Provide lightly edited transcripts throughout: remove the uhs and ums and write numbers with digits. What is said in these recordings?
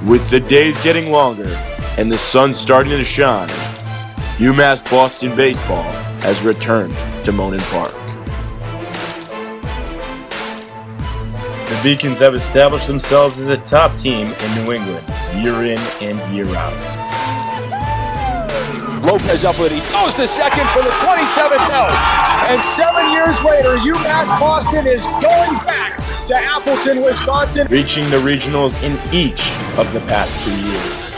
With the days getting longer and the sun starting to shine, UMass Boston baseball has returned to Monin Park. The Beacons have established themselves as a top team in New England, year in and year out. Lopez up with it. He goes to second for the 27th out. And 7 years later, UMass Boston is going back to Appleton, Wisconsin, reaching the regionals in each of the past 2 years.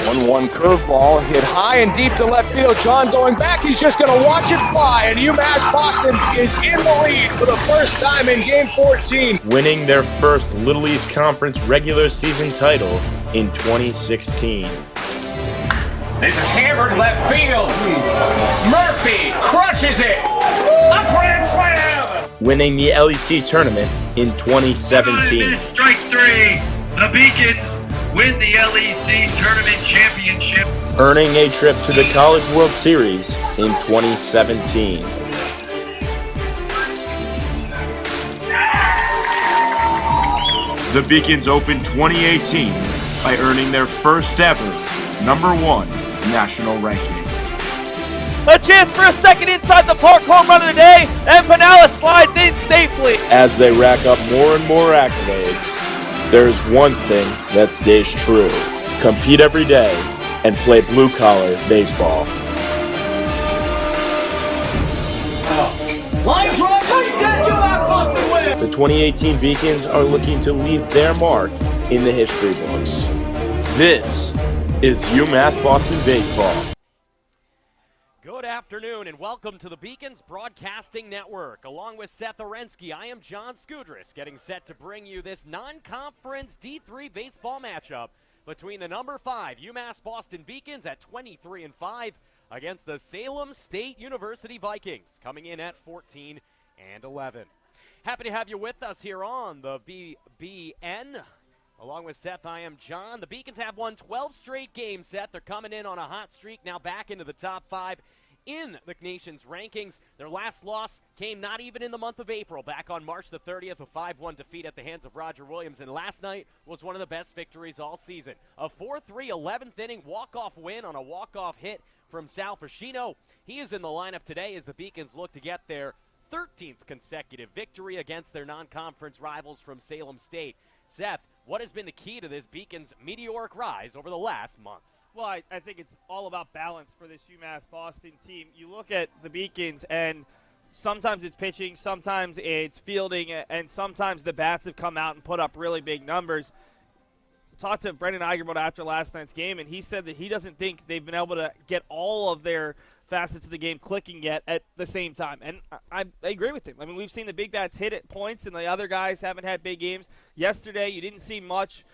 1-1 curveball hit high and deep to left field. John going back. He's just going to watch it fly. And UMass Boston is in the lead for the first time in Game 14. Winning their first Little East Conference regular season title in 2016. This is hammered left field. Murphy crushes it. A grand slam. Winning the LEC tournament in 2017. Strike three. The Beacons win the LEC tournament championship. Earning a trip to the College World Series in 2017. The Beacons opened 2018 by earning their first ever #1 national ranking. A chance for a second inside the park home run of the day, and Pinella slides in safely. As they rack up more and more accolades, there's one thing that stays true. Compete every day and play blue-collar baseball. Line drive, reset, UMass Boston win. The 2018 Beacons are looking to leave their mark in the history books. This is UMass Boston baseball. Good afternoon and welcome to the Beacons Broadcasting Network. Along with Seth Orensky, I am John Skudris, getting set to bring you this non-conference D3 baseball matchup between the number 5 UMass Boston Beacons at 23-5 against the Salem State University Vikings, coming in at 14-11. Happy to have you with us here on the BBN. Along with Seth, I am John. The Beacons have won 12 straight games, Seth. They're coming in on a hot streak, now back into the top 5 in the nation's rankings. Their last loss came not even in the month of April, back on March the 30th, a 5-1 defeat at the hands of Roger Williams. And last night was one of the best victories all season. A 4-3 11th inning walk-off win on a walk-off hit from Sal Fascino. He is in the lineup today as the Beacons look to get their 13th consecutive victory against their non-conference rivals from Salem State. Seth, what has been the key to this Beacons' meteoric rise over the last month? Well, I think it's all about balance for this UMass Boston team. You look at the Beacons, and sometimes it's pitching, sometimes it's fielding, and sometimes the bats have come out and put up really big numbers. Talked to Brendan Eigerbold after last night's game, and he said that he doesn't think they've been able to get all of their facets of the game clicking yet at the same time. And I agree with him. I mean, we've seen the big bats hit at points, and the other guys haven't had big games. Yesterday, you didn't see much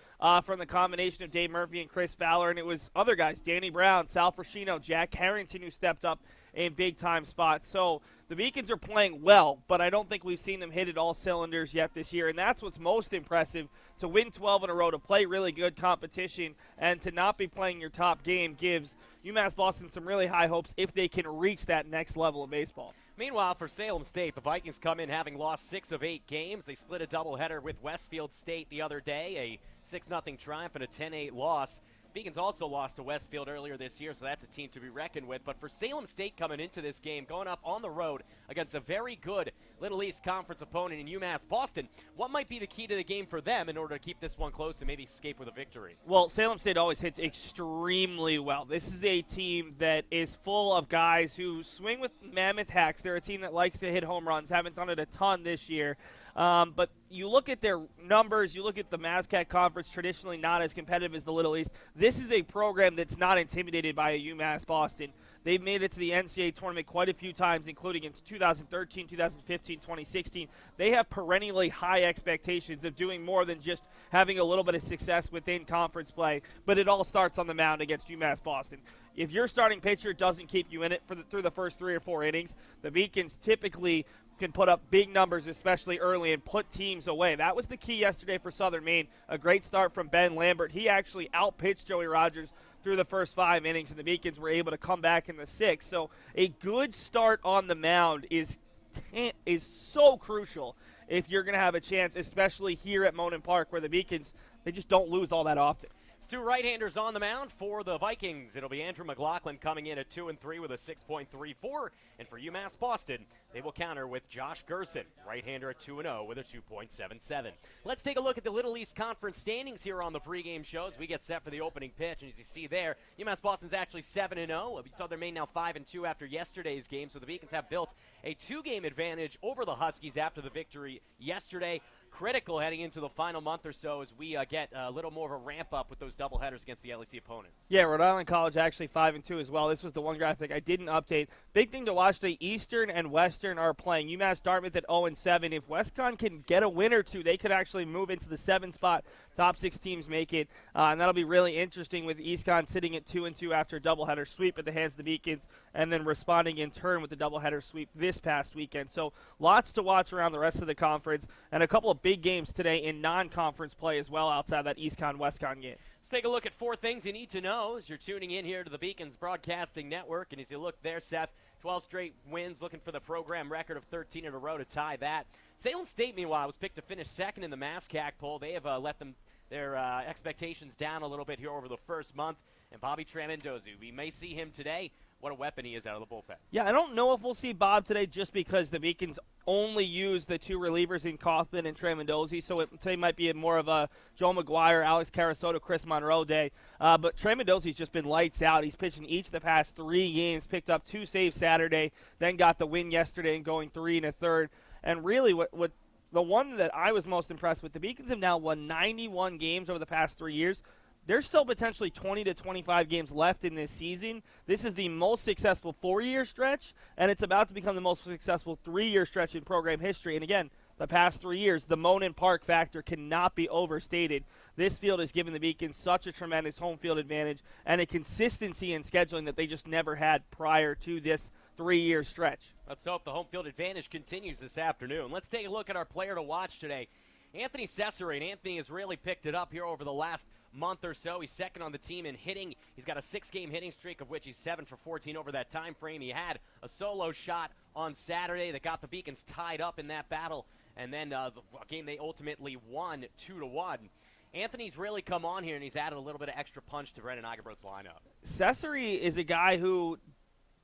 from the combination of Dave Murphy and Chris Fowler, and it was other guys, Danny Brown, Sal Fascino, Jack Harrington, who stepped up in big-time spots. So the Beacons are playing well, but I don't think we've seen them hit at all cylinders yet this year, and that's what's most impressive. To win 12 in a row, to play really good competition, and to not be playing your top game gives UMass Boston some really high hopes if they can reach that next level of baseball. Meanwhile, for Salem State, the Vikings come in having lost 6 of 8 games. They split a doubleheader with Westfield State the other day, a 6-0 triumph and a 10-8 loss. Beacons also lost to Westfield earlier this year, so that's a team to be reckoned with. But for Salem State coming into this game, going up on the road against a very good Little East Conference opponent in UMass Boston, what might be the key to the game for them in order to keep this one close and maybe escape with a victory? Well, Salem State always hits extremely well. This is a team that is full of guys who swing with mammoth hacks. They're a team that likes to hit home runs, haven't done it a ton this year. But you look at their numbers, you look at the MASCAC Conference, traditionally not as competitive as the Little East. This is a program that's not intimidated by a UMass Boston. They've made it to the NCAA tournament quite a few times, including in 2013, 2015, 2016. They have perennially high expectations of doing more than just having a little bit of success within conference play, but it all starts on the mound against UMass Boston. If your starting pitcher doesn't keep you in it through the first 3 or 4 innings, the Beacons typically can put up big numbers, especially early, and put teams away. That was the key yesterday for Southern Maine. A great start from Ben Lambert. He actually outpitched Joey Rogers through the first 5 innings, and the Beacons were able to come back in the 6th. So a good start on the mound is so crucial if you're going to have a chance, especially here at Monin Park, where the Beacons, they just don't lose all that often. Two right-handers on the mound for the Vikings. It'll be Andrew Mclaughlin coming in at 2-3 with a 6.34. And for UMass Boston, they will counter with Josh Gerstein, right-hander at 2-0 with a 2.77. Let's take a look at the Little East Conference standings here on the pregame show as we get set for the opening pitch. And as you see there, UMass Boston's actually 7-0. Southern Maine now 5-2 after yesterday's game. So the Vikings have built a 2-game advantage over the Huskies after the victory yesterday. Critical heading into the final month or so as we get a little more of a ramp up with those doubleheaders against the LEC opponents. Yeah, Rhode Island College actually 5-2 as well. This was the one graphic I didn't update. Big thing to watch today, Eastern and Western are playing. UMass Dartmouth at 0-7. If WestCon can get a win or two, they could actually move into the 7th spot. Top 6 teams make it, and that'll be really interesting with EastCon sitting at 2-2 after a doubleheader sweep at the hands of the Beacons, and then responding in turn with the doubleheader sweep this past weekend. So lots to watch around the rest of the conference, and a couple of big games today in non-conference play as well outside that EastCon-WestCon game. Let's take a look at 4 things you need to know as you're tuning in here to the Beacons Broadcasting Network. And as you look there, Seth, 12 straight wins, looking for the program record of 13 in a row to tie that. Salem State, meanwhile, was picked to finish second in the MassCAC poll. They have let their expectations down a little bit here over the first month. And Bobby Tramandosi, we may see him today. What a weapon he is out of the bullpen. Yeah, I don't know if we'll see Bob today just because the Beacons only use the 2 relievers in Kaufman and Tramandosi, so today might be more of a Joe Maguire, Alex Carasoto, Chris Monroe day. But Tramandosi's just been lights out. He's pitching each of the past 3 games, picked up 2 saves Saturday, then got the win yesterday and going 3 1/3. And really what the one that I was most impressed with, the Beacons have now won 91 games over the past 3 years. There's still potentially 20 to 25 games left in this season. This is the most successful 4-year stretch, and it's about to become the most successful 3-year stretch in program history. And again, the past 3 years, the Monin Park factor cannot be overstated. This field has given the Beacons such a tremendous home field advantage and a consistency in scheduling that they just never had prior to this 3-year stretch. Let's hope the home field advantage continues this afternoon. Let's take a look at our player to watch today. Anthony Cesare, and Anthony has really picked it up here over the last month or so. He's second on the team in hitting. He's got a 6-game hitting streak, of which he's 7 for 14 over that time frame. He had a solo shot on Saturday that got the Beacons tied up in that battle, and then the game they ultimately won 2-1. Anthony's really come on here, and he's added a little bit of extra punch to Brendan Agerbro's lineup. Cesare is a guy who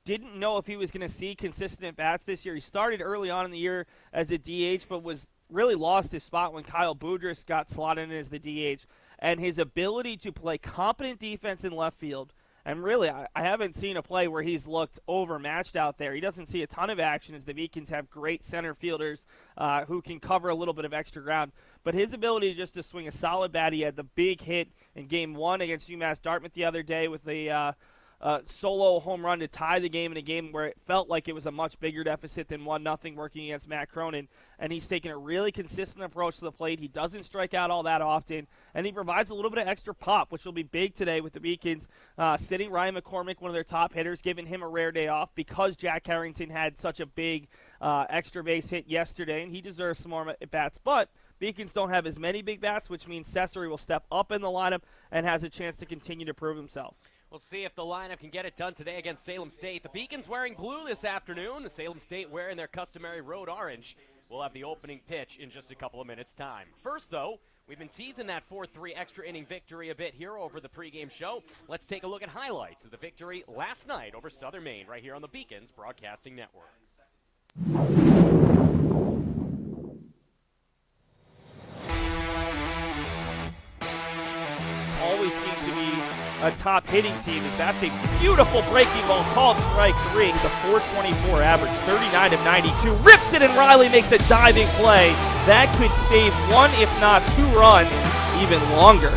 didn't know if he was going to see consistent at-bats this year. He started early on in the year as a DH, but was really lost his spot when Kyle Boudrias got slotted in as the DH. And his ability to play competent defense in left field, and really, I haven't seen a play where he's looked overmatched out there. He doesn't see a ton of action as the Beacons have great center fielders who can cover a little bit of extra ground. But his ability just to swing a solid bat, he had the big hit in Game 1 against UMass Dartmouth the other day with the solo home run to tie the game in a game where it felt like it was a much bigger deficit than 1-0 working against Matt Cronin. And he's taken a really consistent approach to the plate. He doesn't strike out all that often, and he provides a little bit of extra pop, which will be big today with the Beacons sitting Ryan McCormick, one of their top hitters, giving him a rare day off because Jack Harrington had such a big extra base hit yesterday, and he deserves some more at-bats. But Beacons don't have as many big bats, which means Cesare will step up in the lineup and has a chance to continue to prove himself. We'll see if the lineup can get it done today against Salem State. The Beacons wearing blue this afternoon. Salem State wearing their customary road orange. We'll have the opening pitch in just a couple of minutes' time. First, though, we've been teasing that 4-3 extra inning victory a bit here over the pregame show. Let's take a look at highlights of the victory last night over Southern Maine right here on the Beacons Broadcasting Network. Always seems to be a top hitting team. That's a beautiful breaking ball called strike 3. The 424 average, 39 of 92. Rips it, and Riley makes a diving play. That could save 1, if not 2 runs, even longer.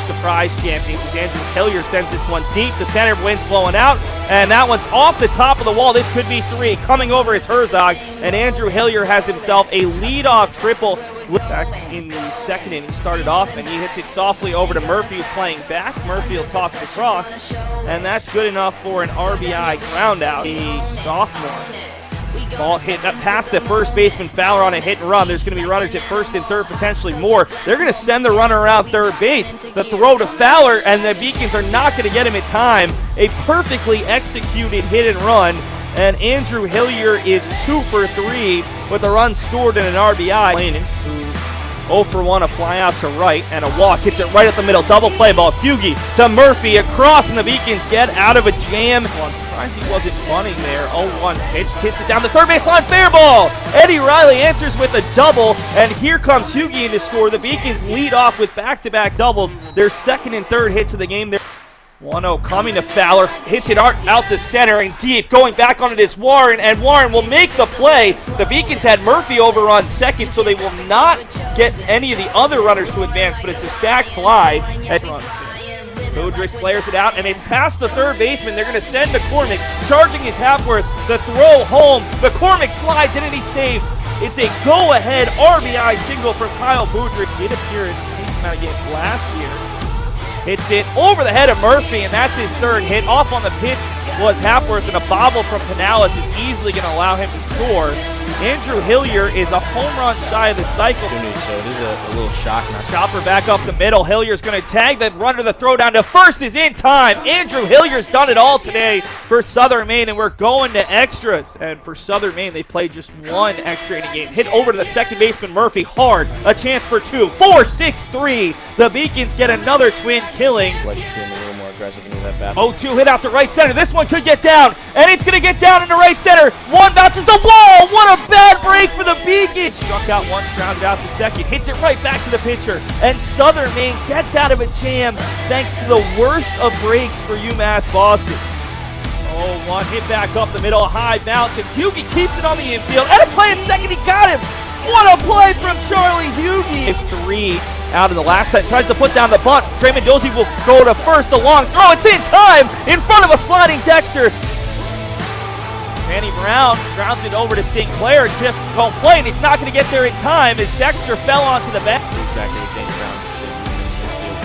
Surprise champions. Andrew Hillier sends this one deep. The center wind's blowing out, and that one's off the top of the wall. This could be 3. Coming over is Herzog, and Andrew Hillier has himself a leadoff triple. Back in the second inning, started off, and he hits it softly over to Murphy, who's playing back. Murphy will toss it across, and that's good enough for an RBI ground out. The sophomore. Ball hit past the first baseman Fowler on a hit and run. There's going to be runners at first and third, potentially more. They're going to send the runner around third base. The throw to Fowler, and the Beacons are not going to get him in time. A perfectly executed hit and run, and Andrew Hillier is 2 for 3 with a run scored and an RBI. Who 0 for 1, a fly out to right, and a walk. Hits it right at the middle. Double play ball. Fugie to Murphy across, and the Vikings get out of a jam. Well, I'm surprised he wasn't bunting there. 0-1 pitch. Hits it down the third baseline. Fair ball. Eddie Riley answers with a double, and here comes Fugie in to score. The Vikings lead off with back-to-back doubles. Their second and third hits of the game. 1-0 coming to Fowler, hits it out to center and deep, going back on it is Warren, and Warren will make the play. The Vikings had Murphy over on second, so they will not get any of the other runners to advance, but it's a stacked fly. Boudrias flares it out, and it's past the third baseman. They're going to send Mccormick, charging his Hapworth, the throw home. Mccormick slides in and he's safe. It's a go-ahead RBI single from Kyle Boudrias. Did appear in a decent amount of games last year. Hits it over the head of Murphy, and that's his third hit. Off on the pitch was Hapworth, and a bobble from Pinallas is easily going to allow him to score. Andrew Hillier is a home run shy of the cycle. So it is a little shock. Chopper back up the middle. Hillier's going to tag the runner. The throw down to first is in time. Andrew Hillier's done it all today for Southern Maine, and we're going to extras. And for Southern Maine, they played just one extra inning game. Hit over to the second baseman, Murphy, hard. A chance for two. 4-6-3. The Beacons get another twin killing. Like to see him a little more aggressive into that bat. 0-2 hit out to right center. This one could get down, and it's going to get down into right center. One bounces the wall. What a bad break for the Beacons. Struck out once, grounded out to second. Hits it right back to the pitcher, and Southern Maine gets out of a jam thanks to the worst of breaks for UMass Boston. 0-1 hit back up the middle, a high bounce, and Hugie keeps it on the infield. And a play at second, he got him. What a play from Charlie Hugie. 3 out of the last time. Tries to put down the bunt. Trey Mendoza will go to first. A long throw. It's in time in front of a sliding Dexter. Manny Brown grounds it over to Sinclair. Just don't play, and he's not going to get there in time as Dexter fell onto the bat. Exactly what Danny Brown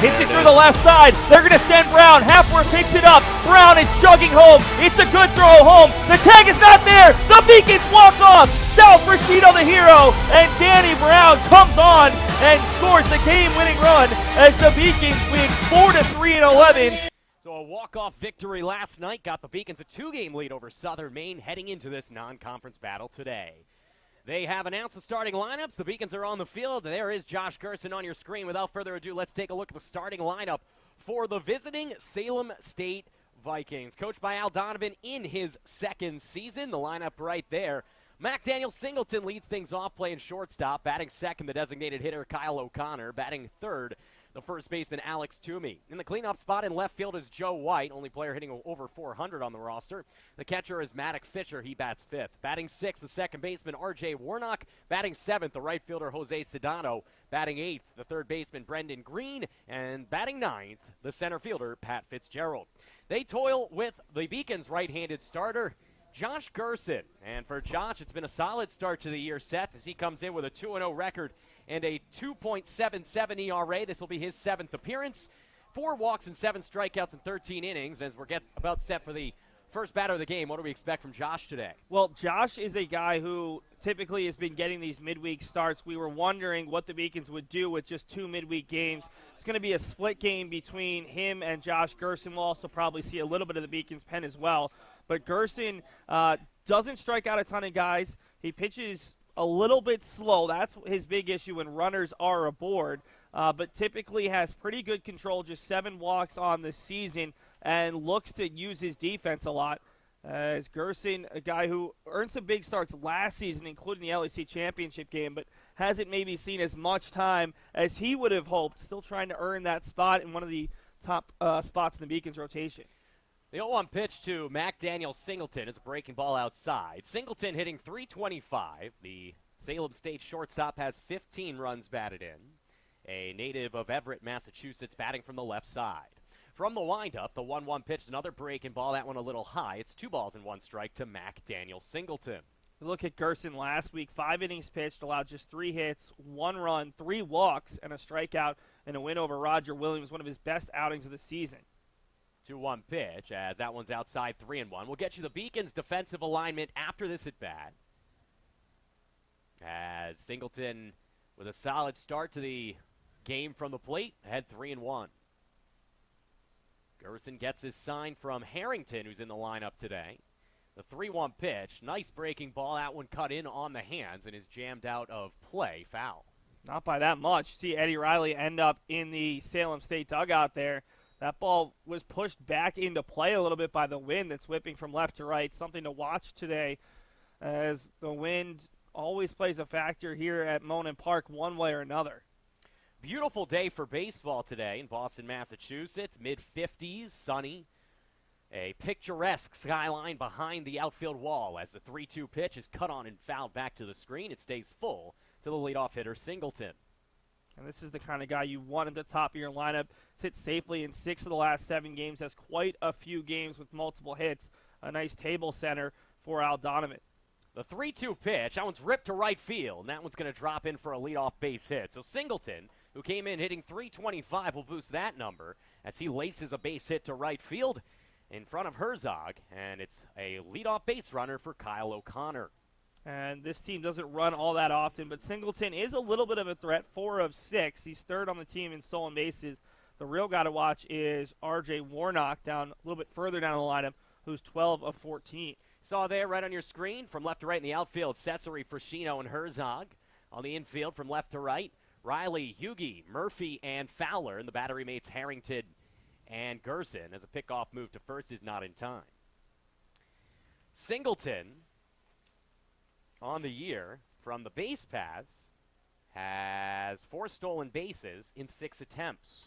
Hits it through the left side. They're going to send Brown. Hapworth picks it up. Brown is chugging home. It's a good throw home. The tag is not there. The Beacons walk off. Sal Frascido the hero, and Danny Brown comes on and scores the game-winning run as the Beacons win 4-3 in 11. So a walk-off victory last night got the Beacons a 2-game lead over Southern Maine heading into this non-conference battle today. They have announced the starting lineups. The Beacons are on the field. There is Josh Gerstein on your screen. Without further ado, let's take a look at the starting lineup for the visiting Salem State Vikings. Coached by Al Donovan in his second season. The lineup right there. Daniel Singleton leads things off playing shortstop. Batting second, the designated hitter Kyle O'Connor. Batting third, the first baseman Alex Toomey. In the cleanup spot in left field is Joe White, only player hitting over 400 on the roster. The catcher is Maddox Fisher, he bats fifth. Batting sixth, the second baseman RJ Warnock. Batting seventh, the right fielder Jose Sedano. Batting eighth, the third baseman Brendan Greene. And batting ninth, the center fielder Pat Fitzgerald. They toil with the Beacons' right-handed starter, Josh Gerstein. And for Josh, it's been a solid start to the year, Seth, as he comes in with a 2-0 record and a 2.77 ERA. This will be his seventh appearance. 4 walks and 7 strikeouts in 13 innings. As we're about set for the first batter of the game, what do we expect from Josh today? Well, Josh is a guy who typically has been getting these midweek starts. We were wondering what the Beacons would do with just 2 midweek games. It's going to be a split game between him and Josh Gerstein. We'll also probably see a little bit of the Beacons pen as well. But Gerstein doesn't strike out a ton of guys. He pitches a little bit slow. That's his big issue when runners are aboard. But typically has pretty good control, just 7 walks on the season, and looks to use his defense a lot. As Gerstein, a guy who earned some big starts last season, including the LEC championship game, but hasn't maybe seen as much time as he would have hoped, still trying to earn that spot in one of the top spots in the Beacons rotation. The 0-1 pitch to Daniel Singleton is a breaking ball outside. Singleton hitting .325. The Salem State shortstop has 15 runs batted in. A native of Everett, Massachusetts, batting from the left side. From the windup, the 1-1 pitch is another breaking ball. That one a little high. It's 2 balls and 1 strike to Daniel Singleton. Look at Gerstein last week. 5 innings pitched, allowed just 3 hits, 1 run, 3 walks, and a strikeout, and a win over Roger Williams, one of his best outings of the season. 2-1 pitch, as that one's outside 3-1. We'll get you the Beacons' defensive alignment after this at bat. As Singleton, with a solid start to the game from the plate, ahead 3-1. Gerstein gets his sign from Harrington, who's in the lineup today. The 3-1 pitch, nice breaking ball. That one cut in on the hands and is jammed out of play, foul. Not by that much. See Eddie Riley end up in the Salem State dugout there. That ball was pushed back into play a little bit by the wind that's whipping from left to right. Something to watch today, as the wind always plays a factor here at Monin Park one way or another. Beautiful day for baseball today in Boston, Massachusetts. Mid-50s, sunny. A picturesque skyline behind the outfield wall as the 3-2 pitch is cut on and fouled back to the screen. It stays full to the leadoff hitter, Singleton. And this is the kind of guy you want at the top of your lineup. Hit safely in 6 of the last 7 games. Has quite a few games with multiple hits. A nice table center for Al Donovan. The 3-2 pitch, that one's ripped to right field, and that one's going to drop in for a leadoff base hit. So Singleton, who came in hitting .325, will boost that number as he laces a base hit to right field in front of Herzog, and it's a leadoff base runner for Kyle O'Connor. And this team doesn't run all that often, but Singleton is a little bit of a threat, 4 of 6. He's third on the team in stolen bases. The real guy to watch is R.J. Warnock down a little bit further down the lineup, who's 12 of 14. Saw there right on your screen from left to right in the outfield, Cesare, Frashino, and Herzog. On the infield from left to right, Riley, Hugie, Murphy, and Fowler. And the battery mates Harrington and Gerstein, as a pickoff move to first is not in time. Singleton, on the year, from the base paths, has 4 stolen bases in 6 attempts.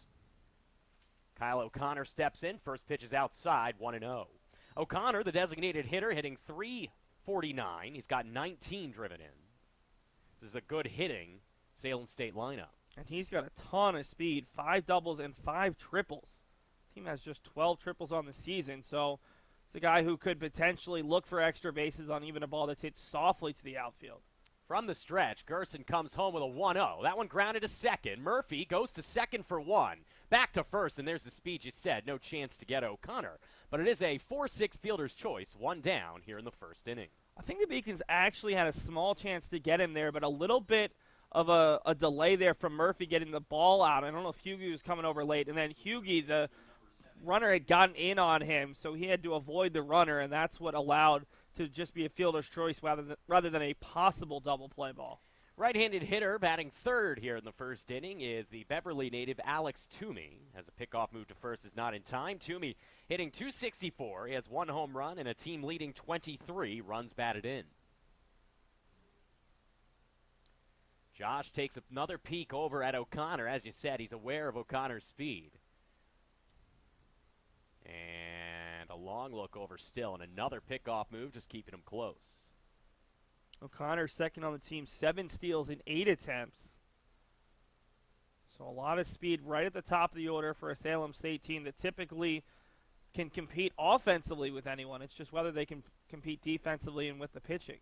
Kyle O'Connor steps in. First pitch is outside, 1-0. O'Connor, the designated hitter, hitting .349. He's got 19 driven in. This is a good hitting Salem State lineup. And he's got a ton of speed, 5 doubles and 5 triples. Team has just 12 triples on the season, so it's a guy who could potentially look for extra bases on even a ball that's hit softly to the outfield. From the stretch, Gerstein comes home with a 1-0. That one grounded to second. Murphy goes to second for 1. Back to first, and there's the speed you said. No chance to get O'Connor. But it is a 4-6 fielder's choice, 1 down here in the first inning. I think the Beacons actually had a small chance to get him there, but a little bit of a delay there from Murphy getting the ball out. I don't know if Hugie was coming over late. And then Hugie, the runner, had gotten in on him, so he had to avoid the runner, and that's what allowed to just be a fielder's choice rather than a possible double play ball. Right-handed hitter batting third here in the first inning is the Beverly native Alex Toomey. As a pickoff move to first is not in time. Toomey hitting .264. He has 1 home run and a team-leading 23 runs batted in. Josh takes another peek over at O'Connor. As you said, he's aware of O'Connor's speed. And a long look over still, and another pickoff move, just keeping him close. O'Connor second on the team, 7 steals in 8 attempts. So a lot of speed right at the top of the order for a Salem State team that typically can compete offensively with anyone. It's just whether they can compete defensively and with the pitching.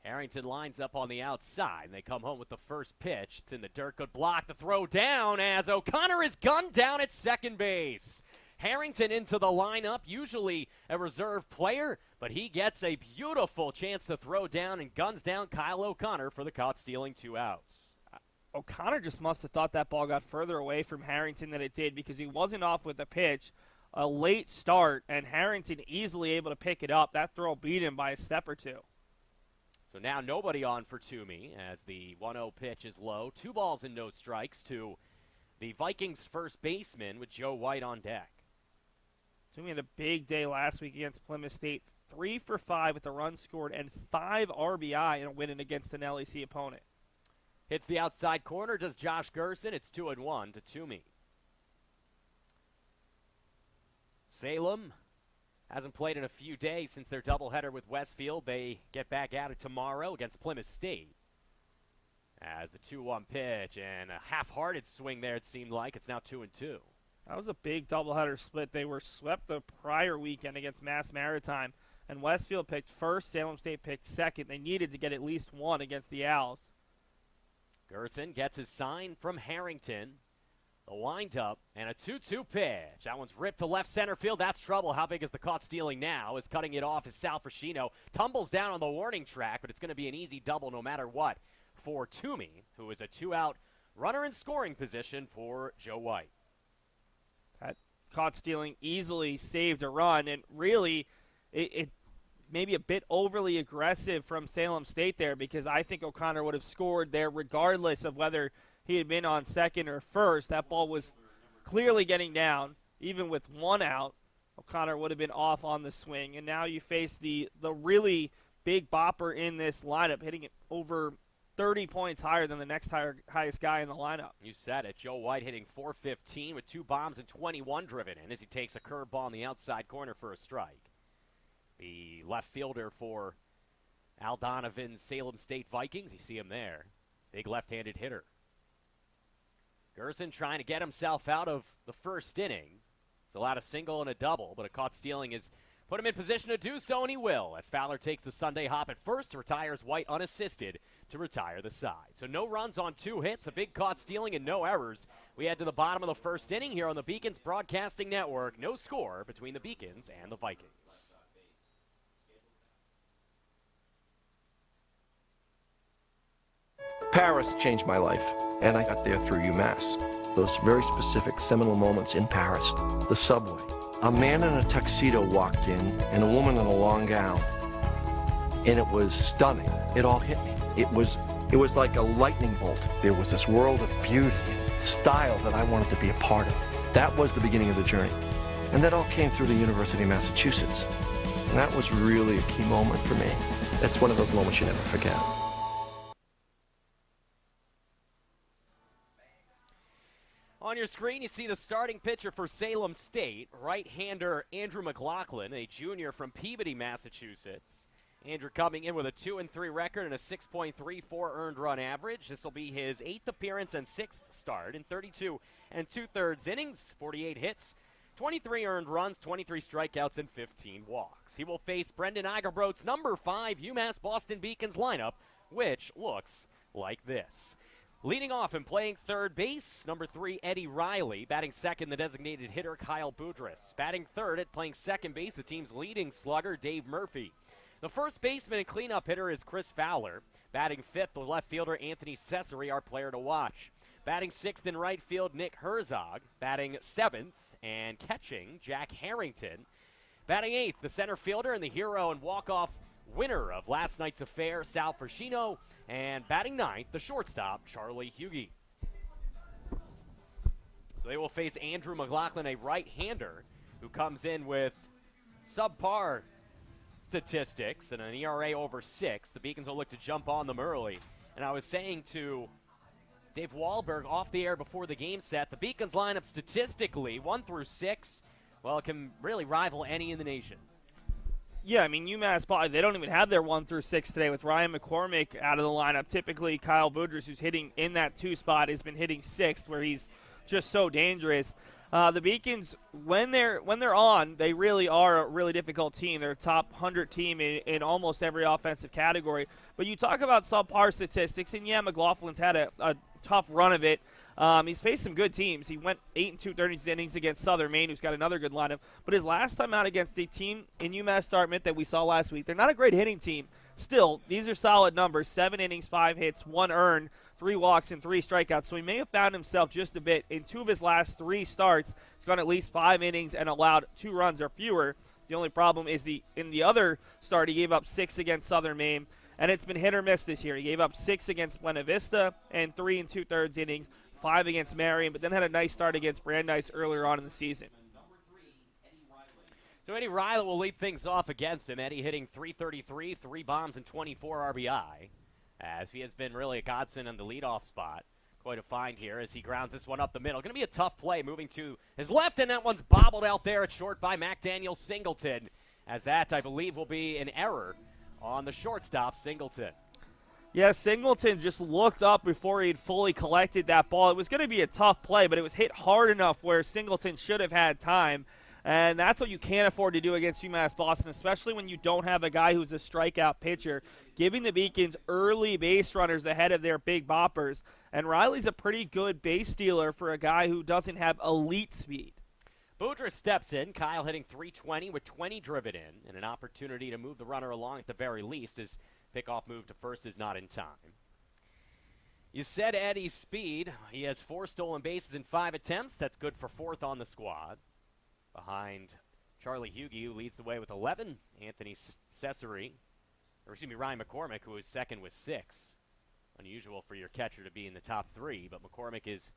Harrington lines up on the outside, and they come home with the first pitch. It's in the dirt. Good block. The throw down as O'Connor is gunned down at second base. Harrington into the lineup, usually a reserve player, but he gets a beautiful chance to throw down and guns down Kyle O'Connor for the caught stealing 2 outs. O'Connor just must have thought that ball got further away from Harrington than it did, because he wasn't off with the pitch. A late start, and Harrington easily able to pick it up. That throw beat him by a step or 2. So now nobody on for Toomey as the 1-0 pitch is low. 2 balls and no strikes to the Vikings first baseman with Joe White on deck. Toomey had a big day last week against Plymouth State. 3 for 5 with a run scored and 5 RBI in a win against an LEC opponent. Hits the outside corner, does Josh Gerstein. It's 2-1 to Toomey. Salem hasn't played in a few days since their doubleheader with Westfield. They get back at it tomorrow against Plymouth State. As the 2-1 pitch and a half-hearted swing there, it seemed like. It's now 2-2. That was a big doubleheader split. They were swept the prior weekend against Mass Maritime, and Westfield picked first, Salem State picked second. They needed to get at least 1 against the Owls. Gerstein gets his sign from Harrington. The windup and a 2-2 pitch. That one's ripped to left center field. That's trouble. How big is the caught stealing now? Is cutting it off is Sal Frashino. Tumbles down on the warning track, but it's going to be an easy double no matter what for Toomey, who is a 2-out runner in scoring position for Joe White. That caught stealing easily saved a run, and really it maybe a bit overly aggressive from Salem State there, because I think O'Connor would have scored there regardless of whether he had been on second or first. That ball was clearly getting down. Even with one out, O'Connor would have been off on the swing. And now you face the really big bopper in this lineup, hitting it over 30 points higher than the next highest guy in the lineup. You said it. Joe White hitting .415 with 2 bombs and 21 driven in as he takes a curveball in the outside corner for a strike. The left fielder for Al Donovan's Salem State Vikings. You see him there. Big left-handed hitter. Gerstein trying to get himself out of the first inning. It's allowed a single and a double, but a caught stealing is put him in position to do so, and he will, as Fowler takes the Sunday hop at first, retires White unassisted to retire the side. So no runs on 2 hits, a big caught stealing, and no errors. We head to the bottom of the first inning here on the Beacons Broadcasting Network. No score between the Beacons and the Vikings. Paris changed my life, and I got there through UMass. Those very specific seminal moments in Paris, the subway. A man in a tuxedo walked in, and a woman in a long gown. And it was stunning. It all hit me. It was like a lightning bolt. There was this world of beauty and style that I wanted to be a part of. That was the beginning of the journey. And that all came through the University of Massachusetts. And that was really a key moment for me. That's one of those moments you never forget. On your screen, you see the starting pitcher for Salem State, right-hander Andrew Mclaughlin, a junior from Peabody, Massachusetts. Andrew coming in with a 2-3 record and a 6.34 earned run average. This will be his 8th appearance and 6th start in 32 2/3 innings, 48 hits, 23 earned runs, 23 strikeouts, and 15 walks. He will face Brendan Igerbrote's number 5 UMass Boston Beacons lineup, which looks like this. Leading off and playing third base, number 3, Eddie Riley. Batting second, the designated hitter, Kyle Boudrias. Batting third at playing second base, the team's leading slugger, Dave Murphy. The first baseman and cleanup hitter is Chris Fowler. Batting fifth, the left fielder, Anthony Cesare, our player to watch. Batting sixth in right field, Nick Herzog. Batting seventh and catching, Jack Harrington. Batting eighth, the center fielder and the hero and walk-off winner of last night's affair, Sal Persino. And batting ninth, the shortstop, Charlie Hughey. So they will face Andrew Mclaughlin, a right-hander, who comes in with subpar statistics and an ERA over 6. The Beacons will look to jump on them early. And I was saying to Dave Wahlberg off the air before the game set, the Beacons lineup statistically, 1 through 6, well, it can really rival any in the nation. Yeah, I mean, UMass, they don't even have their 1 through 6 today with Ryan McCormick out of the lineup. Typically, Kyle Boudrias, who's hitting in that 2 spot, has been hitting 6th, where he's just so dangerous. The Beacons, when they're on, they really are a really difficult team. They're a top 100 team in almost every offensive category. But you talk about subpar statistics, and yeah, McLaughlin's had a tough run of it. He's faced some good teams. He went 8 2/3 innings against Southern Maine, who's got another good lineup. But his last time out against a team in UMass Dartmouth that we saw last week, they're not a great hitting team. Still, these are solid numbers. 7 innings, 5 hits, 1 earned, 3 walks, and 3 strikeouts. So he may have found himself just a bit. In 2 of his last 3 starts, he's gone at least 5 innings and allowed 2 runs or fewer. The only problem is in the other start, he gave up 6 against Southern Maine. And it's been hit or miss this year. He gave up 6 against Buena Vista and 3 2/3 innings, 5 against Marion, but then had a nice start against Brandeis earlier on in the season. So Eddie Riley will lead things off against him. Eddie hitting .333, 3 bombs and 24 RBI, as he has been really a godsend on the leadoff spot. Quite a find here as he grounds this one up the middle. Going to be a tough play moving to his left, and that one's bobbled out there at short by McDaniel Singleton, as that, I believe, will be an error on the shortstop, Singleton. Yeah, Singleton just looked up before he'd fully collected that ball. It was going to be a tough play, but it was hit hard enough where Singleton should have had time. And that's what you can't afford to do against UMass Boston, especially when you don't have a guy who's a strikeout pitcher, giving the Beacons early base runners ahead of their big boppers. And Riley's a pretty good base stealer for a guy who doesn't have elite speed. Boudrias steps in. Kyle hitting .320 with 20 driven in, and an opportunity to move the runner along at the very least. His pickoff move to first is not in time. You said Eddie's speed. He has 4 stolen bases in 5 attempts. That's good for 4th on the squad, behind Charlie Hughie, who leads the way with 11. Anthony Ryan McCormick, who is second with 6. Unusual for your catcher to be in the top 3, but McCormick is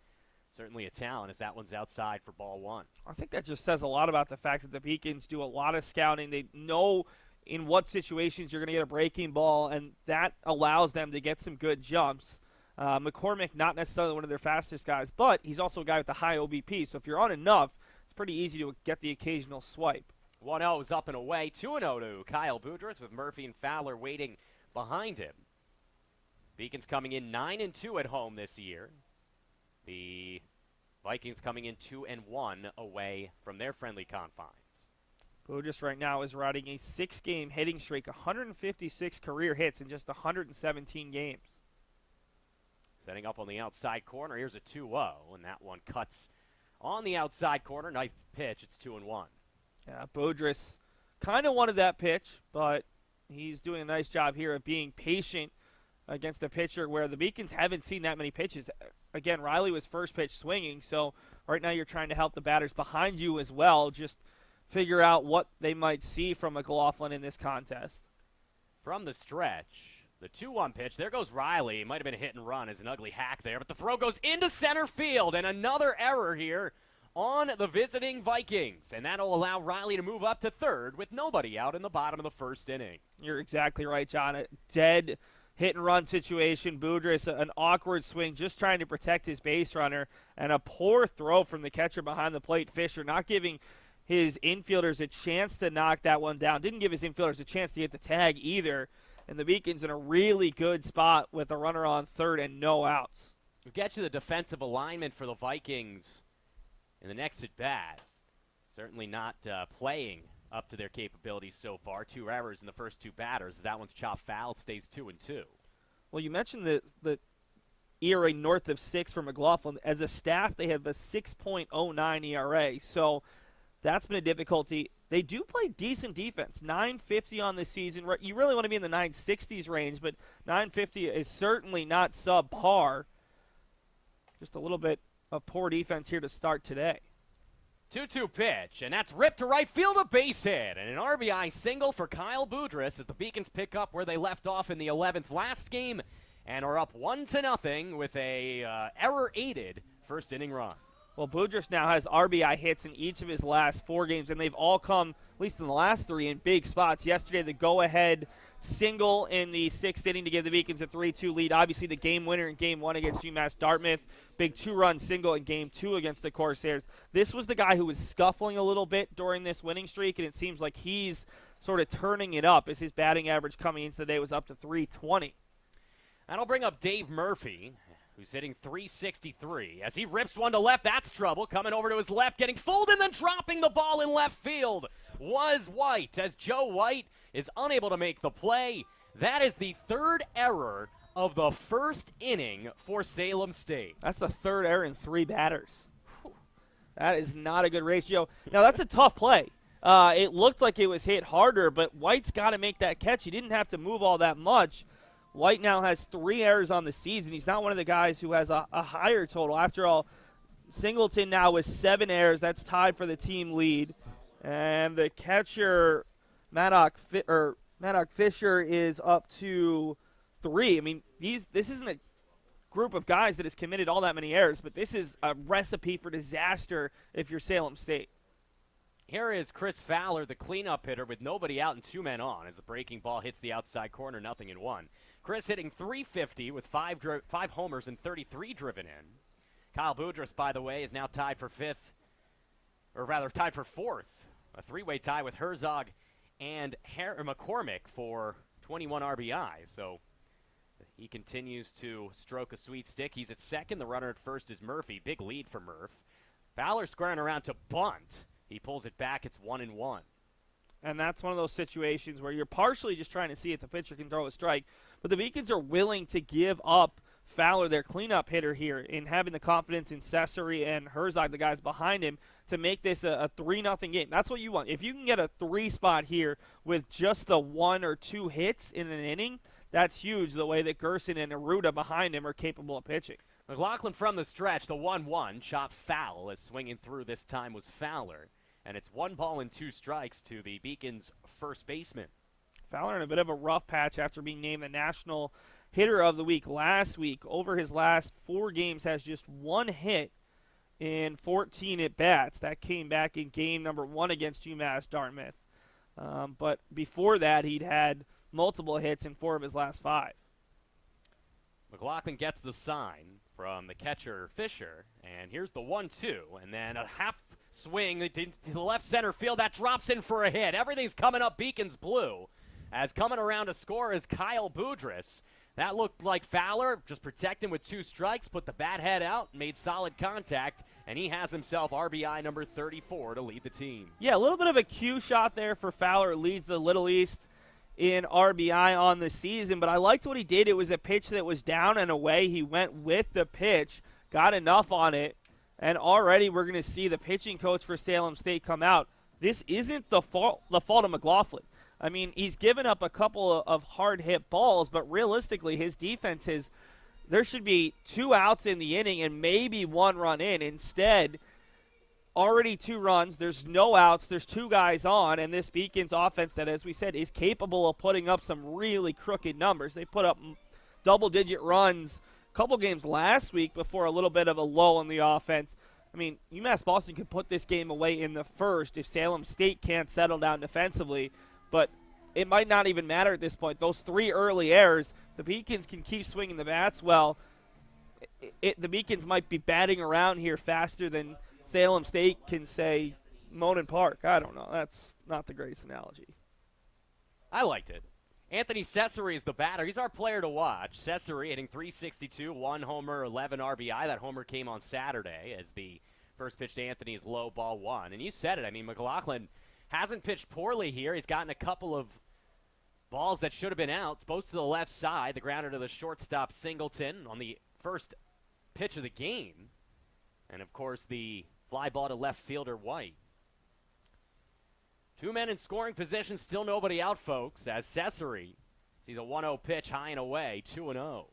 certainly a talent as that one's outside for ball 1. I think that just says a lot about the fact that the Beacons do a lot of scouting. They know in what situations you're going to get a breaking ball, and that allows them to get some good jumps. McCormick, not necessarily one of their fastest guys, but he's also a guy with a high OBP, so if you're on enough, it's pretty easy to get the occasional swipe. 1-0 is up and away. 2-0 to Kyle Boudrias with Murphy and Fowler waiting behind him. Beacons coming in 9-2 at home this year. The Vikings coming in 2-1 away from their friendly confines. Boudrias right now is riding a 6-game hitting streak, 156 career hits in just 117 games. Setting up on the outside corner. Here's a 2-0, and that one cuts on the outside corner. Nice pitch. It's 2-1. Yeah, Boudrias kind of wanted that pitch, but he's doing a nice job here of being patient against a pitcher where the Beacons haven't seen that many pitches. Again, Riley was first pitch swinging, so right now you're trying to help the batters behind you as well, just figure out what they might see from Mclaughlin in this contest. From the stretch, the 2-1 pitch. There goes Riley. It might have been a hit and run as an ugly hack there, but the throw goes into center field, and another error here on the visiting Vikings, and that'll allow Riley to move up to third with nobody out in the bottom of the first inning. You're exactly right, John. A dead hit-and-run situation. Boudrias, an awkward swing, just trying to protect his base runner, and a poor throw from the catcher behind the plate, Fisher, not giving his infielders a chance to knock that one down. Didn't give his infielders a chance to get the tag either, and the Beacons in a really good spot with a runner on third and no outs. We'll get you the defensive alignment for the Vikings in the next at-bat. Certainly not playing up to their capabilities so far. 2 errors in the first 2 batters. That one's chopped foul. It stays 2-2. Well, you mentioned the ERA north of 6 for Mclaughlin. As a staff, they have a 6.09 ERA, so that's been a difficulty. They do play decent defense. 950 on the season. You really want to be in the 960s range, but 950 is certainly not subpar. Just a little bit of poor defense here to start today. 2-2 pitch, and that's ripped to right field, a base hit, and an RBI single for Kyle Boudrias as the Beacons pick up where they left off in the 11th last game and are up 1-0 with a error-aided first inning run. Well, Boudrias now has RBI hits in each of his last 4 games, and they've all come, at least in the last 3, in big spots. Yesterday, the go-ahead single in the 6th inning to give the Beacons a 3-2 lead. Obviously, the game winner in Game 1 against UMass Dartmouth. Big 2-run single in Game 2 against the Corsairs. This was the guy who was scuffling a little bit during this winning streak, and it seems like he's sort of turning it up as his batting average coming into the day was up to 320. That'll bring up Dave Murphy, who's hitting 363. As he rips one to left, that's trouble. Coming over to his left, getting fooled, and then dropping the ball in left field was White, as Joe White is unable to make the play. That is the 3rd error of the first inning for Salem State. That's the 3rd error in 3 batters. Whew. That is not a good ratio. Now, that's a tough play. It looked like it was hit harder, but White's got to make that catch. He didn't have to move all that much. White now has 3 errors on the season. He's not one of the guys who has a higher total. After all, Singleton now with 7 errors. That's tied for the team lead. And the catcher, Maddox Fisher, is up to 3. I mean, this isn't a group of guys that has committed all that many errors, but this is a recipe for disaster if you're Salem State. Here is Chris Fowler, the cleanup hitter, with nobody out and 2 men on as the breaking ball hits the outside corner, 0-1. Chris hitting 350 with 5 homers and 33 driven in. Kyle Boudrias, by the way, is now tied for 4th. A 3-way tie with Herzog and McCormick for 21 RBI. So he continues to stroke a sweet stick. He's at second. The runner at first is Murphy. Big lead for Murph. Fowler squaring around to bunt. He pulls it back. It's 1-1. And that's one of those situations where you're partially just trying to see if the pitcher can throw a strike. But the Beacons are willing to give up Fowler, their cleanup hitter here, in having the confidence in Cesare and Herzog, the guys behind him, to make this a 3-0 game. That's what you want. If you can get a 3 spot here with just the 1 or 2 hits in an inning, that's huge, the way that Gerstein and Arruda behind him are capable of pitching. Mclaughlin from the stretch, the 1-1, chopped foul as swinging through this time was Fowler. and it's 1 ball and 2 strikes to the Beacons' first baseman. Fowler in a bit of a rough patch after being named the National Hitter of the Week last week. Over his last 4 games, has just 1 hit in 14 at-bats. That came back in game number 1 against UMass Dartmouth. But before that, he'd had multiple hits in 4 of his last 5. Mclaughlin gets the sign from the catcher, Fisher, and here's the 1-2, and then a half swing to the left center field. That drops in for a hit. Everything's coming up Beacons blue, as coming around to score is Kyle Boudrias. That looked like Fowler, just protecting with 2 strikes, put the bat head out, made solid contact, and he has himself RBI number 34 to lead the team. Yeah, a little bit of a cue shot there for Fowler. Leads the Little East in RBI on the season, but I liked what he did. It was a pitch that was down and away. He went with the pitch, got enough on it, and already we're going to see the pitching coach for Salem State come out. This isn't the fault of Mclaughlin. I mean, he's given up a couple of hard-hit balls, but realistically, his defense is there should be 2 outs in the inning and maybe 1 run in. Instead, already 2 runs, there's no outs, there's 2 guys on, and this Beacons offense that, as we said, is capable of putting up some really crooked numbers. They put up double-digit runs a couple games last week before a little bit of a lull in the offense. I mean, UMass Boston could put this game away in the first if Salem State can't settle down defensively, but it might not even matter at this point. Those 3 early errors, the Beacons can keep swinging the bats well. The Beacons might be batting around here faster than Salem State can say Monin Park. I don't know. That's not the greatest analogy. I liked it. Anthony Cesare is the batter. He's our player to watch. Cesare hitting .362, 1 homer, 11 RBI. That homer came on Saturday as the first pitch to Anthony is low, ball 1. And you said it. I mean, Mclaughlin hasn't pitched poorly here. He's gotten a couple of balls that should have been out, both to the left side. The grounder to the shortstop Singleton on the first pitch of the game. And, of course, the fly ball to left fielder White. 2 men in scoring position, still nobody out, folks, as Cesare sees a 1-0 pitch high and away, 2-0.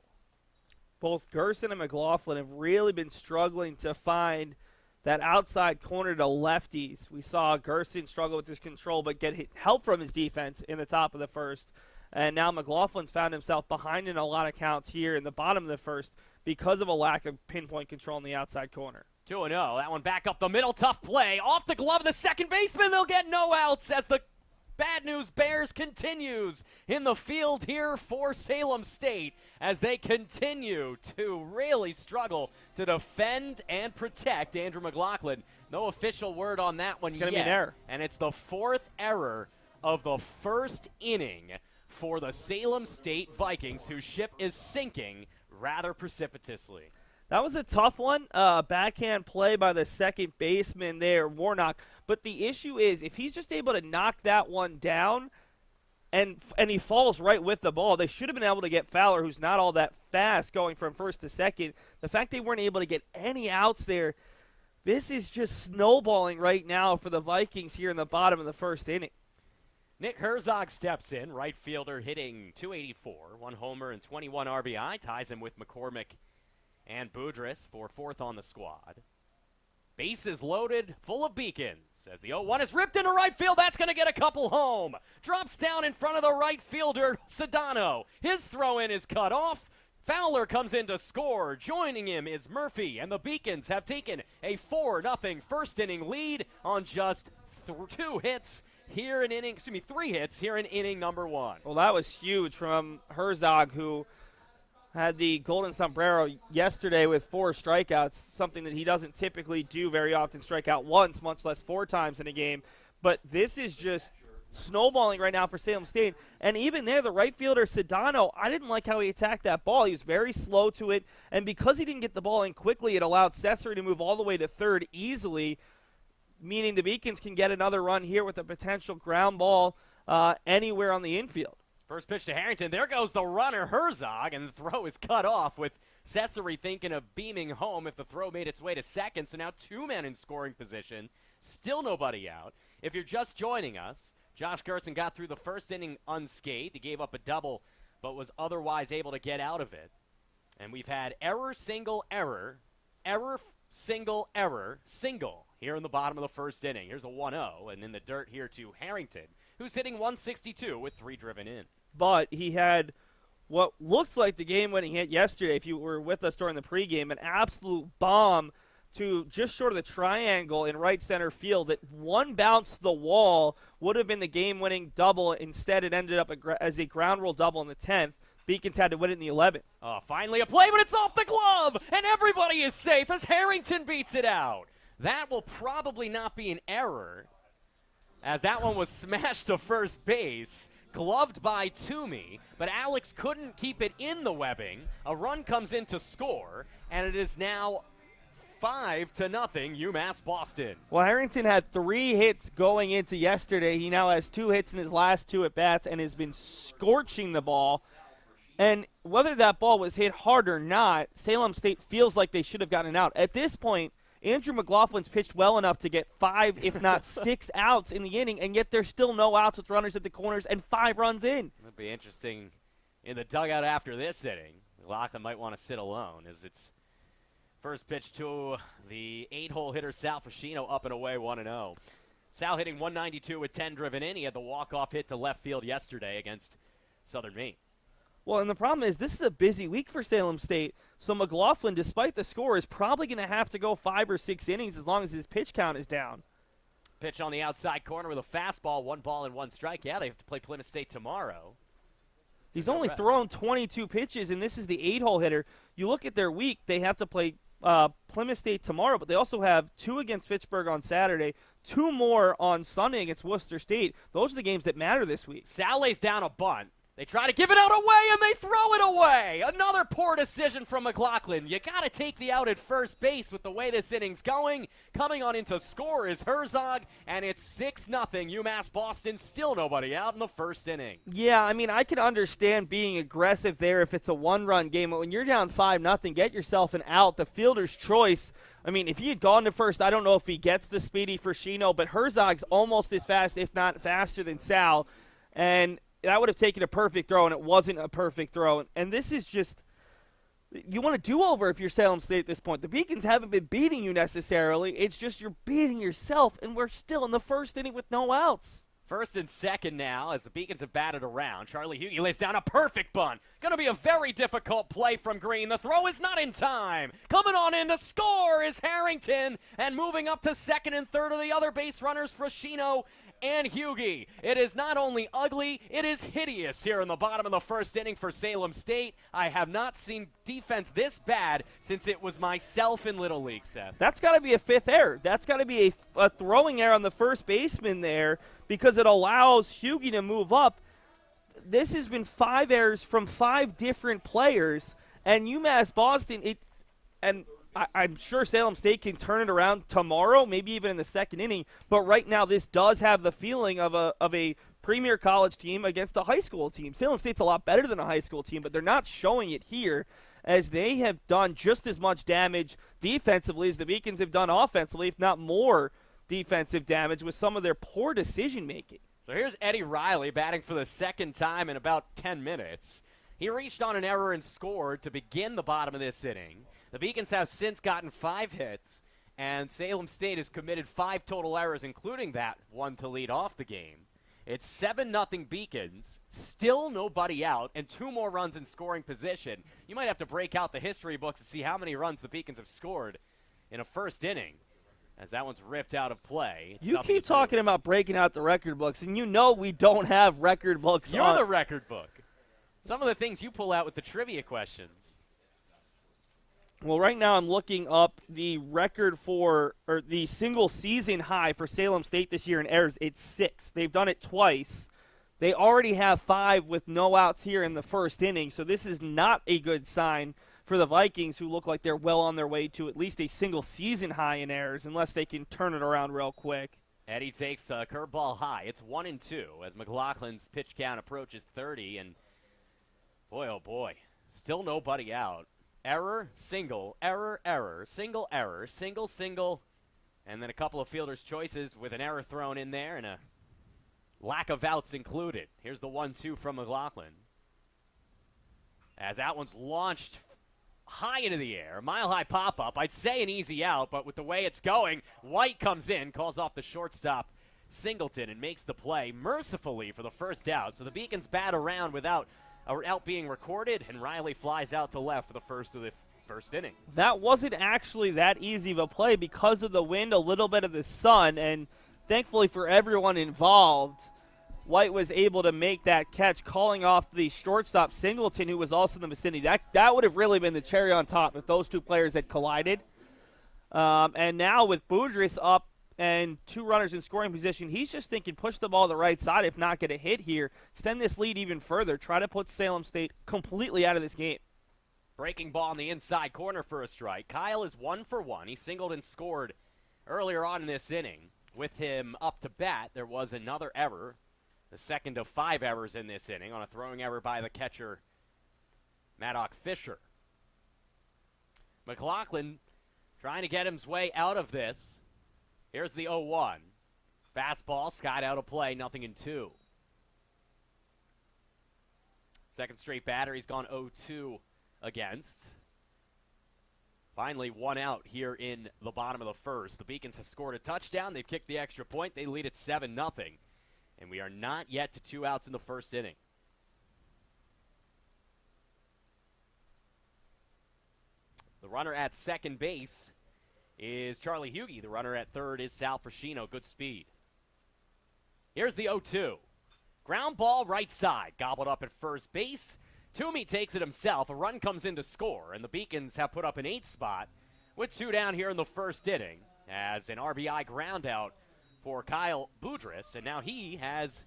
Both Gerstein and Mclaughlin have really been struggling to find that outside corner to lefties. We saw Gerstein struggle with his control but get help from his defense in the top of the first. And now Mclaughlin's found himself behind in a lot of counts here in the bottom of the first because of a lack of pinpoint control in the outside corner. 2-0. That one back up the middle. Tough play. Off the glove of the second baseman. They'll get no outs as the Bad News Bears continues in the field here for Salem State as they continue to really struggle to defend and protect Andrew Mclaughlin. No official word on that one yet. It's going to be an error. And it's the 4th error of the first inning for the Salem State Vikings, whose ship is sinking rather precipitously. That was a tough one. Backhand play by the second baseman there, Warnock. But the issue is, if he's just able to knock that one down and he falls right with the ball, they should have been able to get Fowler, who's not all that fast going from first to second. The fact they weren't able to get any outs there, this is just snowballing right now for the Vikings here in the bottom of the first inning. Nick Herzog steps in, right fielder hitting .284, 1 homer and 21 RBI, ties him with McCormick and Boudrias for 4th on the squad. Bases loaded, full of Beacons. As the 0-1 is ripped into right field, that's going to get a couple home. Drops down in front of the right fielder, Sedano. His throw-in is cut off. Fowler comes in to score. Joining him is Murphy, and the Beacons have taken a 4-0 first inning lead on just 3 hits here in inning number 1. Well, that was huge from Herzog, who had the golden sombrero yesterday with 4 strikeouts, something that he doesn't typically do very often, strike out once, much less 4 times in a game. But this is just snowballing right now for Salem State. And even there, the right fielder, Sedano, I didn't like how he attacked that ball. He was very slow to it. And because he didn't get the ball in quickly, it allowed Cesare to move all the way to third easily, meaning the Beacons can get another run here with a potential ground ball anywhere on the infield. First pitch to Harrington. There goes the runner, Herzog, and the throw is cut off with Cesare thinking of beaming home if the throw made its way to second. So now 2 men in scoring position. Still nobody out. If you're just joining us, Josh Gerstein got through the first inning unscathed. He gave up a double, but was otherwise able to get out of it. And we've had error, single, error, error, single, error, single here in the bottom of the first inning. Here's a 1-0, and in the dirt here to Harrington, who's hitting 162 with 3 driven in. But he had what looks like the game-winning hit yesterday, if you were with us during the pregame, an absolute bomb to just short of the triangle in right center field that one bounced the wall, would have been the game-winning double. Instead, it ended up as a ground rule double in the 10th. Beacons had to win it in the 11th. Oh, finally a play, but it's off the glove, and everybody is safe as Harrington beats it out. That will probably not be an error, as that one was smashed to first base, gloved by Toomey, but Alex couldn't keep it in the webbing. A run comes in to score, and it is now 5-0 UMass Boston. Well, Harrington had 3 hits going into yesterday. He now has 2 hits in his last 2 at-bats and has been scorching the ball. And whether that ball was hit hard or not, Salem State feels like they should have gotten out. At this point, Andrew Mclaughlin's pitched well enough to get 5, if not 6 outs in the inning, and yet there's still no outs with runners at the corners and 5 runs in. It'll be interesting in the dugout after this inning. McLaughlin might want to sit alone as it's first pitch to the 8-hole hitter Sal Fascino, up and away 1-0. Sal hitting 192 with 10 driven in. He had the walk-off hit to left field yesterday against Southern Maine. Well, and the problem is this is a busy week for Salem State, so Mclaughlin, despite the score, is probably going to have to go 5 or 6 innings as long as his pitch count is down. Pitch on the outside corner with a fastball, 1 ball and 1 strike. Yeah, they have to play Plymouth State tomorrow. He's only thrown 22 pitches, and this is the 8-hole hitter. You look at their week, they have to play Plymouth State tomorrow, but they also have 2 against Fitchburg on Saturday, 2 more on Sunday against Worcester State. Those are the games that matter this week. Sal lays down a bunt. They try to give it out away, and they throw it away. Another poor decision from Mclaughlin. You got to take the out at first base with the way this inning's going. Coming on into score is Herzog, and it's 6-0. UMass Boston, still nobody out in the first inning. Yeah, I mean, I can understand being aggressive there if it's a 1-run game, but when you're down 5-0, get yourself an out. The fielder's choice. I mean, if he had gone to first, I don't know if he gets the speedy Fascino, but Herzog's almost as fast, if not faster than Sal, and that would have taken a perfect throw, and it wasn't a perfect throw. And this is just, you want a do-over if you're Salem State at this point. The Beacons haven't been beating you necessarily. It's just you're beating yourself, and we're still in the first inning with no outs. First and second now as the Beacons have batted around. Charlie Hughey lays down a perfect bunt. Going to be a very difficult play from Greene. The throw is not in time. Coming on in to score is Harrington, and moving up to second and third are the other base runners, Fascino and Hughey. It is not only ugly, it is hideous here in the bottom of the first inning for Salem State. I have not seen defense this bad since it was myself in Little League, Seth. That's got to be a 5th error. That's got to be a throwing error on the first baseman there because it allows Hughey to move up. This has been 5 errors from 5 different players, and UMass Boston, I'm sure Salem State can turn it around tomorrow, maybe even in the second inning. But right now, this does have the feeling of a premier college team against a high school team. Salem State's a lot better than a high school team, but they're not showing it here, as they have done just as much damage defensively as the Beacons have done offensively, if not more defensive damage with some of their poor decision-making. So here's Eddie Riley batting for the second time in about 10 minutes. He reached on an error and scored to begin the bottom of this inning. The Beacons have since gotten 5 hits, and Salem State has committed 5 total errors, including that one to lead off the game. It's 7-0 Beacons, still nobody out, and 2 more runs in scoring position. You might have to break out the history books to see how many runs the Beacons have scored in a first inning, as that one's ripped out of play. You keep talking about breaking out the record books, and you know we don't have record books. You're the record book. Some of the things you pull out with the trivia questions. Well, right now I'm looking up the record or the single season high for Salem State this year in errors. It's 6. They've done it twice. They already have 5 with no outs here in the first inning, so this is not a good sign for the Vikings, who look like they're well on their way to at least a single season high in errors, unless they can turn it around real quick. Eddie takes a curveball high. It's 1-2 as McLaughlin's pitch count approaches 30, and boy, oh boy, still nobody out. Error, single, error, error, single, error, single, single, and then a couple of fielders' choices with an error thrown in there and a lack of outs included. Here's the 1-2 from McLaughlin. As that one's launched high into the air, mile-high pop-up. I'd say an easy out, but with the way it's going, White comes in, calls off the shortstop Singleton, and makes the play mercifully for the first out. So the Beacons bat around without an out being recorded, and Riley flies out to left for the first of the first inning. That wasn't actually that easy of a play because of the wind, a little bit of the sun, and thankfully for everyone involved, White was able to make that catch, calling off the shortstop Singleton, who was also in the vicinity. That would have really been the cherry on top if those two players had collided. And now with Boudrias up and 2 runners in scoring position, he's just thinking push the ball to the right side, if not get a hit here, extend this lead even further, try to put Salem State completely out of this game. Breaking ball on the inside corner for a strike. Kyle is 1 for 1. He singled and scored earlier on in this inning. With him up to bat, there was another error, the second of 5 errors in this inning, on a throwing error by the catcher, Maddox Fisher. Mclaughlin trying to get his way out of this. Here's the 0-1. Fastball, skied out of play, 0-2. Second straight batter, he's gone 0-2 against. Finally, 1 out here in the bottom of the first. The Beacons have scored a touchdown. They've kicked the extra point. They lead at 7-0. And we are not yet to 2 outs in the first inning. The runner at second base is Charlie Hughey. The runner at third is Sal Frascino. Good speed. Here's the 0-2. Ground ball right side. Gobbled up at first base. Toomey takes it himself. A run comes in to score, and the Beacons have put up an 8th spot with 2 down here in the first inning as an RBI ground out for Kyle Boudrias, and now he has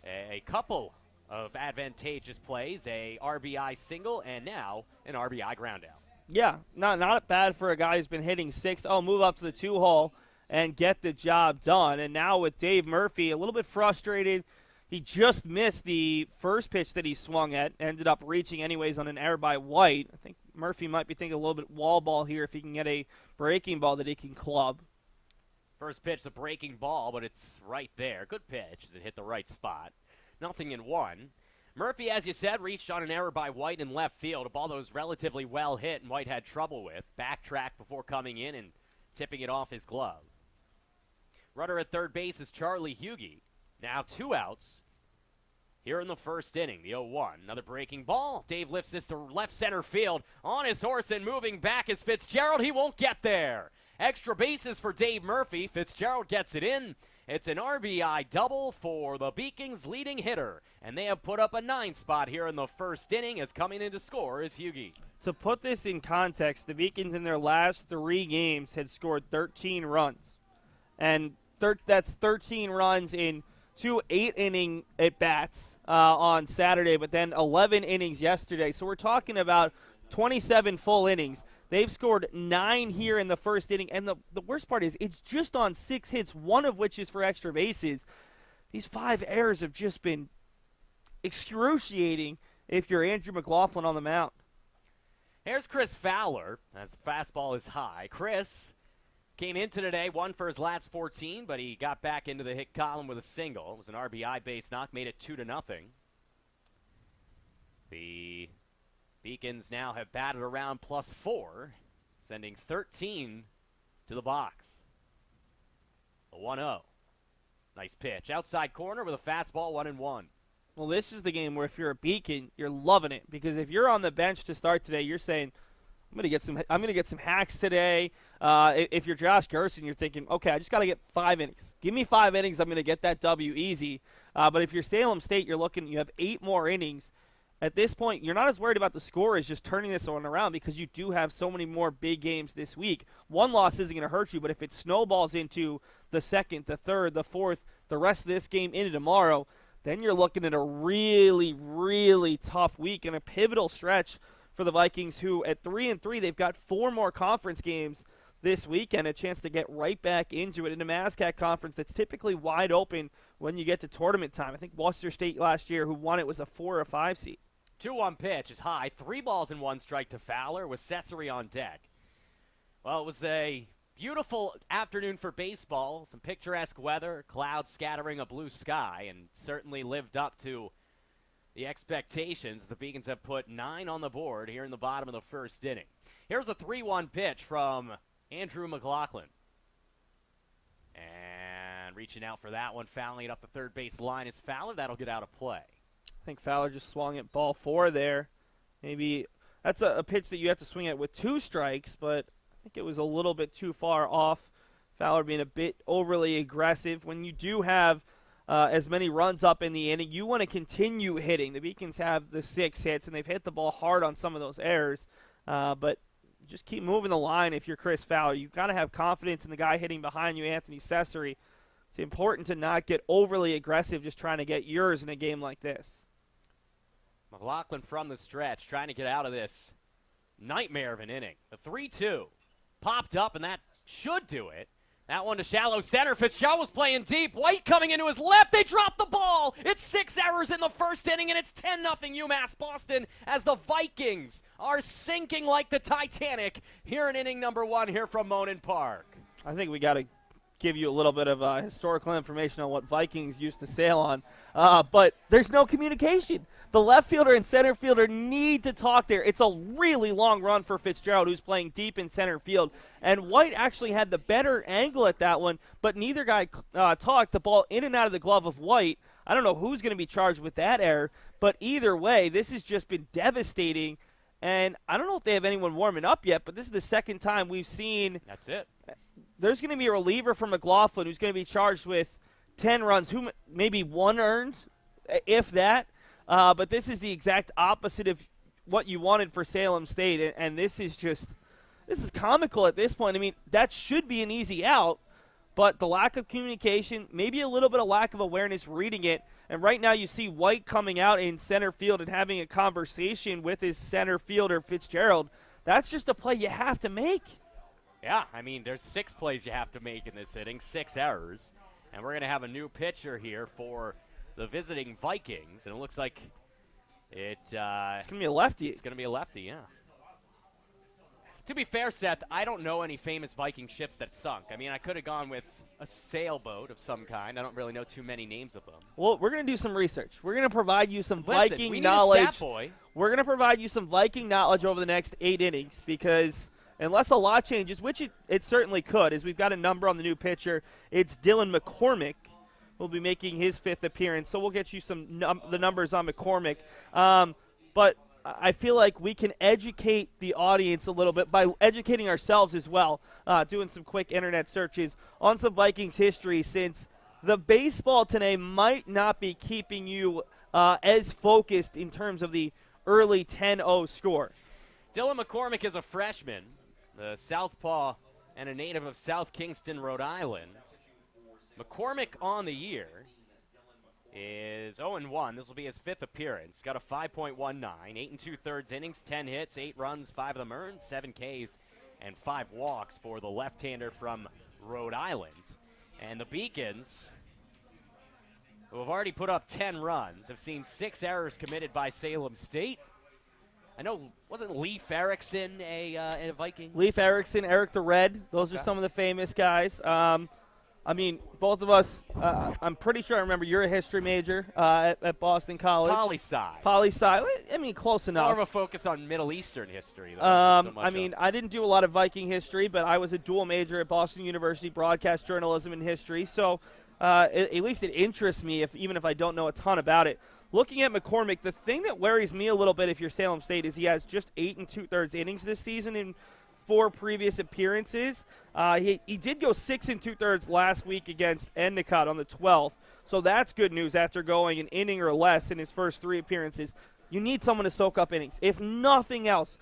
a couple of advantageous plays, a RBI single, and now an RBI ground out. Yeah, not bad for a guy who's been hitting 6. Move up to the 2-hole and get the job done. And now with Dave Murphy, a little bit frustrated. He just missed the first pitch that he swung at, ended up reaching anyways on an error by White. I think Murphy might be thinking a little bit wall ball here if he can get a breaking ball that he can club. First pitch, the breaking ball, but it's right there. Good pitch as it hit the right spot. 0-1. Murphy, as you said, reached on an error by White in left field, a ball that was relatively well hit and White had trouble with. Backtracked before coming in and tipping it off his glove. Runner at third base is Charlie Hughey. Now 2 outs here in the first inning. The 0-1. Another breaking ball. Dave lifts this to left center field. On his horse and moving back is Fitzgerald. He won't get there. Extra bases for Dave Murphy. Fitzgerald gets it in. It's an RBI double for the Beacons' leading hitter. And they have put up a 9th spot here in the first inning, as coming in to score is Hughey. To put this in context, the Beacons in their last 3 games had scored 13 runs. And that's 13 runs in 2 8-inning at-bats on Saturday, but then 11 innings yesterday. So we're talking about 27 full innings. They've scored 9 here in the first inning, and the worst part is it's just on 6 hits, one of which is for extra bases. These 5 errors have just been excruciating if you're Andrew Mclaughlin on the mound. Here's Chris Fowler as the fastball is high. Chris came into today, 1 for his last 14, but he got back into the hit column with a single. It was an RBI base knock, made it 2-0. The Beacons now have batted around +4, sending 13 to the box. A 1-0. Nice pitch. Outside corner with a fastball, 1-1. Well, this is the game where if you're a Beacon, you're loving it, because if you're on the bench to start today, you're saying, I'm gonna get some hacks today. If you're Josh Gerstein, you're thinking, okay, I just got to get 5 innings. Give me 5 innings, I'm gonna get that W easy. But if you're Salem State, you're looking, you have 8 more innings. At this point, you're not as worried about the score as just turning this one around, because you do have so many more big games this week. 1 loss isn't going to hurt you, but if it snowballs into the second, the third, the fourth, the rest of this game into tomorrow, then you're looking at a really, really tough week and a pivotal stretch for the Vikings, who at 3-3, they've got 4 more conference games this weekend, a chance to get right back into it in a MASCAC conference that's typically wide open when you get to tournament time. I think Worcester State last year, who won it, was a 4 or 5 seed. 2-1 pitch is high. 3 balls and 1 strike to Fowler with Cesare on deck. Well, it was a beautiful afternoon for baseball. Some picturesque weather, clouds scattering a blue sky, and certainly lived up to the expectations. The Beacons have put 9 on the board here in the bottom of the first inning. Here's a 3-1 pitch from Andrew Mclaughlin. And reaching out for that one, fouling it up the third base line is Fowler. That'll get out of play. I think Fowler just swung at ball 4 there. Maybe that's a pitch that you have to swing at with 2 strikes, but I think it was a little bit too far off. Fowler being a bit overly aggressive. When you do have as many runs up in the inning, you want to continue hitting. The Beacons have the 6 hits, and they've hit the ball hard on some of those errors. But just keep moving the line if you're Chris Fowler. You've got to have confidence in the guy hitting behind you, Anthony Cesare. It's important to not get overly aggressive just trying to get yours in a game like this. Mclaughlin from the stretch trying to get out of this nightmare of an inning. The 3-2 popped up, and that should do it. That one to shallow center. Fitzgerald was playing deep. White coming into his left. They dropped the ball. It's 6 errors in the first inning, and it's 10-0 UMass Boston as the Vikings are sinking like the Titanic here in inning number 1 here from Monin Park. I think we got to give you a little bit of historical information on what Vikings used to sail on. But there's no communication. The left fielder and center fielder need to talk there. It's a really long run for Fitzgerald, who's playing deep in center field. And White actually had the better angle at that one, but neither guy talked. The ball in and out of the glove of White. I don't know who's going to be charged with that error, but either way, this has just been devastating. And I don't know if they have anyone warming up yet, but this is the second time we've seen. That's it. There's going to be a reliever from Mclaughlin who's going to be charged with 10 runs, who maybe 1 earned, if that. But this is the exact opposite of what you wanted for Salem State, and this is comical at this point. I mean, that should be an easy out, but the lack of communication, maybe a little bit of lack of awareness reading it, and right now you see White coming out in center field and having a conversation with his center fielder, Fitzgerald. That's just a play you have to make. Yeah, I mean, there's 6 plays you have to make in this inning, 6 errors, and we're going to have a new pitcher here for the visiting Vikings, and it looks like it's going to be a lefty. It's going to be a lefty, yeah. To be fair, Seth, I don't know any famous Viking ships that sunk. I mean, I could have gone with a sailboat of some kind. I don't really know too many names of them. Well, we're going to do some research. We're going to provide you some Listen, Viking we knowledge. Need a stat boy. We're going to provide you some Viking knowledge over the next 8 innings because unless a lot changes, which it certainly could, as we've got a number on the new pitcher, it's Dylan McCormick will be making his 5th appearance, so we'll get you some the numbers on McCormick. But I feel like we can educate the audience a little bit by educating ourselves as well, doing some quick internet searches on some Vikings history, since the baseball today might not be keeping you as focused in terms of the early 10-0 score. Dylan McCormick is a freshman, the southpaw and a native of South Kingston, Rhode Island. McCormick on the year is 0-1. This will be his 5th appearance. Got a 5.19, 8 2/3 innings, 10 hits, 8 runs, 5 of them earned, 7 Ks, and 5 walks for the left-hander from Rhode Island. And the Beacons, who have already put up 10 runs, have seen 6 errors committed by Salem State. I know, wasn't Leif Erickson a Viking? Leif Erickson, Eric the Red, those are some of the famous guys. I mean, both of us, I'm pretty sure I remember you're a history major at Boston College. Poli-sci. Poli-sci. I mean, close enough. More of a focus on Middle Eastern history. Though, I mean, I didn't do a lot of Viking history, but I was a dual major at Boston University, broadcast journalism and history. So at least it interests me, even if I don't know a ton about it. Looking at McCormick, the thing that worries me a little bit if you're Salem State is he has just 8 2/3 innings this season in 4 previous appearances. He did go 6 2/3 last week against Endicott on the 12th, so that's good news after going an inning or less in his first 3 appearances. You need someone to soak up innings. If nothing else,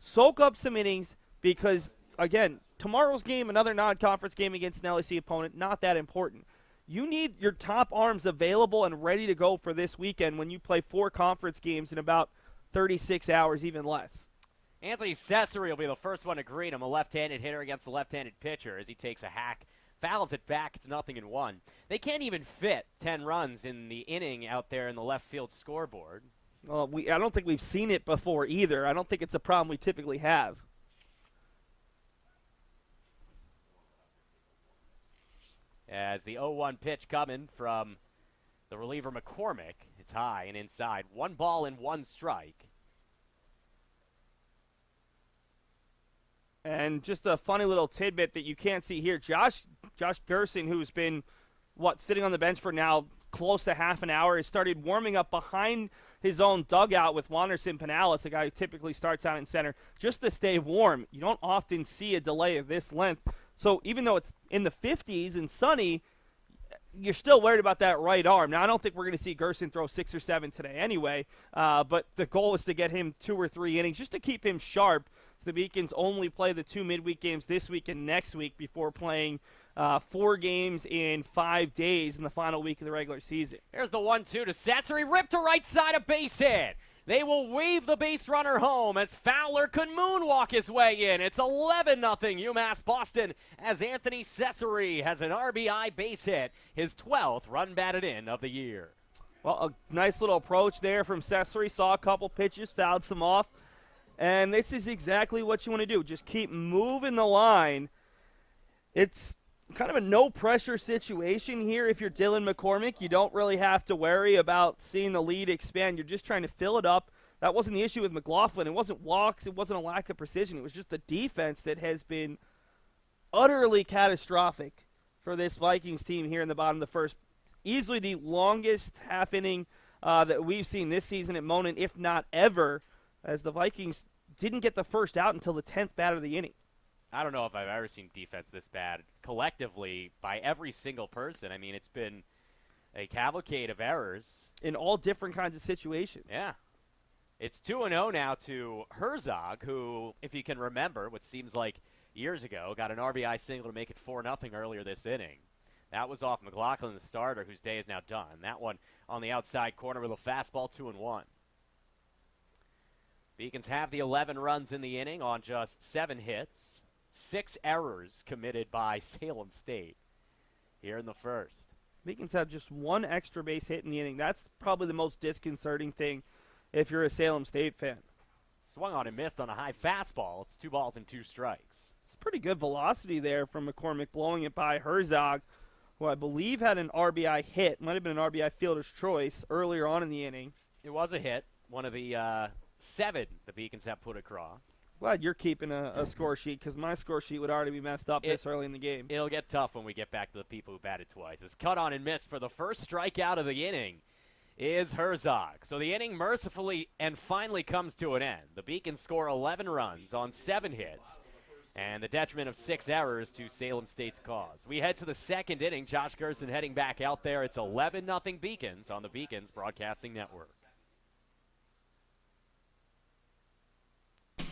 soak up some innings because, again, tomorrow's game, another non-conference game against an LSC opponent, not that important. You need your top arms available and ready to go for this weekend when you play 4 conference games in about 36 hours, even less. Anthony Cesare will be the first one to greet him, a left-handed hitter against a left-handed pitcher as he takes a hack, fouls it back. It's 0-1. They can't even fit 10 runs in the inning out there in the left field scoreboard. Well, I don't think we've seen it before either. I don't think it's a problem we typically have. As the 0-1 pitch coming from the reliever McCormick, It's high and inside. 1 ball and 1 strike. And just a funny little tidbit that you can't see here. Josh Gerstein, who's been, sitting on the bench for now close to half an hour, has started warming up behind his own dugout with Wanderson Pinales, a guy who typically starts out in center, just to stay warm. You don't often see a delay of this length. So even though it's in the 50s and sunny, you're still worried about that right arm. Now, I don't think we're going to see Gerstein throw 6 or 7 today anyway, but the goal is to get him 2 or 3 innings just to keep him sharp. So the Beacons only play the 2 midweek games this week and next week before playing 4 games in 5 days in the final week of the regular season. Here's the 1-2 to Sassery, ripped to right side, a base hit. They will wave the base runner home as Fowler could moonwalk his way in. It's 11-0 UMass Boston as Anthony Sassery has an RBI base hit, his 12th run batted in of the year. Well, a nice little approach there from Sassery. Saw a couple pitches, fouled some off. And this is exactly what you want to do. Just keep moving the line. It's kind of a no-pressure situation here if you're Dylan McCormick. You don't really have to worry about seeing the lead expand. You're just trying to fill it up. That wasn't the issue with Mclaughlin. It wasn't walks. It wasn't a lack of precision. It was just the defense that has been utterly catastrophic for this Vikings team here in the bottom of the first. Easily the longest half inning that we've seen this season at Monon, if not ever, as the Vikings didn't get the first out until the 10th bat of the inning. I don't know if I've ever seen defense this bad collectively by every single person. I mean, it's been a cavalcade of errors. In all different kinds of situations. Yeah. It's 2-0 now to Herzog, who, if you can remember, what seems like years ago, got an RBI single to make it 4-0 earlier this inning. That was off Mclaughlin, the starter, whose day is now done. That one on the outside corner with a fastball, 2-1. Beacons have the 11 runs in the inning on just 7 hits. 6 errors committed by Salem State here in the first. Beacons have just 1 extra base hit in the inning. That's probably the most disconcerting thing if you're a Salem State fan. Swung on and missed on a high fastball. It's 2 balls and 2 strikes. It's pretty good velocity there from McCormick, blowing it by Herzog, who I believe had an RBI hit. Might have been an RBI fielder's choice earlier on in the inning. It was a hit. One of the 7 the Beacons have put across. Glad you're keeping a score sheet, because my score sheet would already be messed up this early in the game. It'll get tough when we get back to the people who batted twice. It's cut on and missed for the first strikeout of the inning is Herzog. So the inning mercifully and finally comes to an end. The Beacons score 11 runs on 7 hits, and the detriment of 6 errors to Salem State's cause. We head to the second inning. Josh Gersten heading back out there. It's 11-0 Beacons on the Beacons Broadcasting Network.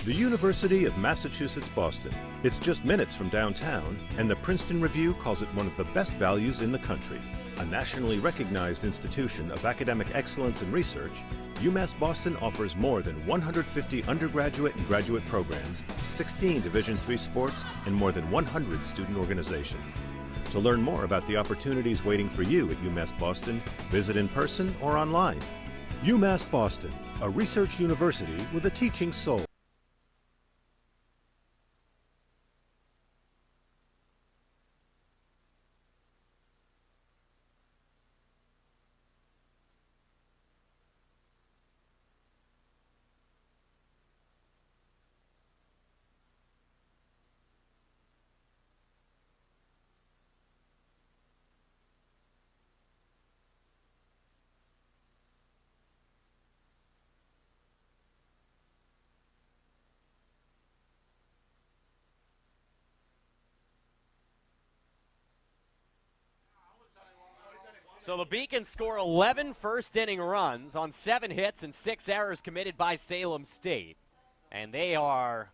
The University of Massachusetts Boston. It's just minutes from downtown, and the Princeton Review calls it one of the best values in the country. A nationally recognized institution of academic excellence and research, UMass Boston offers more than 150 undergraduate and graduate programs, 16 Division III sports, and more than 100 student organizations. To learn more about the opportunities waiting for you at UMass Boston, visit in person or online. UMass Boston, a research university with a teaching soul. So the Beacons score 11 first-inning runs on 7 hits and 6 errors committed by Salem State. And they are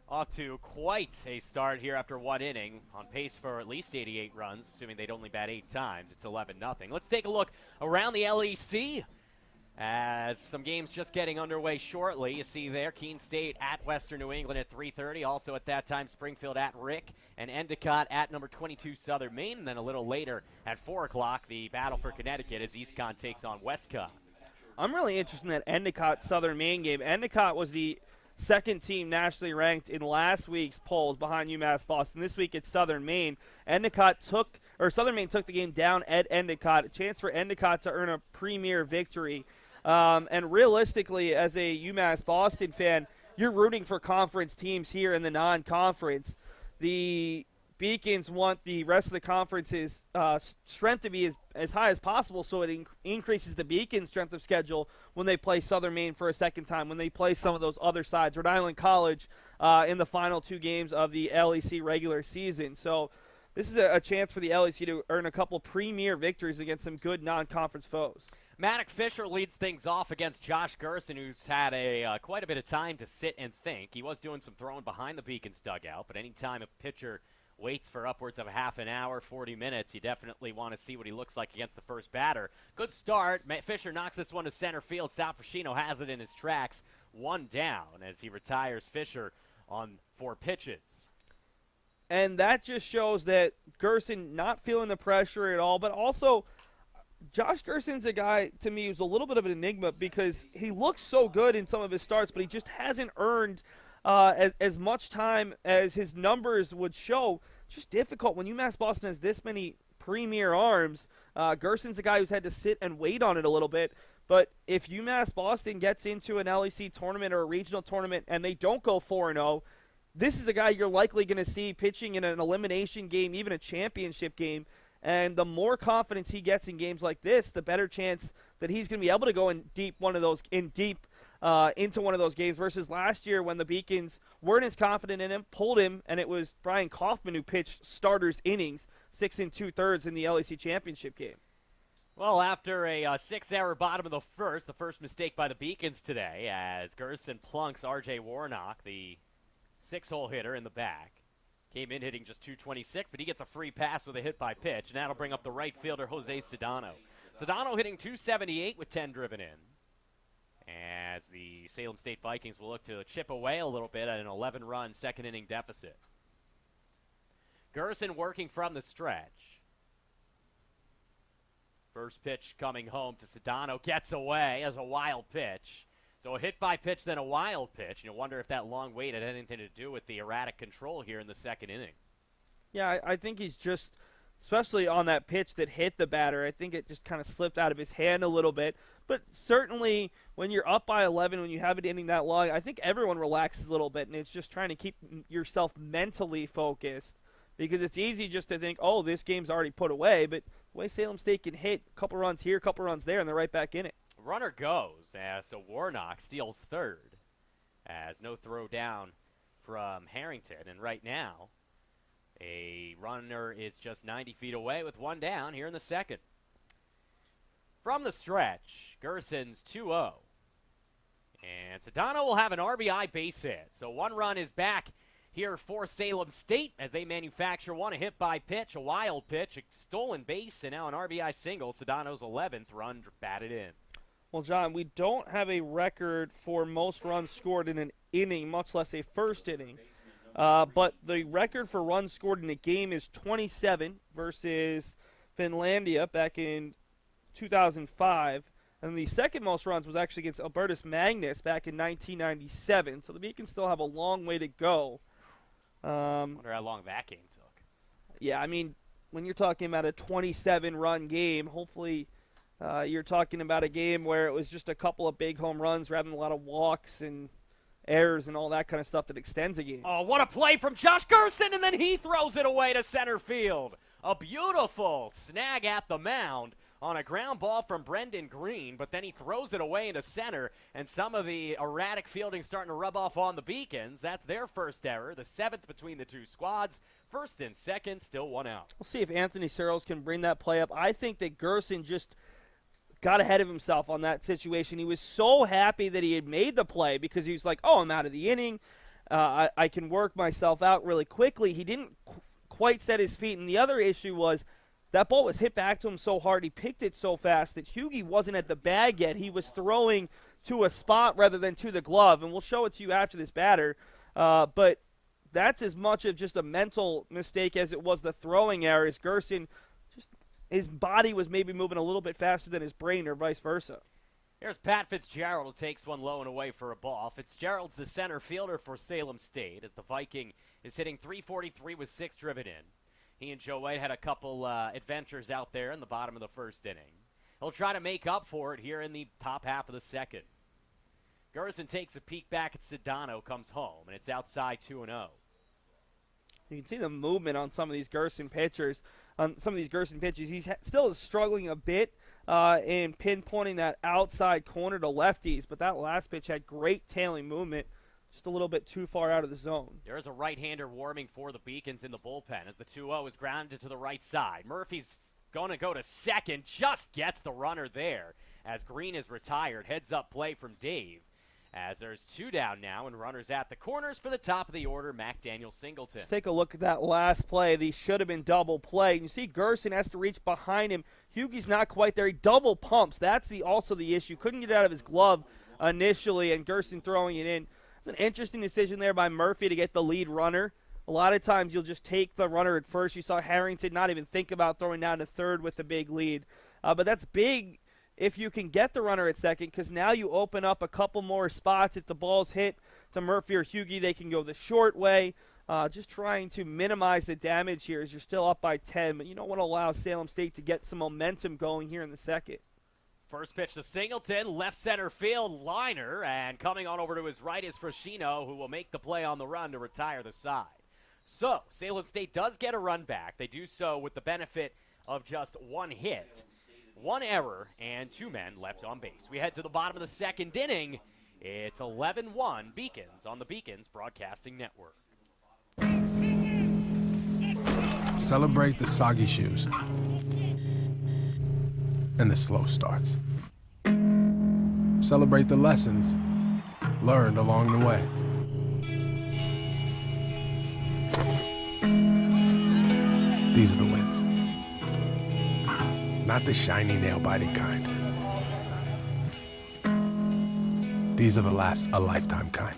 off to quite a start here after 1 inning, on pace for at least 88 runs, assuming they'd only bat 8 times. It's 11-0. Let's take a look around the LEC as some games just getting underway shortly. You see there, Keene State at Western New England at 3:30. Also at that time, Springfield at Rick, and Endicott at number 22 Southern Maine. And then a little later at 4 o'clock, the battle for Connecticut as EastCon takes on Westcott. I'm really interested in that Endicott Southern Maine game. Endicott was the second team nationally ranked in last week's polls behind UMass Boston. This week it's Southern Maine. Endicott took Southern Maine took the game down at Endicott, a chance for Endicott to earn a premier victory. And realistically, as a UMass Boston fan, you're rooting for conference teams here in the non-conference. The Beacons want the rest of the conference's strength to be as high as possible, so it increases the Beacons' strength of schedule when they play Southern Maine for a second time, when they play some of those other sides, Rhode Island College, in the final 2 games of the LEC regular season. So this is a chance for the LEC to earn a couple premier victories against some good non-conference foes. Maddox Fisher leads things off against Josh Gerstein, who's had quite a bit of time to sit and think. He was doing some throwing behind the Beacons dugout, but anytime a pitcher waits for upwards of a half an hour, 40 minutes, you definitely want to see what he looks like against the first batter. Good start. Fisher knocks this one to center field. Sal Frascino has it in his tracks. 1 down as he retires Fisher on 4 pitches. And that just shows that Gerstein not feeling the pressure at all, but also Josh Gerstein's a guy, to me, who's a little bit of an enigma because he looks so good in some of his starts, but he just hasn't earned as much time as his numbers would show. It's just difficult when UMass Boston has this many premier arms. Gerstein's a guy who's had to sit and wait on it a little bit. But if UMass Boston gets into an LEC tournament or a regional tournament and they don't go 4-0, this is a guy you're likely going to see pitching in an elimination game, even a championship game. And the more confidence he gets in games like this, the better chance that he's going to be able to go into one of those games versus last year when the Beacons weren't as confident in him, pulled him, and it was Brian Kaufman who pitched starters innings, 6 2/3 in the LEC championship game. Well, after a 6-error bottom of the first mistake by the Beacons today, as Gerstein plunks R.J. Warnock, the 6-hole hitter in the back. Came in hitting just 226, but he gets a free pass with a hit by pitch, and that'll bring up the right fielder, Jose Sedano. Sedano hitting 278 with 10 driven in. As the Salem State Vikings will look to chip away a little bit at an 11-run second-inning deficit. Gerstein working from the stretch. First pitch coming home to Sedano, gets away as a wild pitch. So a hit by pitch, then a wild pitch. You wonder if that long wait had anything to do with the erratic control here in the second inning. Yeah, I think he's just, especially on that pitch that hit the batter, I think it just kind of slipped out of his hand a little bit. But certainly when you're up by 11, when you have an inning that long, I think everyone relaxes a little bit, and it's just trying to keep yourself mentally focused. Because it's easy just to think, oh, this game's already put away, but the way Salem State can hit a couple runs here, a couple runs there, and they're right back in it. Runner goes, so Warnock steals third, as no throw down from Harrington. And right now, a runner is just 90 feet away with 1 down here in the second. From the stretch, Gerstein's 2-0. And Sedano will have an RBI base hit. So 1 run is back here for Salem State as they manufacture one, a hit by pitch, a wild pitch, a stolen base, and now an RBI single. Sedano's 11th run batted in. Well, John, we don't have a record for most runs scored in an inning, much less a first inning. But the record for runs scored in a game is 27 versus Finlandia back in 2005. And the second most runs was actually against Albertus Magnus back in 1997. So the Beacons still have a long way to go. Wonder how long that game took. Yeah, I mean, when you're talking about a 27-run game, hopefully you're talking about a game where it was just a couple of big home runs rather than a lot of walks and errors and all that kind of stuff that extends a game. Oh, what a play from Josh Gerstein, and then he throws it away to center field. A beautiful snag at the mound on a ground ball from Brendan Greene, but then he throws it away into center, and some of the erratic fielding starting to rub off on the Beacons. That's their first error, the 7th between the two squads. First and second, still 1 out. We'll see if Anthony Searles can bring that play up. I think that Gerstein just got ahead of himself on that situation. He was so happy that he had made the play because he was like, oh, I'm out of the inning. I can work myself out really quickly. He didn't quite set his feet, and the other issue was that ball was hit back to him so hard, he picked it so fast that Hughie wasn't at the bag yet. He was throwing to a spot rather than to the glove, and we'll show it to you after this batter. But that's as much of just a mental mistake as it was the throwing error. As Gerstein, just his body was maybe moving a little bit faster than his brain or vice versa. Here's Pat Fitzgerald, who takes one low and away for a ball. Fitzgerald's the center fielder for Salem State, as the Viking is hitting .343 with 6 driven in. He and Joe White had a couple adventures out there in the bottom of the first inning. He'll try to make up for it here in the top half of the second. Gerstein takes a peek back at Sedano, comes home, and it's outside 2-0. You can see the movement on some of these Gerstein pitchers. On some of these Gerstein pitches, he's still struggling a bit in pinpointing that outside corner to lefties, but that last pitch had great tailing movement, just a little bit too far out of the zone. There's a right-hander warming for the Beacons in the bullpen as the 2-0 is grounded to the right side. Murphy's going to go to second, just gets the runner there as Greene is retired. Heads up play from Dave as there's 2 down now and runners at the corners for the top of the order, Mac Daniel Singleton. Let's take a look at that last play. These should have been double play. You see Gerstein has to reach behind him. Hughie's not quite there. He double pumps. That's also the issue. Couldn't get it out of his glove initially, and Gerstein throwing it in. It's an interesting decision there by Murphy to get the lead runner. A lot of times you'll just take the runner at first. You saw Harrington not even think about throwing down to third with a big lead. But that's big if you can get the runner at second, because now you open up a couple more spots. If the ball's hit to Murphy or Hughie, they can go the short way. Just trying to minimize the damage here as you're still up by 10. But you don't want to allow Salem State to get some momentum going here in the second. First pitch to Singleton, left center field liner, and coming on over to his right is Frashino, who will make the play on the run to retire the side. So, Salem State does get a run back. They do so with the benefit of just 1 hit, 1 error, and 2 men left on base. We head to the bottom of the second inning. It's 11-1 Beacons on the Beacons Broadcasting Network. Celebrate the soggy shoes and the slow starts. Celebrate the lessons learned along the way. These are the wins. Not the shiny, nail-biting kind. These are the last a lifetime kind.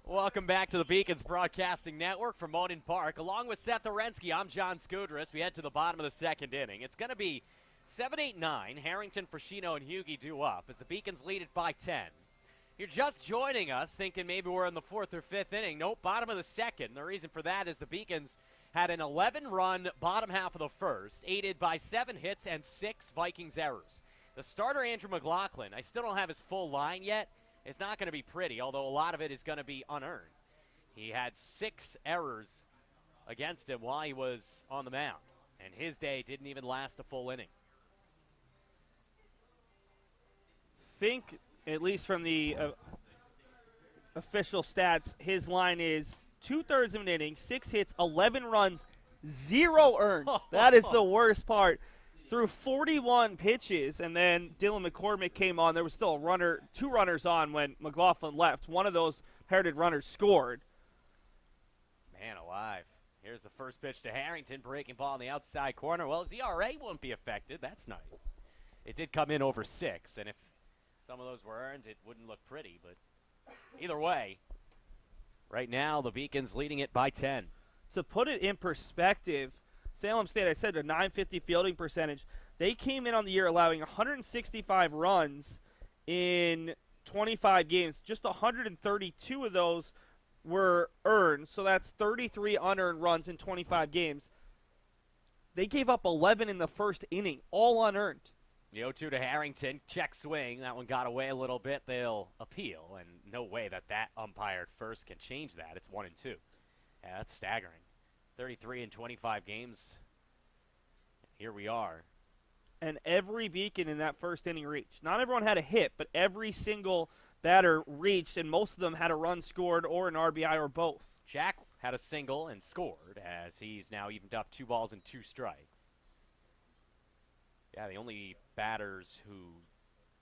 Welcome back to the Beacons Broadcasting Network from Moden Park. Along with Seth Orensky, I'm John Skudris. We head to the bottom of the second inning. It's going to be 7-8-9. Harrington, Frashino, and Hughie due up as the Beacons lead it by 10. You're just joining us thinking maybe we're in the 4th or 5th inning. Nope, bottom of the second. The reason for that is the Beacons had an 11-run bottom half of the first, aided by 7 hits and 6 Vikings errors. The starter, Andrew Mclaughlin, I still don't have his full line yet. It's not going to be pretty, although a lot of it is going to be unearned. He had 6 errors against him while he was on the mound, and his day didn't even last a full inning. Think, at least from the official stats, his line is 2/3 of an inning, 6 hits, 11 runs, 0 earned. That is the worst part. Through 41 pitches, and then Dylan McCormick came on. There was still a runner, 2 runners on when Mclaughlin left. One of those heritage runners scored. Man alive. Here's the first pitch to Harrington, breaking ball in the outside corner. Well, his ERA won't be affected. That's nice. It did come in over 6, and if some of those were earned, it wouldn't look pretty. But either way, right now the Beacons leading it by 10. To put it in perspective, Salem State, I said, a .950 fielding percentage. They came in on the year allowing 165 runs in 25 games. Just 132 of those were earned, so that's 33 unearned runs in 25 games. They gave up 11 in the first inning, all unearned. The 0-2 to Harrington, check swing. That one got away a little bit. They'll appeal, and no way that umpired first can change that. It's 1-2. Yeah, that's staggering. 33 in 25 games. Here we are. And every Beacon in that first inning reached. Not everyone had a hit, but every single batter reached, and most of them had a run scored or an RBI or both. Jack had a single and scored as he's now evened up 2 balls and 2 strikes. Yeah, the only batters who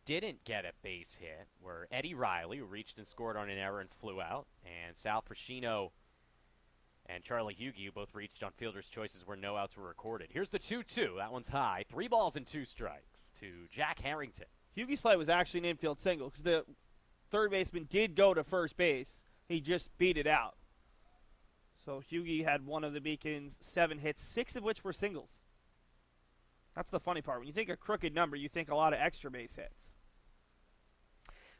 didn't get a base hit were Eddie Riley, who reached and scored on an error and flew out, and Sal Frascino and Charlie Hughey, who both reached on fielder's choices where no outs were recorded. Here's the 2-2. That one's high. 3 balls and 2 strikes to Jack Harrington. Hughey's play was actually an infield single because the third baseman did go to first base. He just beat it out. So Hughey had one of the Beacon's 7 hits, 6 of which were singles. That's the funny part. When you think a crooked number, you think a lot of extra base hits.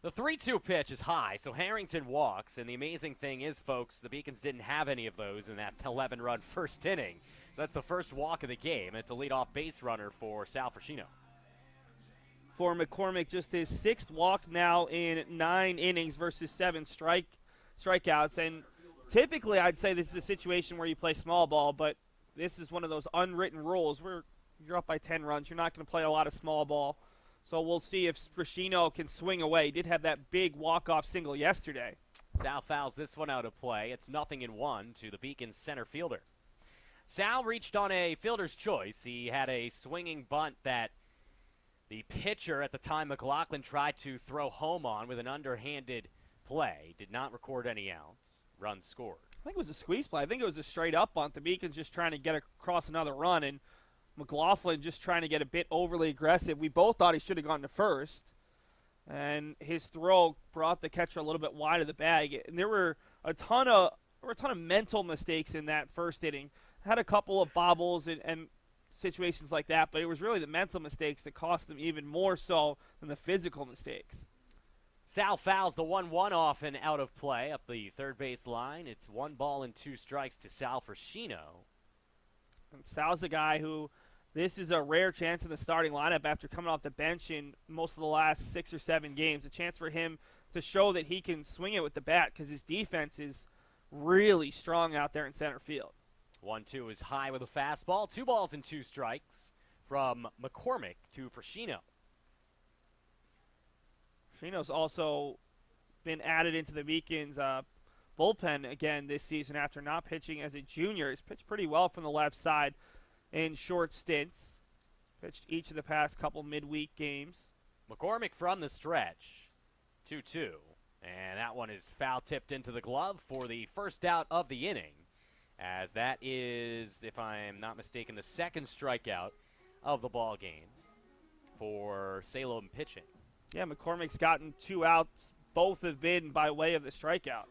The 3-2 pitch is high, so Harrington walks, and the amazing thing is, folks, the Beacons didn't have any of those in that 11-run first inning. So that's the first walk of the game. It's a leadoff base runner for Sal Frascino. For McCormick, just his 6th walk now in 9 innings versus 7 strikeouts. And typically I'd say this is a situation where you play small ball, but this is one of those unwritten rules where you're up by 10 runs. You're not going to play a lot of small ball. So we'll see if Frascino can swing away. He did have that big walk-off single yesterday. Sal fouls this one out of play. It's 0-1 to the Beacons center fielder. Sal reached on a fielder's choice. He had a swinging bunt that the pitcher at the time, Mclaughlin, tried to throw home on with an underhanded play. Did not record any outs. Run scored. I think it was a squeeze play. I think it was a straight-up bunt. The Beacons just trying to get across another run, and Mclaughlin just trying to get a bit overly aggressive. We both thought he should have gone to first, and his throw brought the catcher a little bit wide of the bag. And there were a ton of mental mistakes in that first inning. Had a couple of bobbles and situations like that, but it was really the mental mistakes that cost them even more so than the physical mistakes. Sal fouls the 1-1 off and out of play up the third base line. It's 1 ball and 2 strikes to Sal Frascino. And Sal's a guy who, this is a rare chance in the starting lineup after coming off the bench in most of the last 6 or 7 games. A chance for him to show that he can swing it with the bat because his defense is really strong out there in center field. 1-2 is high with a fastball. 2 balls and 2 strikes from McCormick to Frascino. Frascino's also been added into the Beacons bullpen again this season after not pitching as a junior. He's pitched pretty well from the left side in short stints. Pitched each of the past couple midweek games. McCormick from the stretch. 2-2. And that one is foul tipped into the glove for the first out of the inning, as that is, if I'm not mistaken, the 2nd strikeout of the ball game for Salem pitching. Yeah, McCormick's gotten 2 outs. Both have been by way of the strikeout.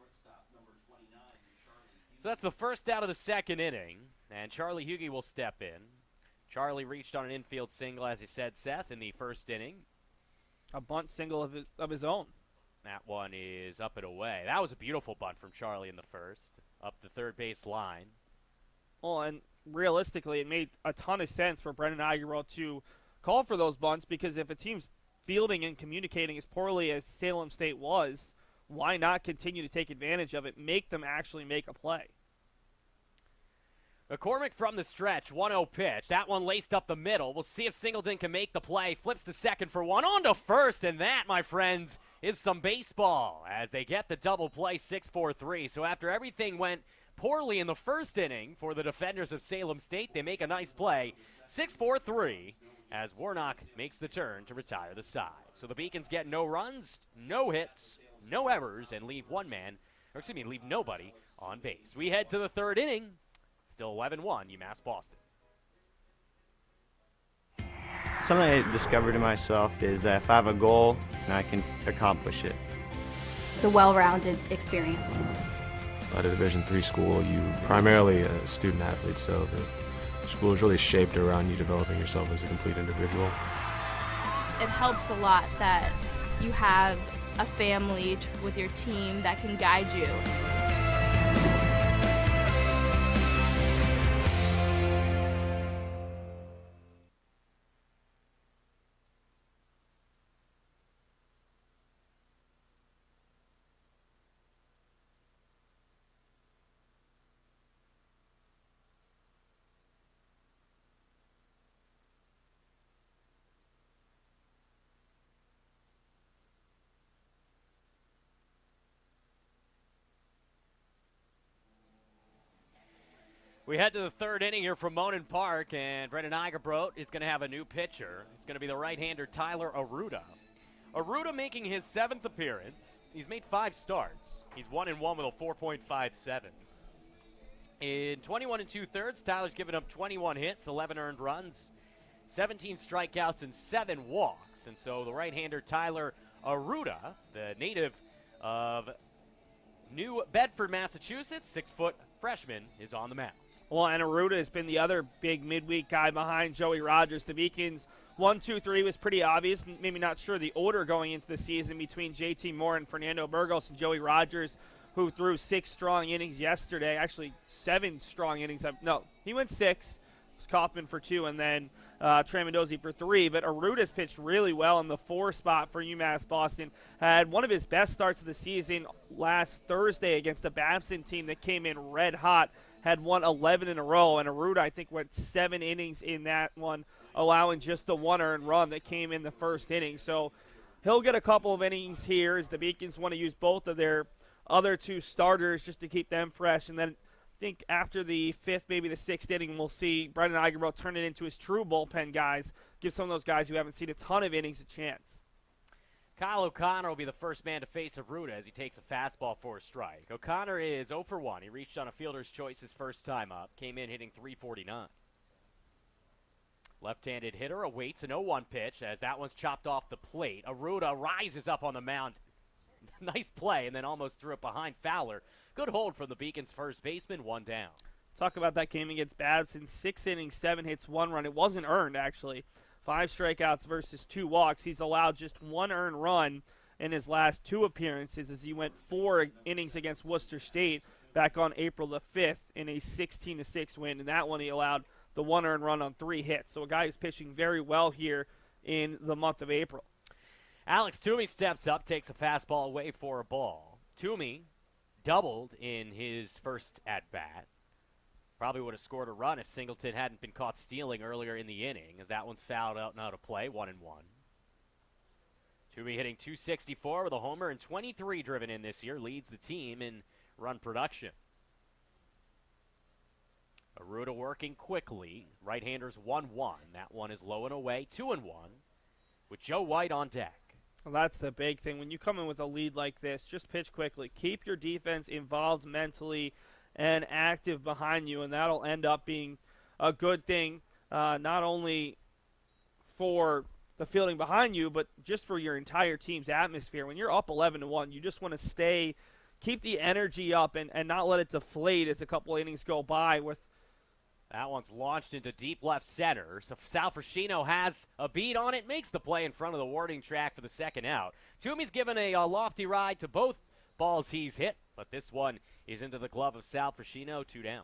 So that's the first out of the 2nd inning, and Charlie Hughey will step in. Charlie reached on an infield single, as he said, Seth, in the first inning. A bunt single of his own. That one is up and away. That was a beautiful bunt from Charlie in the first, up the third base line. Well, and realistically, it made a ton of sense for Brendan Aguirre to call for those bunts, because if a team's fielding and communicating as poorly as Salem State was, why not continue to take advantage of it, make them actually make a play? McCormick from the stretch, 1-0 pitch. That one laced up the middle. We'll see if Singleton can make the play. Flips to second for 1, on to first, and that, my friends, is some baseball as they get the double play, 6-4-3. So after everything went poorly in the first inning for the defenders of Salem State, they make a nice play, 6-4-3, as Warnock makes the turn to retire the side. So the Beacons get no runs, no hits, no errors, and leave leave nobody on base. We head to the 3rd inning. Still 11-1, UMass Boston. Something I discovered in myself is that if I have a goal, and I can accomplish it. It's a well-rounded experience. At a Division III school, you primarily a student athlete, so the school is really shaped around you developing yourself as a complete individual. It helps a lot that you have a family with your team that can guide you. We head to the third inning here from Monin Park, and Brendan Eigerbrodt is going to have a new pitcher. It's going to be the right-hander Tyler Arruda. Arruda making his 7th appearance. He's made 5 starts. He's 1-1 with a 4.57. In 21 2/3, Tyler's given up 21 hits, 11 earned runs, 17 strikeouts, and 7 walks. And so the right-hander Tyler Arruda, the native of New Bedford, Massachusetts, 6-foot freshman, is on the mound. Well, and Arruda has been the other big midweek guy behind Joey Rogers. The Vikings 1-2-3 was pretty obvious. Maybe not sure the order going into the season between JT Moore and Fernando Burgos and Joey Rogers, who threw 6 strong innings yesterday. Actually, 7 strong innings. No, he went 6. It was Kaufman for 2, and then Tramandosi for 3. But Arruda's pitched really well in the 4 spot for UMass Boston. Had one of his best starts of the season last Thursday against the Babson team that came in red hot. Had won 11 in a row, and Arruda, I think, went 7 innings in that one, allowing just the 1 earned run that came in the first inning. So he'll get a couple of innings here as the Vikings want to use both of their other 2 starters just to keep them fresh. And then I think after the 5th, maybe the 6th inning, we'll see Brendan Eigerbrodt turn it into his true bullpen guys, give some of those guys who haven't seen a ton of innings a chance. Kyle O'Connor will be the first man to face Arruda as he takes a fastball for a strike. O'Connor is 0 for 1. He reached on a fielder's choice his first time up. Came in hitting .349. Left-handed hitter awaits an 0-1 pitch as that one's chopped off the plate. Arruda rises up on the mound. Nice play, and then almost threw it behind Fowler. Good hold from the Beacon's first baseman, 1 down. Talk about that game against Babson. 6 innings, 7 hits, 1 run. It wasn't earned, actually. 5 strikeouts versus 2 walks. He's allowed just 1 earned run in his last 2 appearances as he went 4 innings against Worcester State back on April the 5th in a 16-6 win. In that one, he allowed the 1 earned run on 3 hits. So a guy who's pitching very well here in the month of April. Alex Toomey steps up, takes a fastball away for a ball. Toomey doubled in his first at-bat. Probably would have scored a run if Singleton hadn't been caught stealing earlier in the inning, as that one's fouled out and out of play, 1-1. Toomey hitting .264 with a homer and 23 driven in this year, leads the team in run production. Arruda working quickly. Right-handers 1-1. That one is low and away, 2-1, with Joe White on deck. Well, that's the big thing. When you come in with a lead like this, just pitch quickly. Keep your defense involved mentally and active behind you, and that'll end up being a good thing, not only for the fielding behind you, but just for your entire team's atmosphere. When you're up 11-1, you just want to keep the energy up and not let it deflate as a couple innings go by. That one's launched into deep left center. So Sal Frascino has a beat on it, makes the play in front of the warning track for the second out. Toomey's given a lofty ride to both balls he's hit, but this one is into the glove of Sal Frascino, 2 down.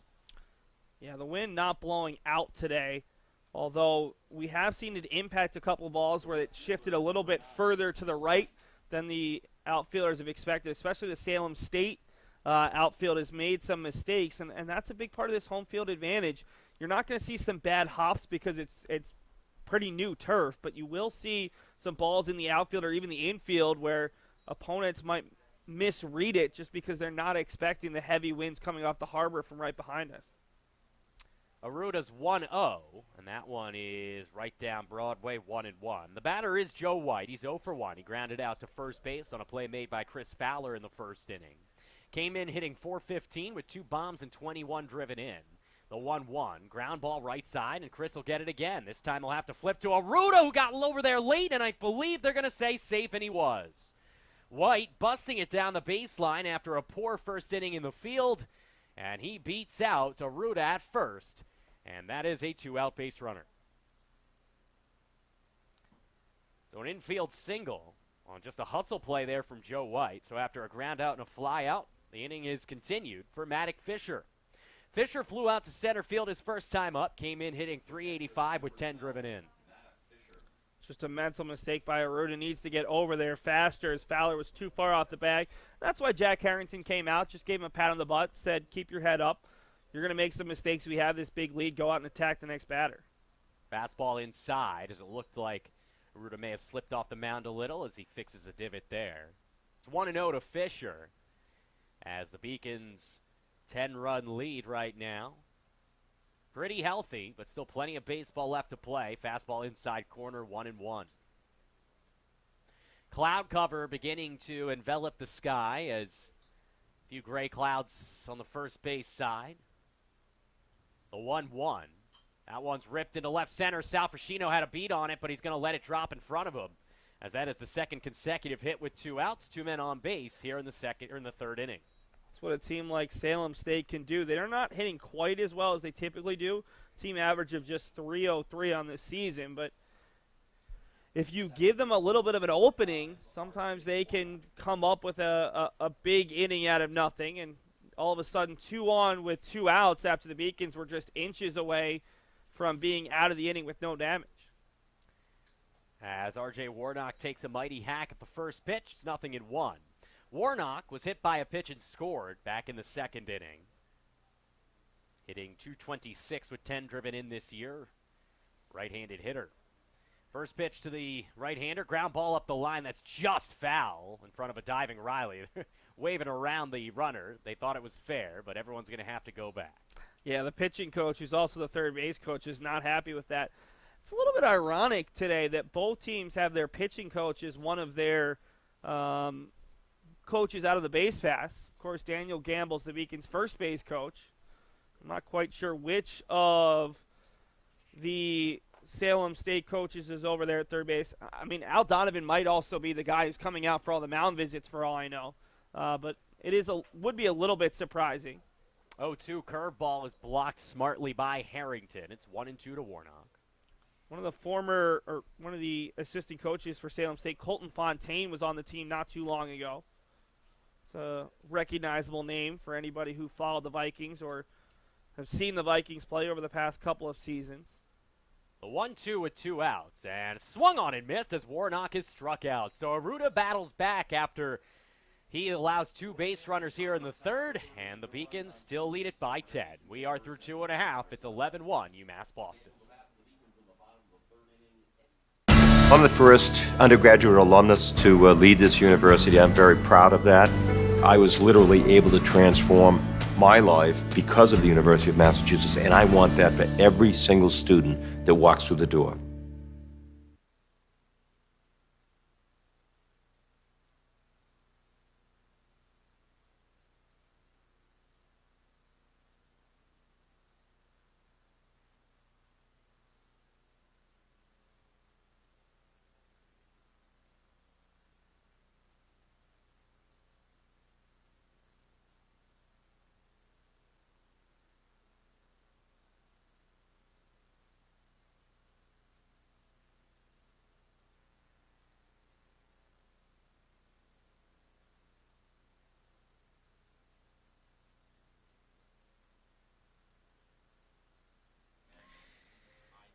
Yeah, the wind not blowing out today, although we have seen it impact a couple balls where it shifted a little bit further to the right than the outfielders have expected, especially the Salem State outfield has made some mistakes, and that's a big part of this home field advantage. You're not going to see some bad hops because it's pretty new turf, but you will see some balls in the outfield or even the infield where opponents might misread it just because they're not expecting the heavy winds coming off the harbor from right behind us. Arruda's 1-0, and that one is right down Broadway, 1-1. The batter is Joe White. He's 0 for 1. He grounded out to first base on a play made by Chris Fowler in the first inning. Came in hitting .415 with 2 bombs and 21 driven in. The 1-1, ground ball right side, and Chris will get it again. This time he'll have to flip to Arruda, who got over there late, and I believe they're going to say safe, and he was. White busting it down the baseline after a poor first inning in the field, and he beats out Arruda at first, and that is a 2-out base runner. So an infield single on just a hustle play there from Joe White. So after a ground out and a fly out, the inning is continued for Maddox Fisher. Fisher flew out to center field his first time up, came in hitting .385 with 10 driven in. Just a mental mistake by Arruda. Needs to get over there faster as Fowler was too far off the bag. That's why Jack Harrington came out, just gave him a pat on the butt, said, keep your head up. You're going to make some mistakes. We have this big lead. Go out and attack the next batter. Fastball inside as it looked like Arruda may have slipped off the mound a little as he fixes a divot there. It's 1-0 to Fisher as the Beacons' 10-run lead right now. pretty healthy, but still plenty of baseball left to play. Fastball inside corner, 1-1. Cloud cover beginning to envelop the sky as a few gray clouds on the first base side. The 1-1. That one's ripped into left center. Sal Frascino had a beat on it, but he's going to let it drop in front of him, as that is the second consecutive hit with 2 outs, 2 men on base here in the third inning. That's what a team like Salem State can do. They're not hitting quite as well as they typically do. Team average of just 303 on this season, but if you give them a little bit of an opening, sometimes they can come up with a big inning out of nothing, and all of a sudden 2 on with 2 outs after the Beacons were just inches away from being out of the inning with no damage. As R.J. Warnock takes a mighty hack at the first pitch, it's 0-1. Warnock was hit by a pitch and scored back in the second inning, hitting .226 with 10 driven in this year. Right-handed hitter. First pitch to the right-hander, ground ball up the line. That's just foul in front of a diving Riley. Waving around the runner. They thought it was fair, but everyone's going to have to go back. Yeah, the pitching coach, who's also the third base coach, is not happy with that. It's a little bit ironic today that both teams have their pitching coach as one of their coaches out of the base pass. Of course, Daniel Gamble's the Beacons' first base coach. I'm not quite sure which of the Salem State coaches is over there at third base. I mean, Al Donovan might also be the guy who's coming out for all the mound visits for all I know. But it would be a little bit surprising. 0-2 curveball is blocked smartly by Harrington. It's 1-2 to Warnock. One of the assistant coaches for Salem State, Colton Fontaine, was on the team not too long ago. It's a recognizable name for anybody who followed the Vikings or have seen the Vikings play over the past couple of seasons. The 1-2 with 2 outs, and swung on and missed as Warnock is struck out. So Arruda battles back after he allows 2 base runners here in the third, and the Beacons still lead it by 10. We are through 2.5. It's 11-1, UMass Boston. I'm the first undergraduate alumnus to lead this university. I'm very proud of that. I was literally able to transform my life because of the University of Massachusetts, and I want that for every single student that walks through the door.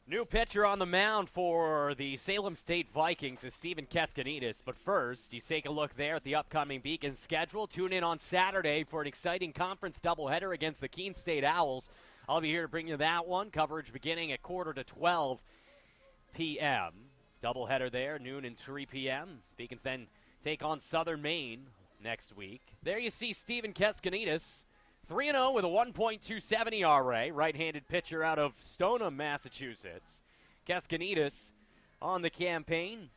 New pitcher on the mound for the Salem State Vikings is Stephen Keskanidis. But first, you take a look there at the upcoming Beacon schedule. Tune in on Saturday for an exciting conference doubleheader against the Keene State Owls. I'll be here to bring you that one. Coverage beginning at 11:45 p.m. Doubleheader there, noon and 3 p.m. Beacons then take on Southern Maine next week. There you see Stephen Keskanidis. 3-0 with a 1.27 ERA, right-handed pitcher out of Stoneham, Massachusetts. Keskanidis on the campaign.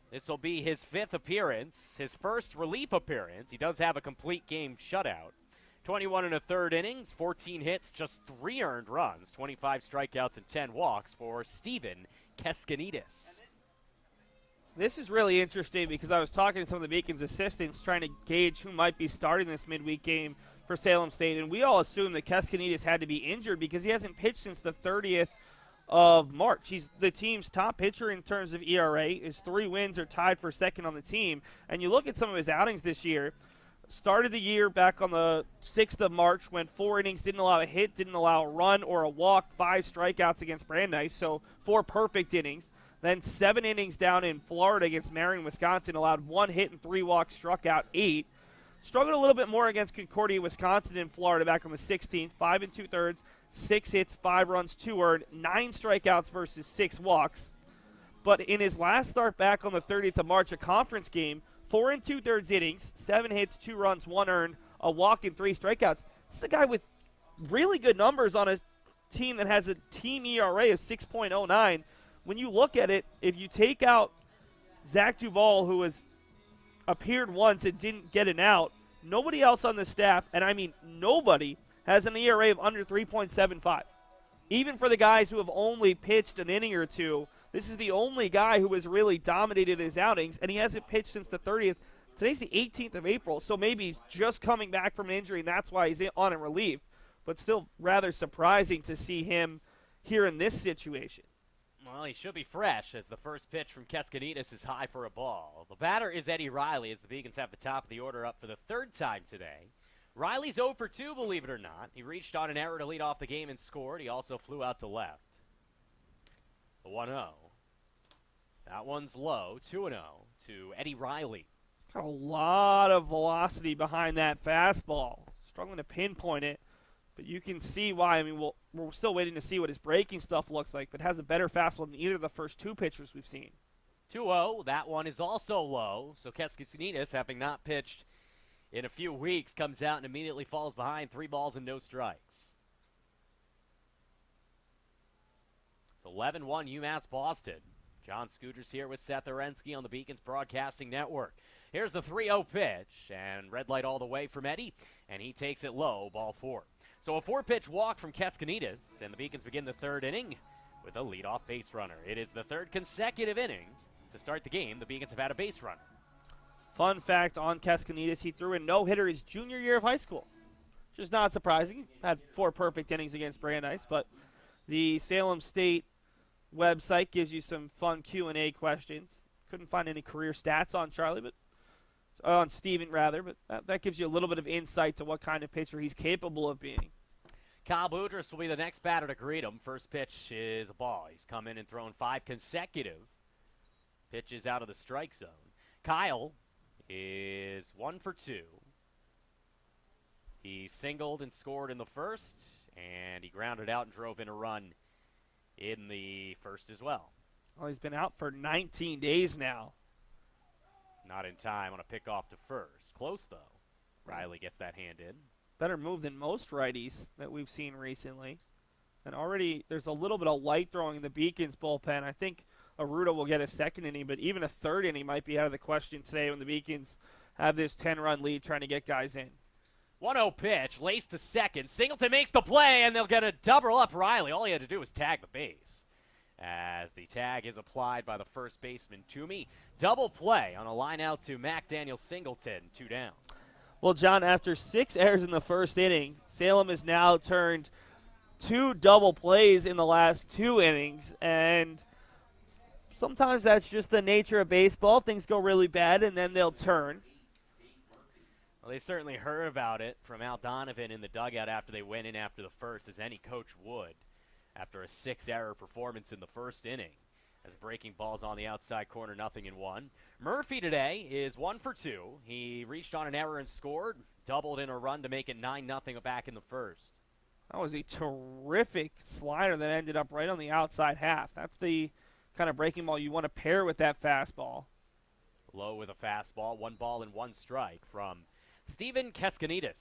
This will be his 5th appearance, his first relief appearance. He does have a complete game shutout. 21 1/3 innings, 14 hits, just 3 earned runs, 25 strikeouts and 10 walks for Stephen Keskanidis. This is really interesting because I was talking to some of the Beacons assistants trying to gauge who might be starting this midweek game for Salem State, and we all assumed that Keskanidis had to be injured because he hasn't pitched since the 30th of March. He's the team's top pitcher in terms of ERA. His 3 wins are tied for second on the team. And you look at some of his outings this year. Started the year back on the 6th of March, went 4 innings, didn't allow a hit, didn't allow a run or a walk, 5 strikeouts against Brandeis, so 4 perfect innings. Then 7 innings down in Florida against Marion, Wisconsin, allowed 1 hit and 3 walks, struck out 8. Struggled a little bit more against Concordia, Wisconsin in Florida back on the 16th. 5 2/3, 6 hits, 5 runs, 2 earned, 9 strikeouts versus 6 walks. But in his last start back on the 30th of March, a conference game, 4 2/3 innings, 7 hits, 2 runs, 1 earned, a walk, and 3 strikeouts. This is a guy with really good numbers on a team that has a team ERA of 6.09. When you look at it, if you take out Zach Duvall, who has appeared once and didn't get an out, nobody else on the staff, and I mean nobody, has an ERA of under 3.75. Even for the guys who have only pitched an inning or two, this is the only guy who has really dominated his outings, and he hasn't pitched since the 30th. Today's the 18th of April, so maybe he's just coming back from an injury, and that's why he's on a relief. But still rather surprising to see him here in this situation. Well, he should be fresh as the first pitch from Keskinidis is high for a ball. The batter is Eddie Riley as the Beacons have the top of the order up for the third time today. Riley's 0 for 2, believe it or not. He reached on an error to lead off the game and scored. He also flew out to left. The 1-0. That one's low, 2-0 to Eddie Riley. Got a lot of velocity behind that fastball. Struggling to pinpoint it, but you can see why. I mean, we're still waiting to see what his breaking stuff looks like, but has a better fastball than either of the first two pitchers we've seen. 2-0. That one is also low, so Keskinidis, having not pitched in a few weeks, comes out and immediately falls behind 3 balls and no strikes. It's 11-1 UMass Boston. John Scudras here with Seth Orensky on the Beacons Broadcasting Network. Here's the 3-0 pitch, and red light all the way from Eddie, and he takes it low, ball 4. So a 4-pitch walk from Keskinidis, and the Beacons begin the third inning with a leadoff base runner. It is the third consecutive inning to start the game. The Beacons have had a base runner. Fun fact on Keskinidis, he threw a no-hitter his junior year of high school, which is not surprising. Had 4 perfect innings against Brandeis, but the Salem State website gives you some fun Q&A questions. Couldn't find any career stats on Charlie, but on Steven rather, but that gives you a little bit of insight to what kind of pitcher he's capable of being. Kyle Boudrias will be the next batter to greet him. First pitch is a ball. He's come in and thrown 5 consecutive pitches out of the strike zone. Kyle is 1 for 2. He singled and scored in the first, and he grounded out and drove in a run in the first as well. Well, he's been out for 19 days now. Not in time on a pickoff to first. Close, though. Riley gets that hand in. Better move than most righties that we've seen recently. And already there's a little bit of light throwing in the Beacons bullpen. I think Arruda will get a second inning, but even a third inning might be out of the question today when the Beacons have this 10-run lead trying to get guys in. 1-0 pitch, laced to second. Singleton makes the play, and they'll get a double up Riley. All he had to do was tag the base. As the tag is applied by the first baseman, Toomey. Double play on a line out to Mac Daniel Singleton, 2 down. Well, John, after 6 errors in the first inning, Salem has now turned 2 double plays in the last 2 innings, and sometimes that's just the nature of baseball. Things go really bad, and then they'll turn. Well, they certainly heard about it from Al Donovan in the dugout after they went in after the first, as any coach would, after a 6-error performance in the first inning. As breaking balls on the outside corner, 0-1. Murphy today is 1 for 2. He reached on an error and scored, doubled in a run to make it 9-0 back in the first. That was a terrific slider that ended up right on the outside half. That's the kind of breaking ball you want to pair with that fastball. Low with a fastball, 1 ball and 1 strike from Stephen Keskinidis.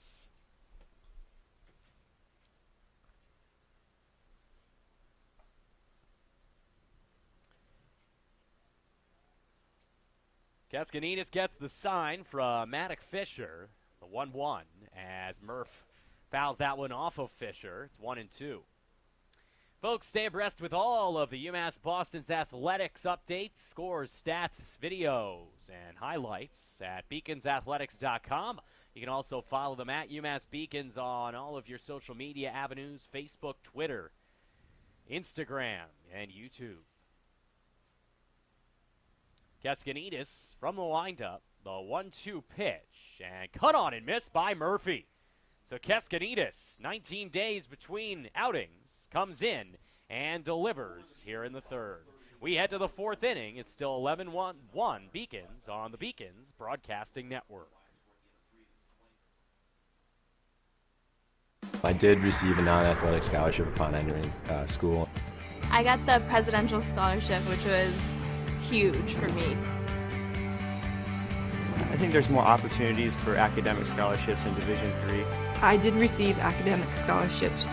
Keskinidis gets the sign from Maddox Fisher, the 1-1, as Murph fouls that one off of Fisher. It's 1-2. Folks, stay abreast with all of the UMass Boston's athletics updates, scores, stats, videos, and highlights at beaconsathletics.com. You can also follow them at UMass Beacons on all of your social media avenues, Facebook, Twitter, Instagram, and YouTube. Keskinidis from the windup, the 1-2 pitch, and cut on and missed by Murphy. So Keskinidis, 19 days between outings, comes in and delivers here in the third. We head to the 4th inning. It's still 11-1 Beacons on the Beacons Broadcasting Network. I did receive a non-athletic scholarship upon entering school. I got the presidential scholarship, which was huge for me. I think there's more opportunities for academic scholarships in Division III. I did receive academic scholarships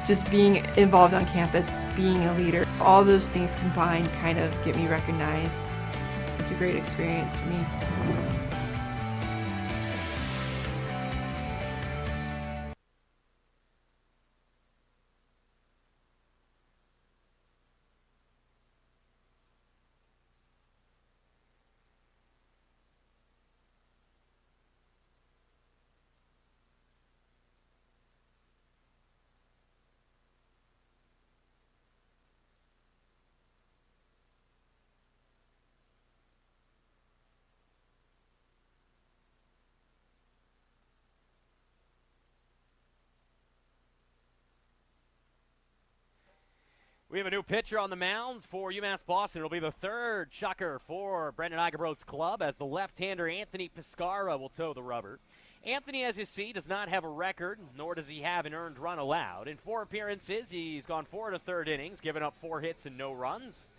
just being involved on campus, being a leader, all those things combined kind of get me recognized. It's a great experience for me. We have a new pitcher on the mound for UMass Boston. It'll be the third chucker for Brendan Igabrot's club as the left-hander Anthony Pescara will toe the rubber. Anthony, as you see, does not have a record, nor does he have an earned run allowed. In 4 appearances, he's gone 4 1/3 innings, given up 4 hits and no runs.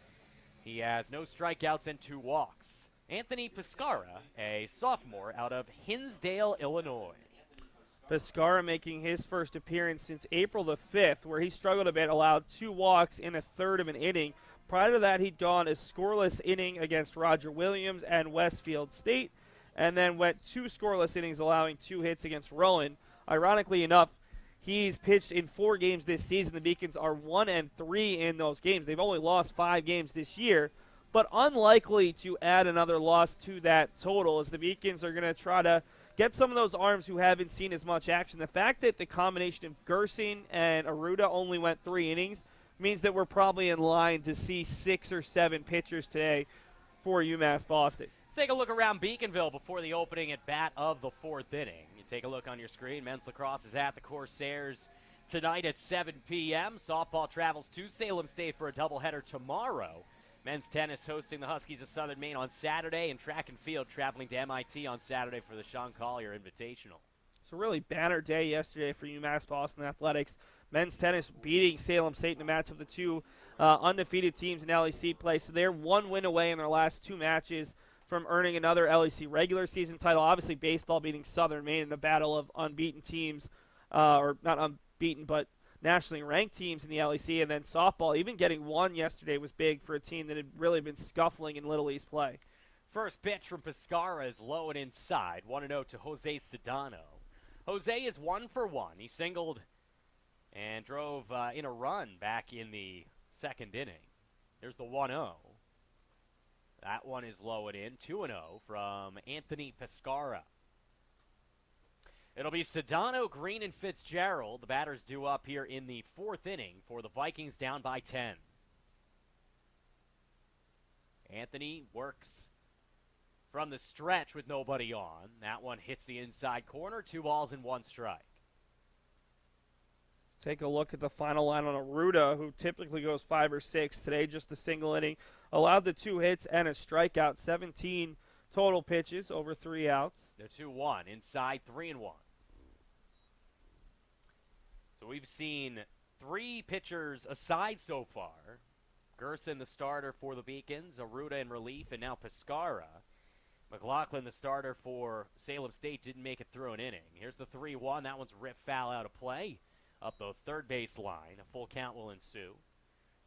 He has no strikeouts and 2 walks. Anthony Pescara, a sophomore out of Hinsdale, Illinois. Pescara making his first appearance since April the 5th, where he struggled a bit, allowed 2 walks in 1/3 of an inning. Prior to that, he'd gone a scoreless inning against Roger Williams and Westfield State, and then went 2 scoreless innings, allowing 2 hits against Rowan. Ironically enough, he's pitched in 4 games this season. The Beacons are 1-3 in those games. They've only lost 5 games this year, but unlikely to add another loss to that total, as the Beacons are going to try to get some of those arms who haven't seen as much action. The fact that the combination of Gerstein and Arruda only went 3 innings means that we're probably in line to see 6 or 7 pitchers today for UMass Boston. Let's take a look around Beaconville before the opening at bat of the 4th inning. You take a look on your screen. Men's lacrosse is at the Corsairs tonight at 7 p.m. Softball travels to Salem State for a doubleheader tomorrow. Men's tennis hosting the Huskies of Southern Maine on Saturday, and track and field traveling to MIT on Saturday for the Sean Collier Invitational. It's a really banner day yesterday for UMass Boston Athletics. Men's tennis beating Salem State in a match of the 2 undefeated teams in LEC play. So they're 1 win away in their last 2 matches from earning another LEC regular season title. Obviously, baseball beating Southern Maine in a battle of unbeaten teams, or not unbeaten, but nationally ranked teams in the LEC, and then softball, even getting 1 yesterday was big for a team that had really been scuffling in Little East play. First pitch from Pescara is low and inside. 1-0 to Jose Sedano. Jose is 1 for 1. He singled and drove in a run back in the 2nd inning. There's the 1-0. That one is low and in. 2-0 from Anthony Pescara. It'll be Sedano, Greene, and Fitzgerald. The batters due up here in the 4th inning for the Vikings down by 10. Anthony works from the stretch with nobody on. That one hits the inside corner. 2 balls and 1 strike. Take a look at the final line on Arruda, who typically goes 5 or 6. Today, just the single inning. Allowed the 2 hits and a strikeout. 17 total pitches over 3 outs. The 2-1, inside 3-1. So we've seen 3 pitchers aside so far. Gerstein, the starter for the Beacons, Arruda in relief, and now Pescara. Mclaughlin, the starter for Salem State, didn't make it through an inning. Here's the 3-1. That one's ripped foul out of play. Up the 3rd base line. A full count will ensue.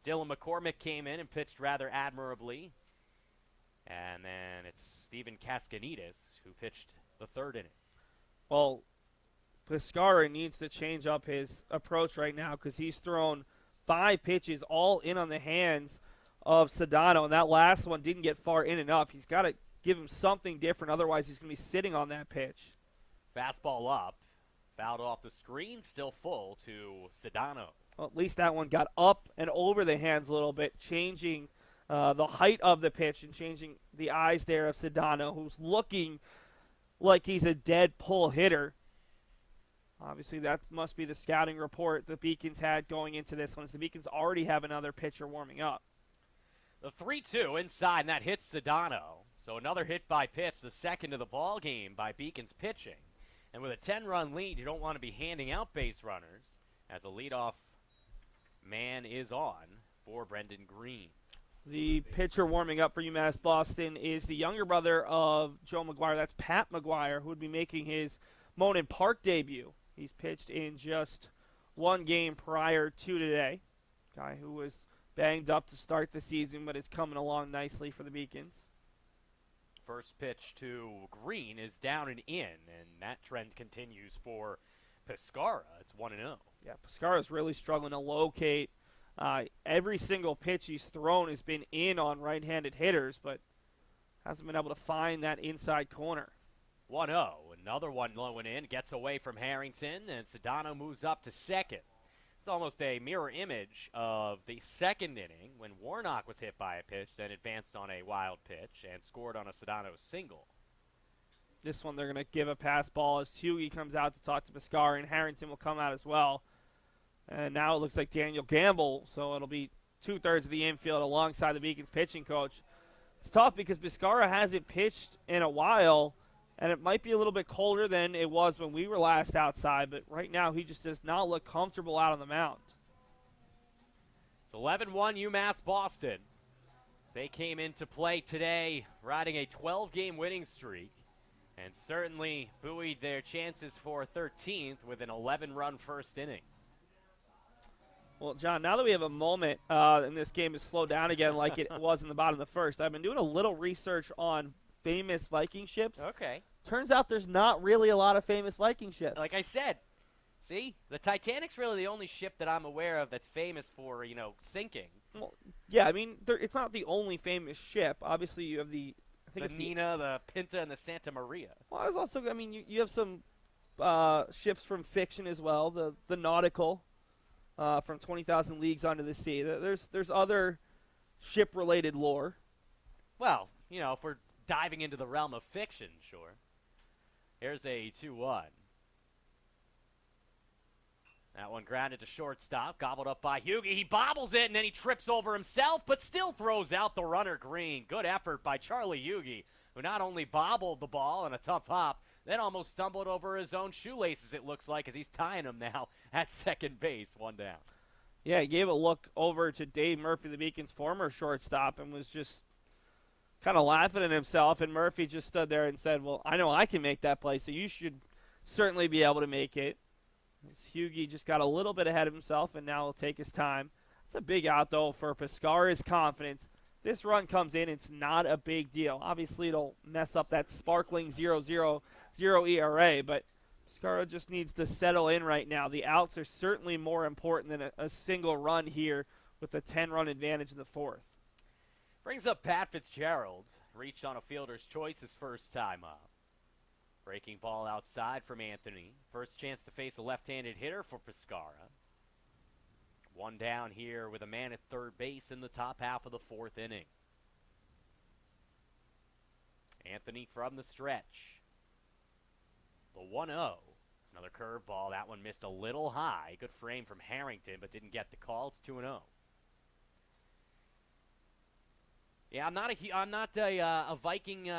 Dylan McCormick came in and pitched rather admirably. And then it's Steven Cascanides who pitched the 3rd inning. Well, Pescara needs to change up his approach right now, because he's thrown 5 pitches all in on the hands of Sedano, and that last one didn't get far in enough. He's got to give him something different, otherwise he's going to be sitting on that pitch. Fastball up, fouled off the screen, still full to Sedano. Well, at least that one got up and over the hands a little bit, changing the height of the pitch and changing the eyes there of Sedano, who's looking like he's a dead pull hitter. Obviously, that must be the scouting report the Beacons had going into this one, as the Beacons already have another pitcher warming up. The 3-2 inside, and that hits Sedano. So another hit by pitch, the 2nd of the ball game by Beacons pitching. And with a 10-run lead, you don't want to be handing out base runners, as a leadoff man is on for Brendan Greene. The pitcher warming up for UMass Boston is the younger brother of Joe Maguire. That's Pat Maguire, who would be making his Monon Park debut. He's pitched in just one game prior to today. Guy who was banged up to start the season, but is coming along nicely for the Beacons. First pitch to Greene is down and in, and that trend continues for Pescara. It's 1-0. Yeah, Pescara's really struggling to locate. Every single pitch he's thrown has been in on right-handed hitters, but hasn't been able to find that inside corner. 1-0. Another one low and in. Gets away from Harrington, and Sedano moves up to second. It's almost a mirror image of the second inning when Warnock was hit by a pitch, then advanced on a wild pitch and scored on a Sedano single. This one they're going to give a pass ball as Hughie comes out to talk to Pescara, and Harrington will come out as well. And now it looks like Daniel Gamble, so it'll be 2/3 of the infield alongside the Beacons pitching coach. It's tough because Pescara hasn't pitched in a while, and it might be a little bit colder than it was when we were last outside, but right now he just does not look comfortable out on the mound. It's 11-1 UMass Boston. They came into play today riding a 12-game winning streak and certainly buoyed their chances for 13th with an 11-run first inning. Well, John, now that we have a moment and this game has slowed down again like it was in the bottom of the first, I've been doing a little research on famous Viking ships. Okay. Turns out there's not really a lot of famous Viking ships. Like I said, see, the Titanic's really the only ship that I'm aware of that's famous for, sinking. Well, yeah, I mean, it's not the only famous ship. Obviously, you have the Nina, the Pinta, and the Santa Maria. Well, there's also, I mean, you have some ships from fiction as well. The Nautical from 20,000 Leagues Under the Sea. There's other ship-related lore. Well, if we're diving into the realm of fiction, sure. Here's a 2-1. That one grounded to shortstop, gobbled up by Hughie. He bobbles it, and then he trips over himself, but still throws out the runner Greene. Good effort by Charlie Hughie, who not only bobbled the ball in a tough hop, then almost stumbled over his own shoelaces, it looks like, as he's tying them now at second base, one down. Yeah, he gave a look over to Dave Murphy, the Beacons' former shortstop, and was just kind of laughing at himself, and Murphy just stood there and said, well, I know I can make that play, so you should certainly be able to make it. Hughie just got a little bit ahead of himself, and now he'll take his time. It's a big out, though, for Pescara's confidence. This run comes in, it's not a big deal. Obviously, it'll mess up that sparkling 0.00 ERA, but Pescara just needs to settle in right now. The outs are certainly more important than a single run here with a 10-run advantage in the fourth. Brings up Pat Fitzgerald. Reached on a fielder's choice his first time up. Breaking ball outside from Anthony. First chance to face a left-handed hitter for Pescara. One down here with a man at third base in the top half of the fourth inning. Anthony from the stretch. The 1-0. Another curveball. That one missed a little high. Good frame from Harrington, but didn't get the call. It's 2-0. Yeah, I'm not a Viking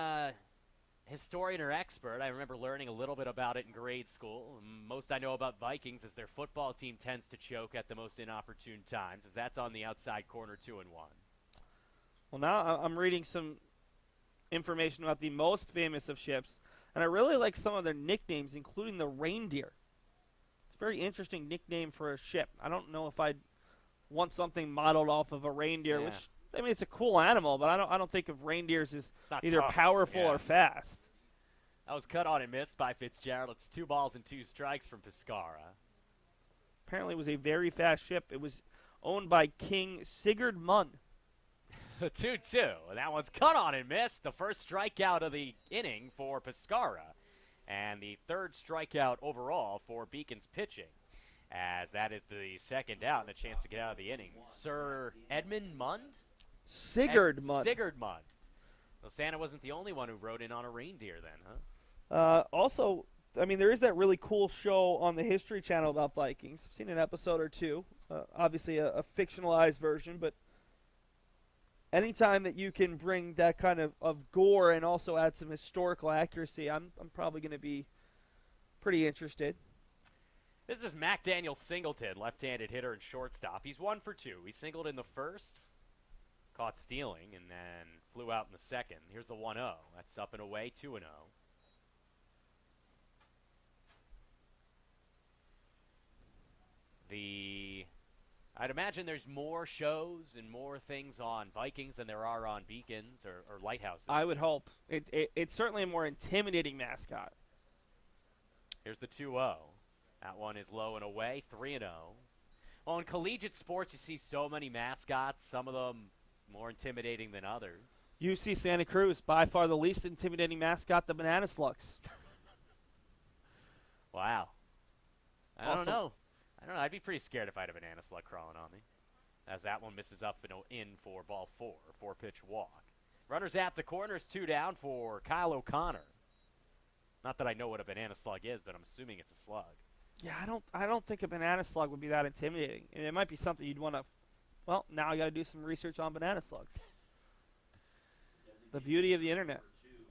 historian or expert. I remember learning a little bit about it in grade school. Most I know about Vikings is their football team tends to choke at the most inopportune times, as that's on the outside corner 2-1. Well, now I'm reading some information about the most famous of ships, and I really like some of their nicknames, including the Reindeer. It's a very interesting nickname for a ship. I don't know if I'd want something modeled off of a reindeer, Yeah. which, I mean, it's a cool animal, but I don't think of reindeers as either tough, powerful yeah. or fast. That was cut on and missed by Fitzgerald. It's 2 balls and 2 strikes from Pescara. Apparently it was a very fast ship. It was owned by King Sigurd Munn. 2-2. And that one's cut on and missed. The first strikeout of the inning for Pescara. And the third strikeout overall for Beacons pitching. As that is the second out and a chance to get out of the inning. Sir Edmund Mund? Sigurd Munn. Sigurd Mund. So Santa wasn't the only one who rode in on a reindeer then, huh? Also, I mean, there is that really cool show on the History Channel about Vikings. I've seen an episode or two. Obviously a fictionalized version, but anytime that you can bring that kind of gore and also add some historical accuracy, I'm probably going to be pretty interested. This is Mac Daniel Singleton, left-handed hitter and shortstop. He's 1 for 2. He singled in the first, caught stealing, and then flew out in the second. Here's the 1-0. That's up and away, 2-0. I'd imagine there's more shows and more things on Vikings than there are on Beacons or Lighthouses. I would hope. It's certainly a more intimidating mascot. Here's the 2-0. That one is low and away, 3-0. Well, in collegiate sports, you see so many mascots, some of them more intimidating than others. UC Santa Cruz, by far the least intimidating mascot, the Banana Slugs. Wow. I don't know. I'd be pretty scared if I had a banana slug crawling on me. As that one misses up and in for ball 4, 4-pitch walk. Runners at the corners, 2 down for Kyle O'Connor. Not that I know what a banana slug is, but I'm assuming it's a slug. Yeah, I don't think a banana slug would be that intimidating. And it might be something you'd want to, well, now I got to do some research on banana slugs. The beauty of the internet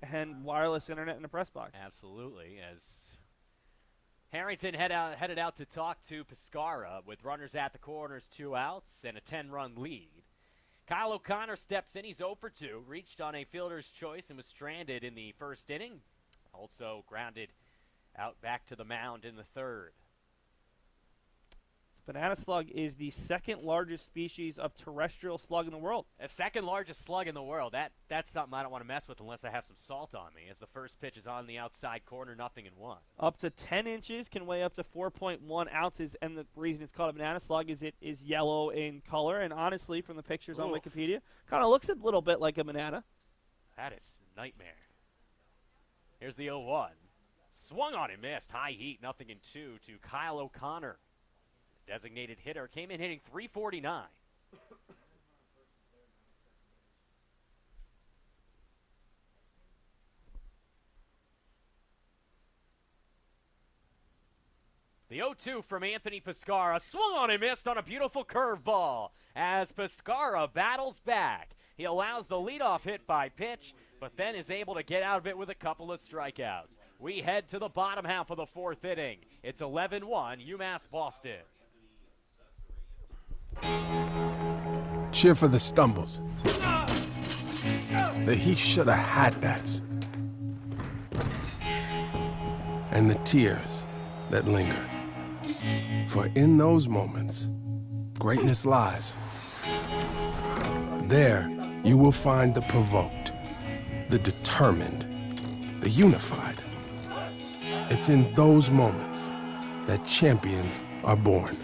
and wireless internet in the press box. Absolutely. As Harrington headed out to talk to Pescara with runners at the corners, 2 outs, and a 10-run lead. Kyle O'Connor steps in. He's 0 for 2, reached on a fielder's choice and was stranded in the first inning. Also grounded out back to the mound in the third. Banana slug is the second largest species of terrestrial slug in the world. The second largest slug in the world. That's something I don't want to mess with unless I have some salt on me. As the first pitch is on the outside corner, 0-1. Up to 10 inches, can weigh up to 4.1 ounces, and the reason it's called a banana slug is it is yellow in color, and honestly, from the pictures on Wikipedia, kind of looks a little bit like a banana. That is a nightmare. Here's the 0-1. Swung on and missed. High heat, 0-2 to Kyle O'Connor. Designated hitter came in hitting .349. The 0-2 from Anthony Pescara. Swung on and missed on a beautiful curveball as Pescara battles back. He allows the leadoff hit by pitch, but then is able to get out of it with a couple of strikeouts. We head to the bottom half of the 4th inning. It's 11-1, UMass Boston. Cheer for the stumbles. The he shoulda had that's. And the tears that linger. For in those moments, greatness lies. There, you will find the provoked, the determined, the unified. It's in those moments that champions are born.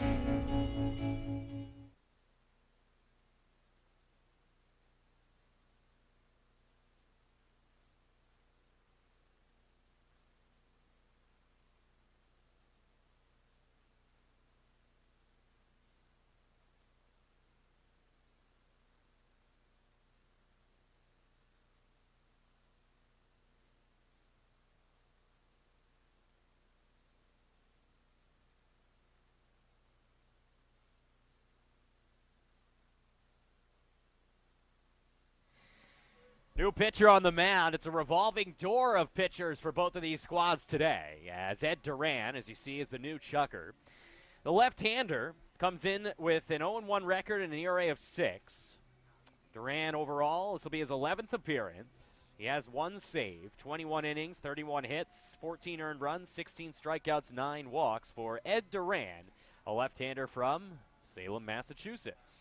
New pitcher on the mound. It's a revolving door of pitchers for both of these squads today, as Ed Duran, as you see, is the new chucker. The left-hander comes in with an 0-1 record and an ERA of 6. Duran overall, this will be his 11th appearance. He has 1 save, 21 innings, 31 hits, 14 earned runs, 16 strikeouts, 9 walks for Ed Duran, a left-hander from Salem, Massachusetts.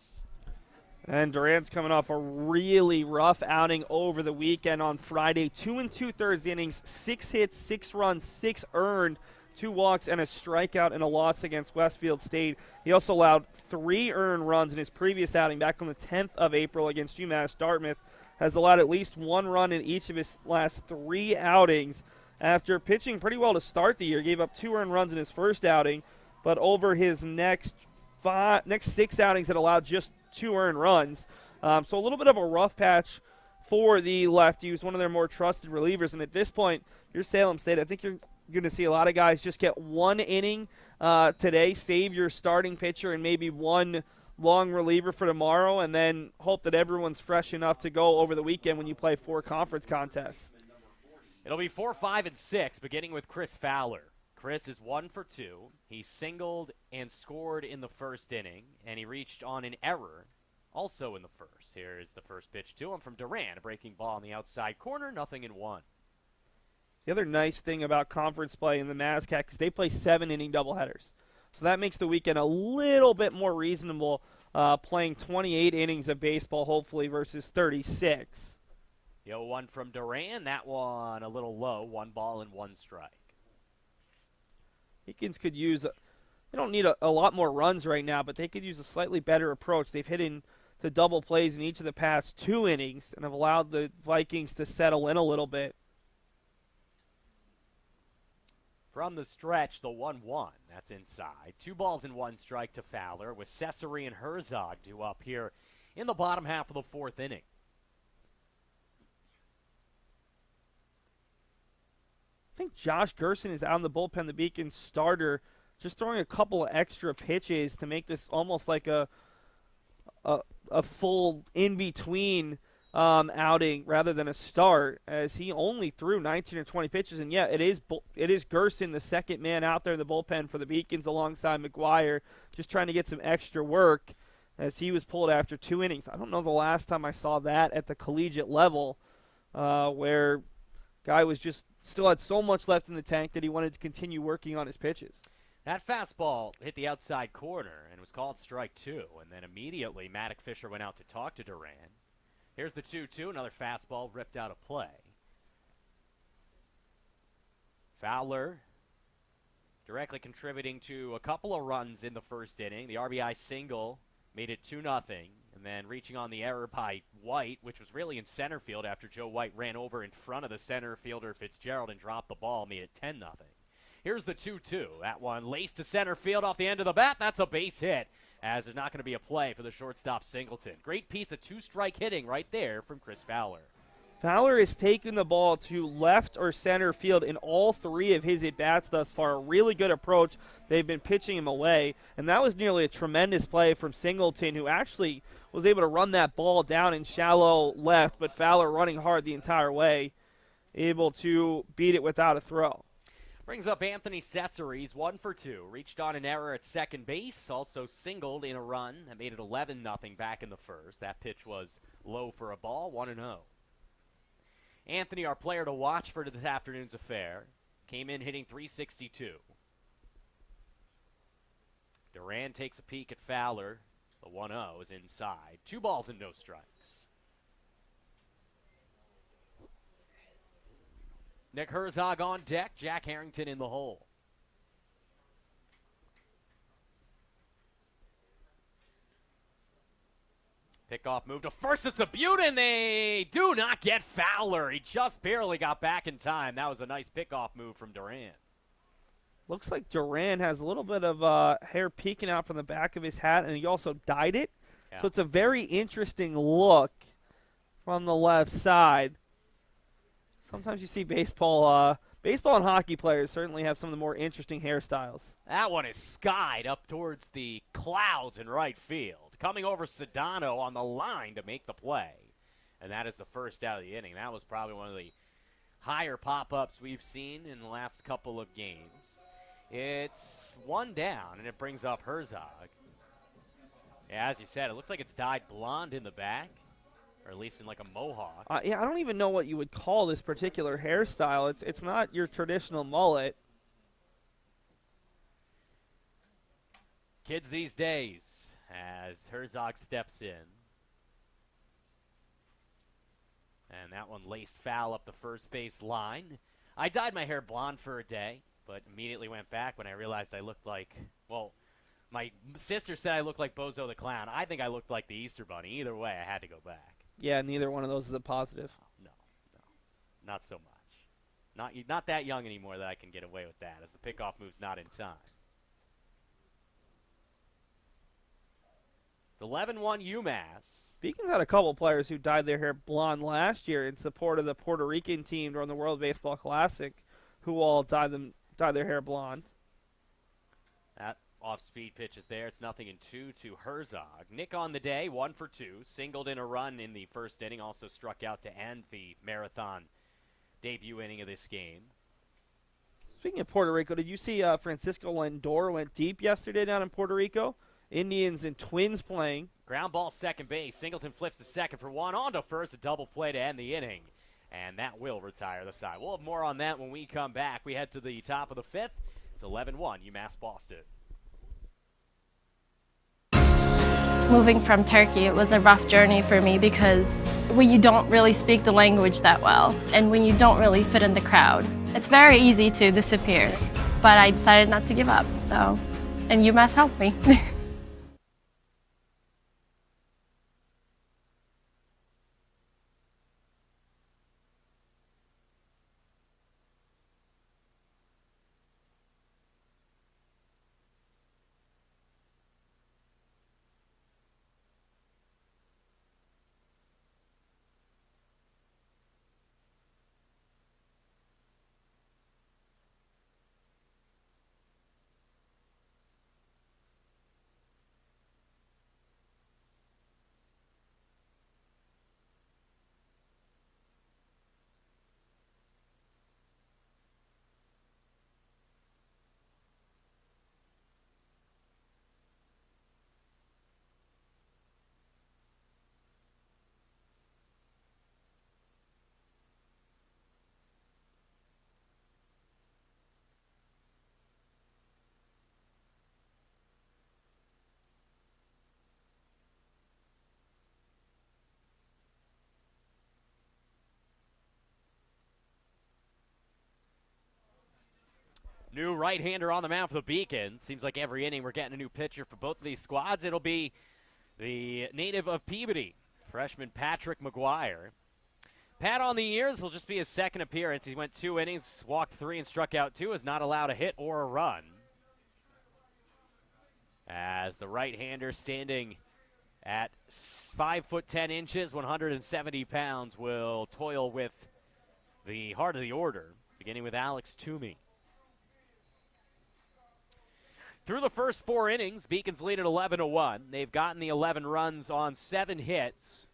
And Duran's coming off a really rough outing over the weekend on Friday. 2 2/3 innings, 6 hits, 6 runs, 6 earned, 2 walks, and a strikeout in a loss against Westfield State. He also allowed 3 earned runs in his previous outing back on the 10th of April against UMass Dartmouth. Has allowed at least 1 run in each of his last 3 outings. After pitching pretty well to start the year, gave up 2 earned runs in his first outing, but over his next 6 outings had allowed just 2 earned runs. So a little bit of a rough patch for the lefty. He was one of their more trusted relievers. And at this point, you're Salem State. I think you're going to see a lot of guys just get 1 inning today, save your starting pitcher, and maybe 1 long reliever for tomorrow, and then hope that everyone's fresh enough to go over the weekend when you play 4 conference contests. It'll be 4, 5, and 6, beginning with Chris Fowler. Chris is 1 for 2. He singled and scored in the first inning, and he reached on an error also in the first. Here is the first pitch to him from Duran, a breaking ball on the outside corner, 0-1. The other nice thing about conference play in the MASCAC is they play 7-inning doubleheaders. So that makes the weekend a little bit more reasonable playing 28 innings of baseball, hopefully, versus 36. The 0-1 from Duran. That one a little low. 1 ball and 1 strike. Vikings could use, they don't need a lot more runs right now, but they could use a slightly better approach. They've hit into double plays in each of the past 2 innings and have allowed the Vikings to settle in a little bit. From the stretch, the 1-1. That's inside. 2 balls and 1 strike to Fowler, with Cesare and Herzog due up here in the bottom half of the 4th inning. I think Josh Gerstein is out in the bullpen, the Beacons starter, just throwing a couple of extra pitches to make this almost like a full in-between outing rather than a start, as he only threw 19 or 20 pitches. And yeah, it is Gerstein, the second man out there in the bullpen for the Beacons alongside Maguire, just trying to get some extra work as he was pulled after 2 innings. I don't know the last time I saw that at the collegiate level, where guy was just still had so much left in the tank that he wanted to continue working on his pitches. That fastball hit the outside corner and was called strike 2. And then immediately Maddox Fisher went out to talk to Duran. Here's the 2-2, another fastball ripped out of play. Fowler directly contributing to a couple of runs in the first inning. The RBI single made it 2-0, and then reaching on the error by White, which was really in center field after Joe White ran over in front of the center fielder Fitzgerald and dropped the ball, made it 10-0. Here's the 2-2. That one laced to center field off the end of the bat. That's a base hit, as there's not going to be a play for the shortstop Singleton. Great piece of 2-strike hitting right there from Chris Fowler. Fowler has taken the ball to left or center field in all 3 of his at-bats thus far. A really good approach. They've been pitching him away, and that was nearly a tremendous play from Singleton, who actually was able to run that ball down in shallow left, but Fowler running hard the entire way, able to beat it without a throw. Brings up Anthony Cesare. He's 1 for 2. Reached on an error at second base. Also singled in a run. That made it 11-0 back in the first. That pitch was low for a ball, 1-0. Anthony, our player to watch for this afternoon's affair, came in hitting .362. Duran takes a peek at Fowler. The 1-0 is inside. 2 balls and no strikes. Nick Herzog on deck. Jack Harrington in the hole. Pickoff move to first. It's a beaut, and they do not get Fowler. He just barely got back in time. That was a nice pickoff move from Duran. Looks like Duran has a little bit of hair peeking out from the back of his hat, and he also dyed it. Yeah. So it's a very interesting look from the left side. Sometimes you see baseball and hockey players certainly have some of the more interesting hairstyles. That one is skied up towards the clouds in right field. Coming over Sedano on the line to make the play. And that is the first out of the inning. That was probably one of the higher pop-ups we've seen in the last couple of games. It's 1 down, and it brings up Herzog. Yeah, as you said, it looks like it's dyed blonde in the back, or at least in like a mohawk. Yeah, I don't even know what you would call this particular hairstyle. It's not your traditional mullet. Kids these days, as Herzog steps in. And that one laced foul up the first base line. I dyed my hair blonde for a day, but immediately went back when I realized I looked like, well, my sister said I looked like Bozo the Clown. I think I looked like the Easter Bunny. Either way, I had to go back. Yeah, neither one of those is a positive. No, not so much. Not that young anymore that I can get away with that, as the pickoff move's not in time. It's 11-1 UMass. Beacons had a couple players who dyed their hair blonde last year in support of the Puerto Rican team during the World Baseball Classic, who all dyed their hair blonde. That off-speed pitch is there. It's 0-2 to Herzog. Nick on the day, 1 for 2. Singled in a run in the first inning. Also struck out to end the marathon debut inning of this game. Speaking of Puerto Rico, did you see Francisco Lindor went deep yesterday down in Puerto Rico? Indians and Twins playing. Ground ball second base. Singleton flips to second for 1. On to first. A double play to end the inning. And that will retire the side. We'll have more on that when we come back. We head to the top of the 5th. It's 11-1 UMass Boston. Moving from Turkey, it was a rough journey for me because when you don't really speak the language that well and when you don't really fit in the crowd, it's very easy to disappear. But I decided not to give up, so, and UMass helped me. New right-hander on the mound for the Beacons. Seems like every inning we're getting a new pitcher for both of these squads. It'll be the native of Peabody, freshman Patrick Maguire. Pat on the years will just be his second appearance. He went 2 innings, walked 3, and struck out 2. Has not allowed a hit or a run. As the right-hander standing at 5'10", 170 pounds, will toil with the heart of the order, beginning with Alex Toomey. Through the first 4 innings, Beacons lead at 11-1. They've gotten the 11 runs on 7 hits.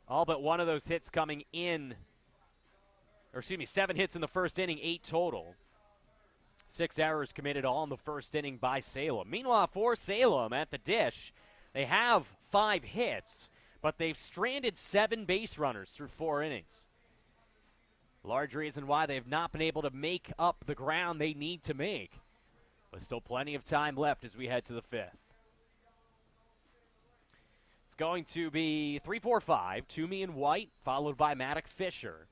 All but one of those hits coming in, 7 hits in the first inning, 8 total. 6 errors committed all in the first inning by Salem. Meanwhile, for Salem at the dish, they have 5 hits, but they've stranded 7 base runners through 4 innings. Large reason why they've not been able to make up the ground they need to make. But still plenty of time left as we head to the 5th. It's going to be 3-4-5, Toomey and White, followed by Maddox Fisher.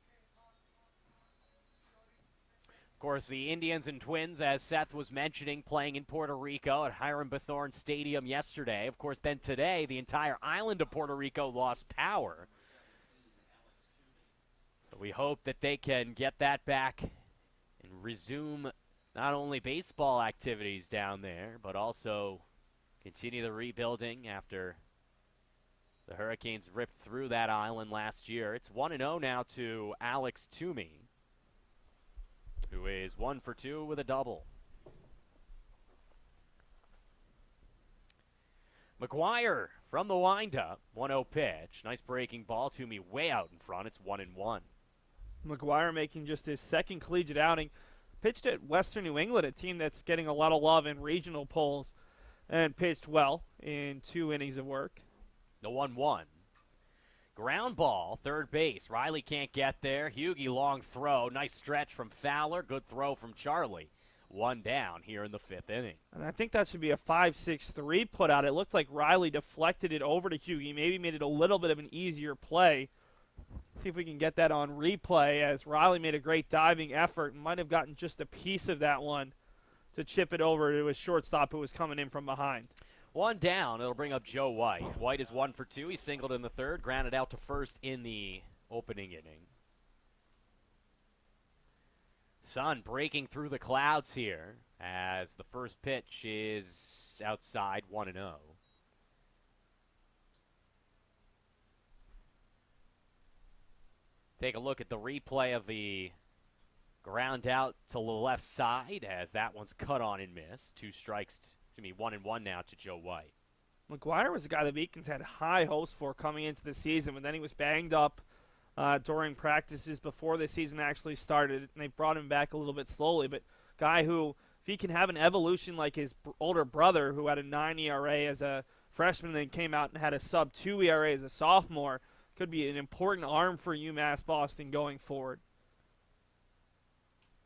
Of course, the Indians and Twins, as Seth was mentioning, playing in Puerto Rico at Hiram Bithorn Stadium yesterday. Of course, then today, the entire island of Puerto Rico lost power. So we hope that they can get that back and resume not only baseball activities down there, but also continue the rebuilding after the Hurricanes ripped through that island last year. It's 1-0 now to Alex Toomey, who is 1 for 2 with a double. Maguire from the windup, 1-0 pitch. Nice breaking ball. Toomey way out in front. It's 1-1. Maguire making just his second collegiate outing. Pitched at Western New England, a team that's getting a lot of love in regional polls, and pitched well in 2 innings of work. The 1-1. Ground ball, third base. Riley can't get there. Hughie, long throw. Nice stretch from Fowler. Good throw from Charlie. 1 down here in the 5th inning. And I think that should be a 5-6-3 put out. It looked like Riley deflected it over to Hughie, maybe made it a little bit of an easier play. See if we can get that on replay, as Riley made a great diving effort and might have gotten just a piece of that one to chip it over to his shortstop who was coming in from behind. 1 down. It'll bring up Joe White. White is 1 for 2. He singled in the 3rd, grounded out to first in the opening inning. Sun breaking through the clouds here as the first pitch is outside, 1-0. Take a look at the replay of the ground out to the left side as that one's cut on and missed. 2 strikes, 1-1 now to Joe White. Maguire was a guy the Vikings had high hopes for coming into the season, but then he was banged up during practices before the season actually started, and they brought him back a little bit slowly. But guy who, if he can have an evolution like his older brother, who had a 9 ERA as a freshman and then came out and had a sub-2 ERA as a sophomore, could be an important arm for UMass Boston going forward.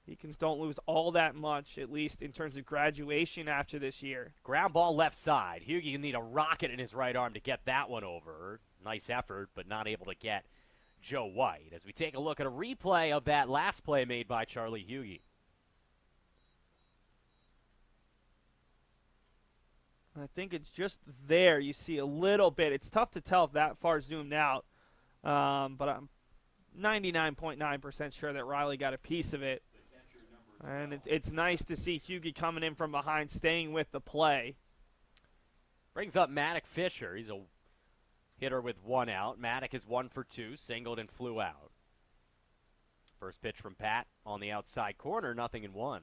Vikings don't lose all that much, at least in terms of graduation after this year. Ground ball left side. Hughie will need a rocket in his right arm to get that one over. Nice effort, but not able to get Joe White. As we take a look at a replay of that last play made by Charlie Hughie. I think it's just there. You see a little bit. It's tough to tell if that far zoomed out, but I'm 99.9% sure that Riley got a piece of it. And it's nice to see Hughie coming in from behind, staying with the play. Brings up Maddox Fisher. He's a hitter with one out. Maddox is 1 for 2, singled and flew out. First pitch from Pat on the outside corner, 0-1.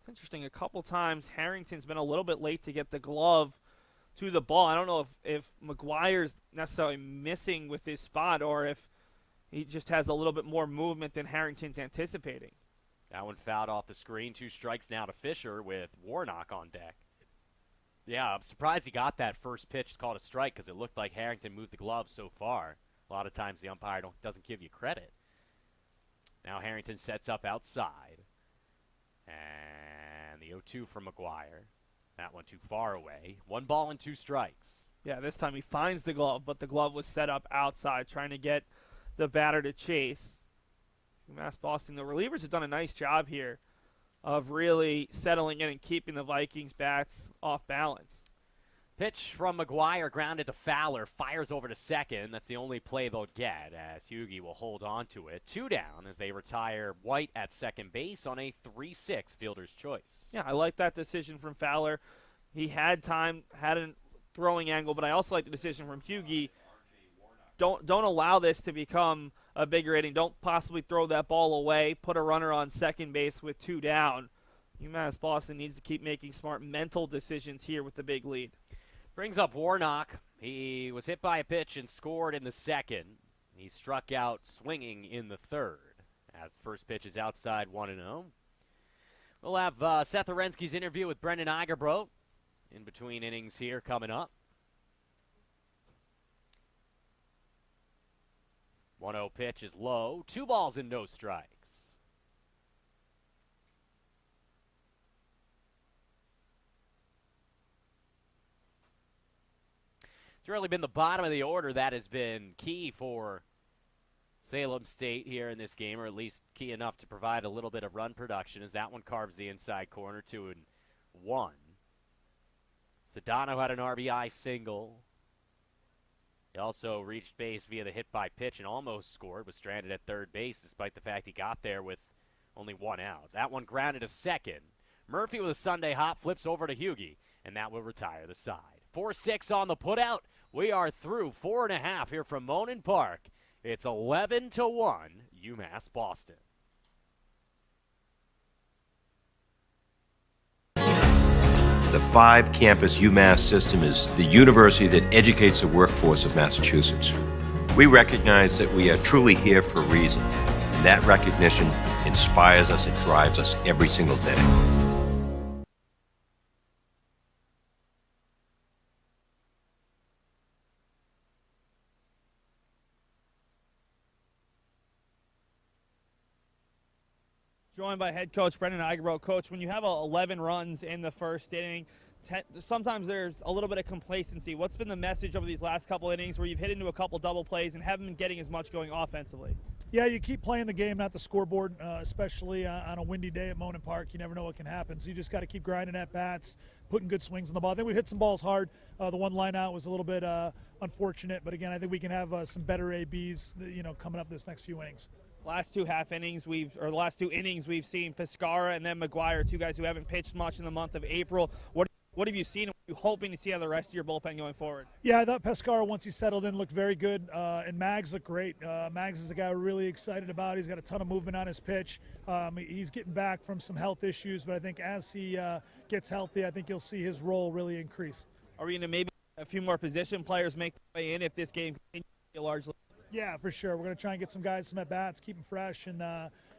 Interesting, a couple times Harrington's been a little bit late to get the glove to the ball. I don't know if Maguire's necessarily missing with his spot or if he just has a little bit more movement than Harrington's anticipating. That one fouled off the screen. 2 strikes now to Fisher with Warnock on deck. Yeah, I'm surprised he got that first pitch called a strike because it looked like Harrington moved the glove so far. A lot of times the umpire doesn't give you credit. Now Harrington sets up outside. And the 0-2 from Maguire. That one too far away. 1 ball and 2 strikes. Yeah, this time he finds the glove, but the glove was set up outside, trying to get the batter to chase. UMass Boston, the relievers have done a nice job here of really settling in and keeping the Vikings bats off balance. Pitch from Maguire, grounded to Fowler, fires over to second. That's the only play they'll get, as Hughie will hold on to it. 2 down as they retire White at second base on a 3-6 fielder's choice. Yeah, I like that decision from Fowler. He had time, had a throwing angle, but I also like the decision from Hughie. Don't allow this to become a bigger inning. Don't possibly throw that ball away. Put a runner on second base with 2 down. UMass Boston needs to keep making smart mental decisions here with the big lead. Brings up Warnock. He was hit by a pitch and scored in the second. He struck out swinging in the third. As the first pitch is outside, 1-0. We'll have Seth Orensky's interview with Brendan Eigerbrodt in between innings here coming up. 1-0 pitch is low. 2 balls and no strikes. It's really been the bottom of the order that has been key for Salem State here in this game, or at least key enough to provide a little bit of run production, as that one carves the inside corner, 2-1. Sedano had an RBI single. He also reached base via the hit by pitch and almost scored, was stranded at third base despite the fact he got there with only 1 out. That one grounded to second. Murphy with a Sunday hop flips over to Hughie, and that will retire the side. 4-6 on the putout. We are through 4.5 here from Monin Park. It's 11-1, UMass Boston. The 5-campus UMass system is the university that educates the workforce of Massachusetts. We recognize that we are truly here for a reason, and that recognition inspires us and drives us every single day. Joined by head coach Brendan Eigerbrodt. Coach, when you have 11 runs in the first inning, sometimes there's a little bit of complacency. What's been the message over these last couple innings where you've hit into a couple double plays and haven't been getting as much going offensively? Yeah, you keep playing the game, not the scoreboard, especially on a windy day at Monin Park. You never know what can happen, so you just got to keep grinding at bats, putting good swings on the ball. I think we've hit some balls hard. The one line out was a little bit unfortunate, but again, I think we can have some better ABs, coming up this next few innings. Last 2 innings we've seen Pescara and then Maguire, 2 guys who haven't pitched much in the month of April. What have you seen? What are you hoping to see out of the rest of your bullpen going forward? Yeah, I thought Pescara, once he settled in, looked very good, and Mags looked great. Mags is a guy we're really excited about. He's got a ton of movement on his pitch. He's getting back from some health issues, but I think as he gets healthy, I think you'll see his role really increase. Are we going to maybe a few more position players make their way in if this game continues to be largely? Yeah, for sure. We're going to try and get some guys some at-bats, keep them fresh, and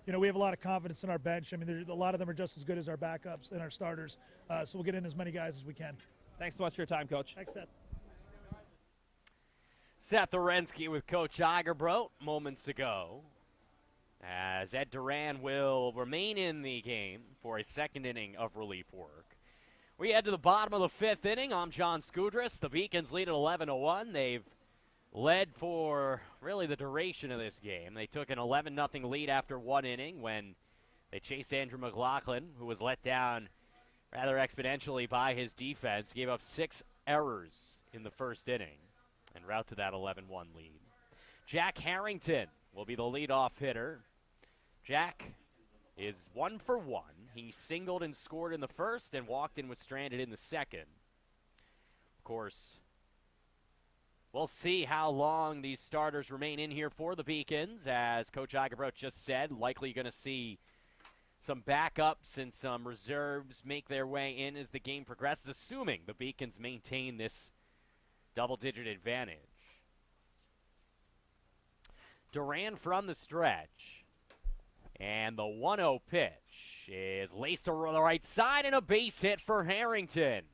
we have a lot of confidence in our bench. I mean, a lot of them are just as good as our backups and our starters, so we'll get in as many guys as we can. Thanks so much for your time, Coach. Thanks, Seth. Seth Orensky with Coach Eigerbrodt moments ago. as Ed Duran will remain in the game for a second inning of relief work. We head to the bottom of the fifth inning. I'm John Skudris. The Beacons lead at 11-1. They've led for really the duration of this game. They took an 11-0 lead after one inning when they chased Andrew Mclaughlin, who was let down rather exponentially by his defense. Gave up 6 errors in the first inning and route to that 11-1 lead. Jack Harrington will be the leadoff hitter. Jack is 1 for 1. He singled and scored in the first, and walked and was stranded in the second. Of course, we'll see how long these starters remain in here for the Beacons. As Coach Egerbrodt just said, likely going to see some backups and some reserves make their way in as the game progresses, assuming the Beacons maintain this double-digit advantage. Duran from the stretch. And the 1-0 pitch is laced to the right side, and a base hit for Harrington.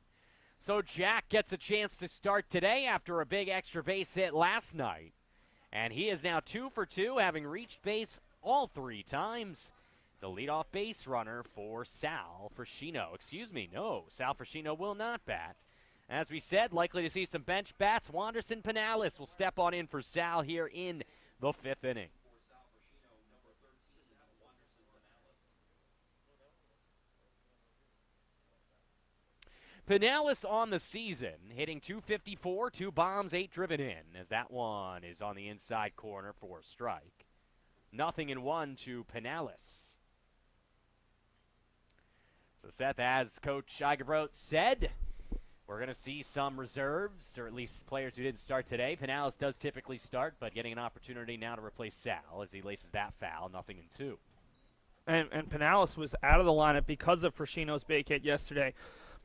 So Jack gets a chance to start today after a big extra base hit last night. And he is now 2 for 2, having reached base all 3 times. It's a leadoff base runner for Sal Frascino. Sal Frascino will not bat. As we said, likely to see some bench bats. Wanderson Pinales will step on in for Sal here in the 5th inning. Pinales on the season, hitting .254, 2 bombs, 8 driven in, as that one is on the inside corner for a strike. 0-1 to Pinales. So Seth, as Coach Egerbrodt said, we're going to see some reserves, or at least players who didn't start today. Pinales does typically start, but getting an opportunity now to replace Sal as he laces that foul, 0-2. And Pinales was out of the lineup because of Frascino's big hit yesterday.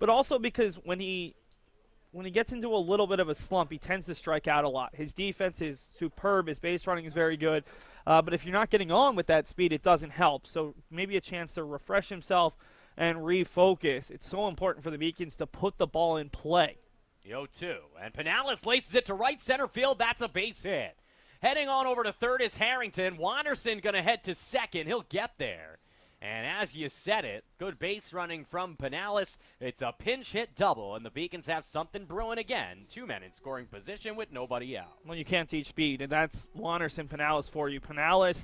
But also because when he gets into a little bit of a slump, he tends to strike out a lot. His defense is superb. His base running is very good. But if you're not getting on with that speed, it doesn't help. So maybe a chance to refresh himself and refocus. It's so important for the Beacons to put the ball in play. 0-2. And Pinales laces it to right center field. That's a base hit. Heading on over to third is Harrington. Wanderson going to head to second. He'll get there. And as you said it, good base running from Pinales. It's a pinch hit double, and the Beacons have something brewing again. 2 men in scoring position with nobody out. Well, you can't teach speed, and that's Wanderson Pinales for you. Pinales,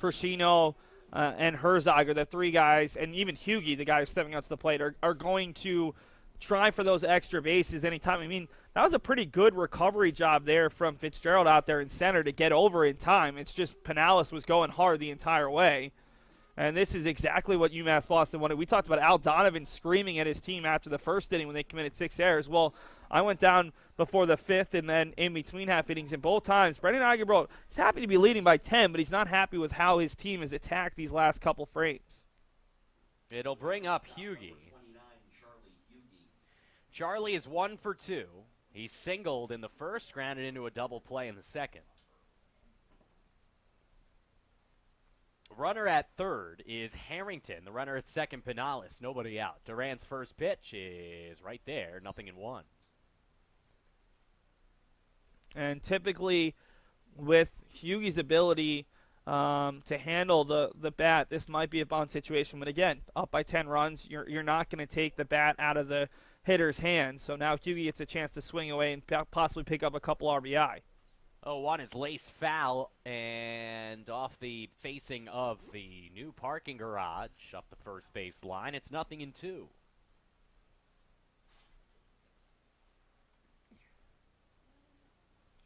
Frascino, and Herzog are the 3 guys, and even Hughie, the guy who's stepping out to the plate, are going to try for those extra bases anytime. I mean, that was a pretty good recovery job there from Fitzgerald out there in center to get over in time. It's just Pinales was going hard the entire way. And this is exactly what UMass Boston wanted. We talked about Al Donovan screaming at his team after the first inning when they committed 6 errors. Well, I went down before the 5th and then in between half innings, and both times Brendan Egerbrodt is happy to be leading by 10, but he's not happy with how his team has attacked these last couple frames. It'll bring up Hughie. Charlie is 1 for 2. He singled in the first, grounded into a double play in the second. Runner at third is Harrington. The runner at second, Pinales. Nobody out. Duran's first pitch is right there, 0-1. And typically, with Hughie's ability to handle the bat, this might be a bunt situation. But again, up by 10 runs, you're not going to take the bat out of the hitter's hands. So now Hughie gets a chance to swing away and possibly pick up a couple RBI. 0-1 is laced foul and off the facing of the new parking garage up the first base line. It's 0-2.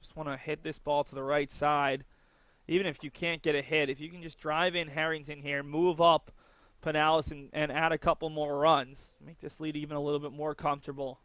Just want to hit this ball to the right side. Even if you can't get a hit, if you can just drive in Harrington here, move up Pinales and add a couple more runs, make this lead even a little bit more comfortable.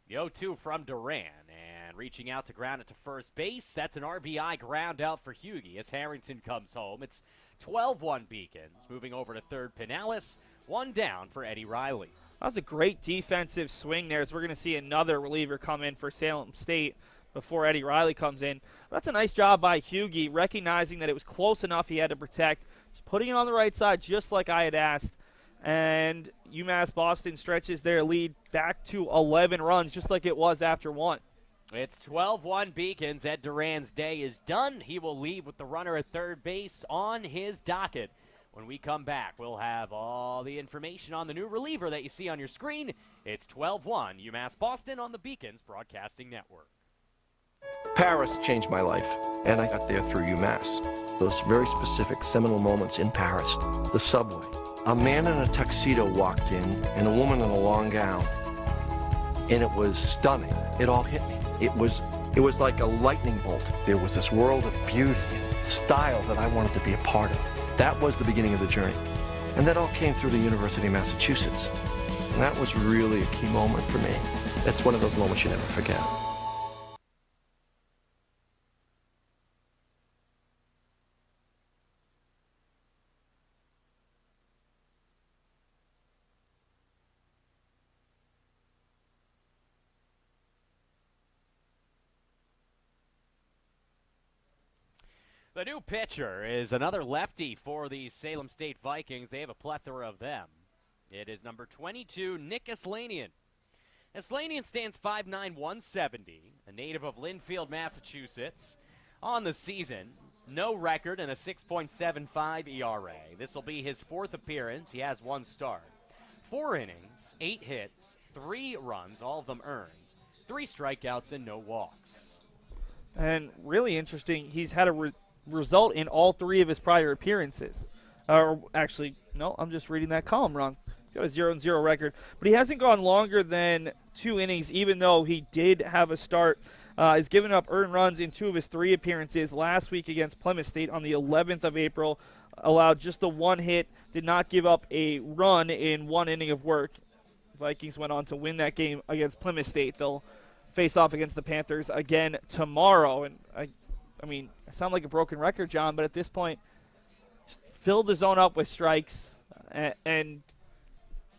The 0-2 from Duran, and reaching out to ground it to first base. That's an RBI ground out for Hughie as Harrington comes home. It's 12-1 Beacons. Moving over to third, Pinales. 1 down for Eddie Riley. That was a great defensive swing there, as we're going to see another reliever come in for Salem State before Eddie Riley comes in. That's a nice job by Hughie, recognizing that it was close enough he had to protect. Just putting it on the right side, just like I had asked. And UMass Boston stretches their lead back to 11 runs, just like it was after 1. It's 12-1 Beacons. Ed Duran's day is done. He will leave with the runner at third base on his docket. When we come back, we'll have all the information on the new reliever that you see on your screen. It's 12-1 UMass Boston on the Beacons Broadcasting Network. Paris changed my life, and I got there through UMass. Those very specific seminal moments in Paris, the subway. A man in a tuxedo walked in, and a woman in a long gown. And it was stunning. It all hit me. It was like a lightning bolt. There was this world of beauty and style that I wanted to be a part of. That was the beginning of the journey. And that all came through the University of Massachusetts. And that was really a key moment for me. That's one of those moments you never forget. The new pitcher is another lefty for the Salem State Vikings. They have a plethora of them. It is number 22, Nick Aslanian. Aslanian stands 5'9", 170, a native of Lynnfield, Massachusetts. On the season, no record and a 6.75 ERA. This will be his fourth appearance. He has one start. 4 innings, 8 hits, 3 runs, all of them earned, 3 strikeouts, and no walks. And really interesting, he's had a result in all 3 of his prior appearances. Or actually, no, I'm just reading that column wrong. He's got a 0-0 record. But he hasn't gone longer than 2 innings, even though he did have a start. He's given up earned runs in 2 of his 3 appearances. Last week against Plymouth State on the 11th of April, allowed just the 1 hit, did not give up a run in 1 inning of work. Vikings went on to win that game against Plymouth State. They'll face off against the Panthers again tomorrow. And I mean, I sound like a broken record, John, but at this point, fill the zone up with strikes and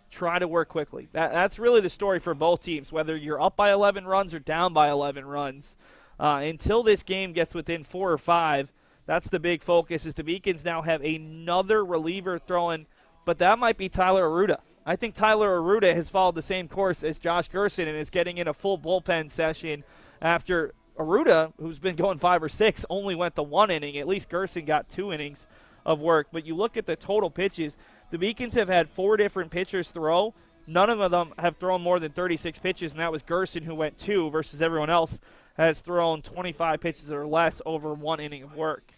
try to work quickly. That's really the story for both teams, whether you're up by 11 runs or down by 11 runs. Until this game gets within 4 or 5, that's the big focus, is the Beacons now have another reliever throwing, but that might be Tyler Arruda. I think Tyler Arruda has followed the same course as Josh Gerstein and is getting in a full bullpen session after Arruda, who's been going 5 or 6, only went the 1 inning. At least Gerstein got 2 innings of work. But you look at the total pitches, the Beacons have had 4 different pitchers throw. None of them have thrown more than 36 pitches, and that was Gerstein, who went 2, versus everyone else has thrown 25 pitches or less over 1 inning of work.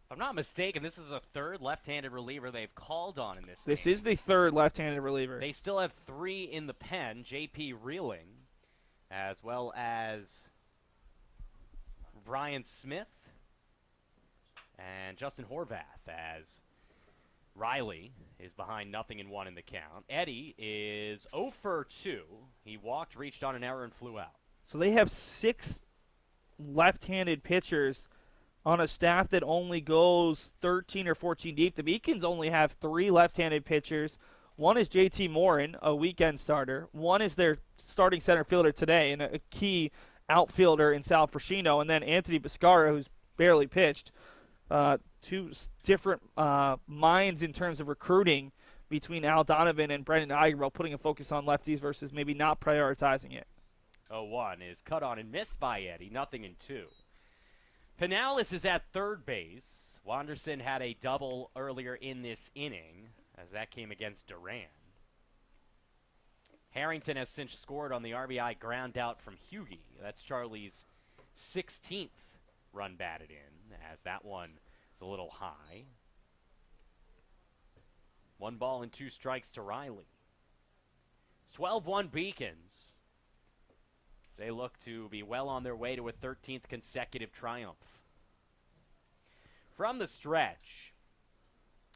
If I'm not mistaken, this is a 3rd left-handed reliever they've called on in this game. This is the 3rd left-handed reliever. They still have 3 in the pen, J.P. Reeling, as well as Brian Smith and Justin Horvath, as Riley is behind 0-1 in the count. Eddie is 0 for 2. He walked, reached on an error, and flew out. So they have 6 left-handed pitchers on a staff that only goes 13 or 14 deep. The Beacons only have 3 left-handed pitchers. One is J.T. Morin, a weekend starter. One is their starting center fielder today and a key outfielder in Sal Frascino, and then Anthony Pescara, who's barely pitched. 2 different minds in terms of recruiting between Al Donovan and Brendan Igerbo, putting a focus on lefties versus maybe not prioritizing it. 0-1 is cut on and missed by Eddie, 0-2. Pinales is at third base. Wanderson had a double earlier in this inning, as that came against Duran. Harrington has since scored on the RBI ground out from Hughie. That's Charlie's 16th run batted in, as that one is a little high. 1 ball and 2 strikes to Riley. It's 12-1 Beacons. They look to be well on their way to a 13th consecutive triumph. From the stretch,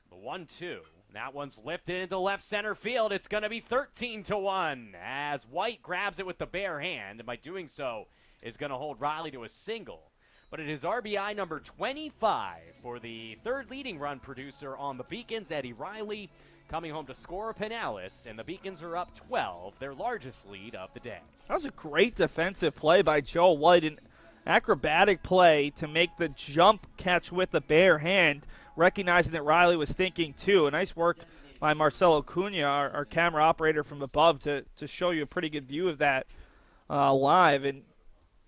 the 1-2. That one's lifted into left center field. It's going to be 13-1 as White grabs it with the bare hand, and by doing so is going to hold Riley to a single. But it is RBI number 25 for the 3rd leading run producer on the Beacons, Eddie Riley, coming home to score Pinales, and the Beacons are up 12, their largest lead of the day. That was a great defensive play by Joe White, an acrobatic play to make the jump catch with the bare hand, recognizing that Riley was thinking too. A nice work by Marcelo Cunha, our camera operator from above, to show you a pretty good view of that live. And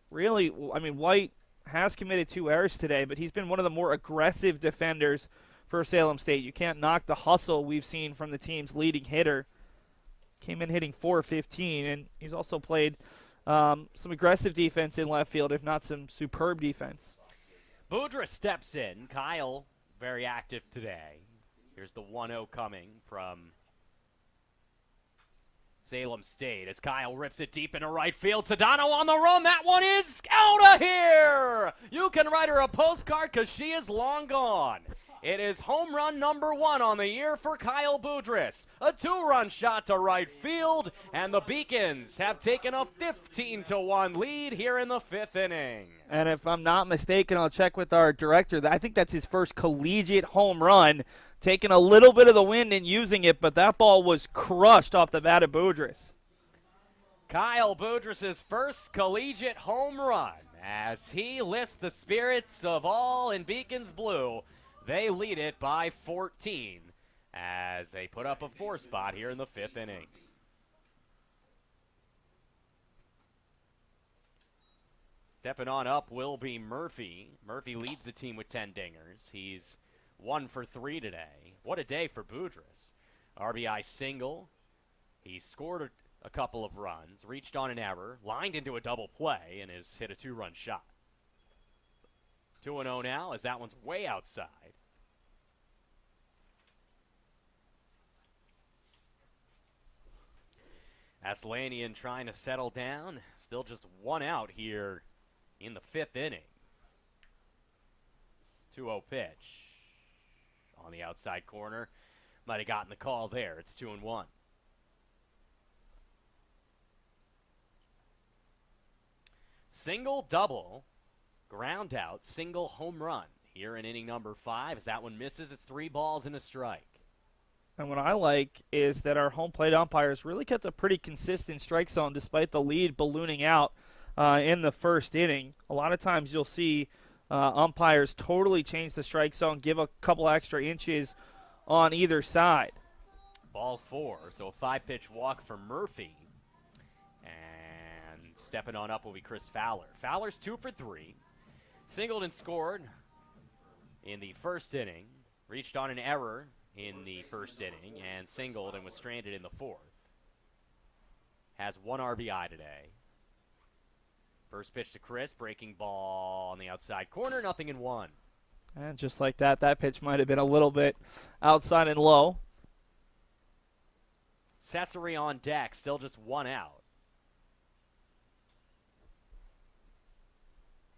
really, I mean, White has committed 2 errors today, but he's been one of the more aggressive defenders for Salem State. You can't knock the hustle we've seen from the team's leading hitter. Came in hitting .415, and he's also played some aggressive defense in left field, if not some superb defense. Boudrias steps in. Kyle, very active today. Here's the 1-0 coming from Salem State as Kyle rips it deep into right field. Sedano on the run. That one is out of here. You can write her a postcard because she is long gone. It is home run number 1 on the year for Kyle Boudrias. A 2-run shot to right field, and the Beacons have taken a 15-1 lead here in the 5th inning. And if I'm not mistaken, I'll check with our director. I think that's his first collegiate home run, taking a little bit of the wind and using it, but that ball was crushed off the bat of Boudrias. Kyle Boudrias' first collegiate home run as he lifts the spirits of all in Beacons blue. They lead it by 14 as they put up a 4 spot here in the 5th inning. Stepping on up will be Murphy. Murphy leads the team with 10 dingers. He's 1 for 3 today. What a day for Boudrias. RBI single. He scored a couple of runs, reached on an error, lined into a double play, and has hit a 2-run shot. 2-0 now as that one's way outside. Aslanian trying to settle down. Still just 1 out here in the 5th inning. 2-0 pitch on the outside corner. Might have gotten the call there. It's 2-1. Single, double, ground out, single, home run here in inning number 5. As that one misses, it's 3 balls and a strike. And what I like is that our home plate umpires really kept a pretty consistent strike zone despite the lead ballooning out in the 1st inning. A lot of times you'll see umpires totally change the strike zone, give a couple extra inches on either side. Ball 4, so a 5-pitch walk for Murphy. And stepping on up will be Chris Fowler. Fowler's 2 for 3. Singled and scored in the 1st inning. Reached on an error in the 1st inning and singled and was stranded in the 4th. Has 1 RBI today. First pitch to Chris, breaking ball on the outside corner, 0-1. And just like that, that pitch might have been a little bit outside and low. Cesare on deck, still just 1 out.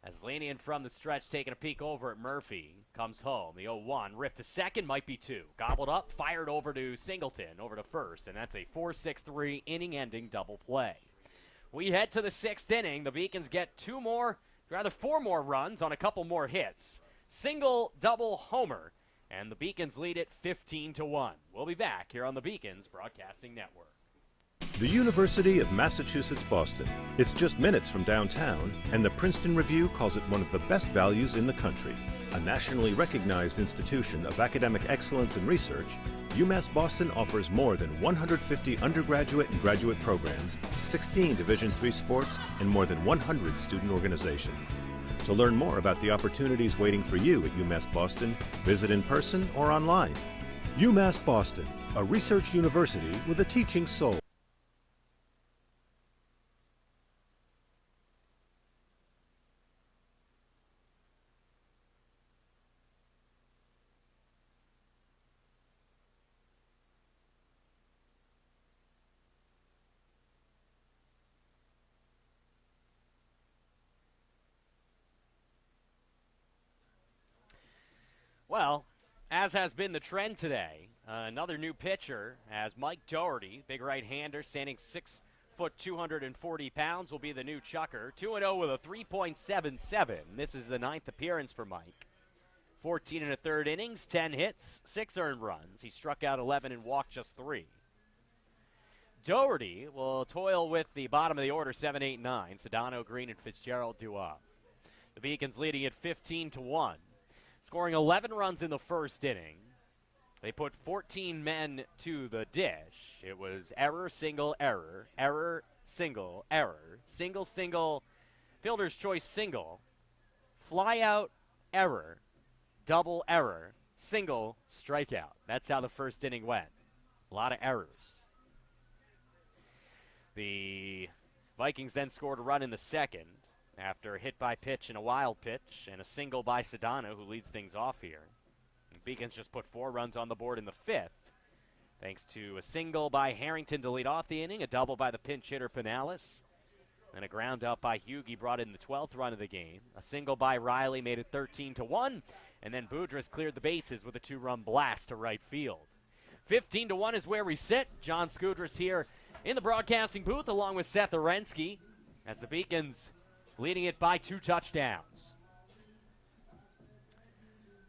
Aslanian from the stretch taking a peek over at Murphy. Comes home. The 0-1 ripped to second, might be 2. Gobbled up, fired over to Singleton, over to first, and that's a 4-6-3 inning-ending double play. We head to the 6th inning. The Beacons get 4 more runs on a couple more hits. Single, double, homer, and the Beacons lead it 15-1. We'll be back here on the Beacons Broadcasting Network. The University of Massachusetts Boston. It's just minutes from downtown, and the Princeton Review calls it one of the best values in the country. A nationally recognized institution of academic excellence and research, UMass Boston offers more than 150 undergraduate and graduate programs, 16 Division III sports, and more than 100 student organizations. To learn more about the opportunities waiting for you at UMass Boston, visit in person or online. UMass Boston, a research university with a teaching soul. Well, as has been the trend today, another new pitcher as Mike Doherty, big right-hander, standing 6 foot 240 pounds, will be the new chucker. 2-0 with a 3.77. This is the 9th appearance for Mike. 14 1/3 innings, 10 hits, 6 earned runs. He struck out 11 and walked just 3. Doherty will toil with the bottom of the order, 7, 8, 9. Sedano, Greene, and Fitzgerald due up. The Beacons leading at 15-1. Scoring 11 runs in the 1st inning. They put 14 men to the dish. It was error, single, error, error, single, error, single, single, Fielder's choice single, fly out, error, double error, single, strikeout. That's how the first inning went. A lot of errors. The Vikings then scored a run in the second after a hit by pitch and a wild pitch and a single by Sedano, who leads things off here. The Beacons just put 4 runs on the board in the 5th, thanks to a single by Harrington to lead off the inning, a double by the pinch hitter Pinales, and a ground out by Hughie brought in the 12th run of the game. A single by Riley made it 13-1, and then Boudrias cleared the bases with a 2-run blast to right field. 15-1 is where we sit. John Scudris here in the broadcasting booth along with Seth Orensky as the Beacons leading it by 2 touchdowns.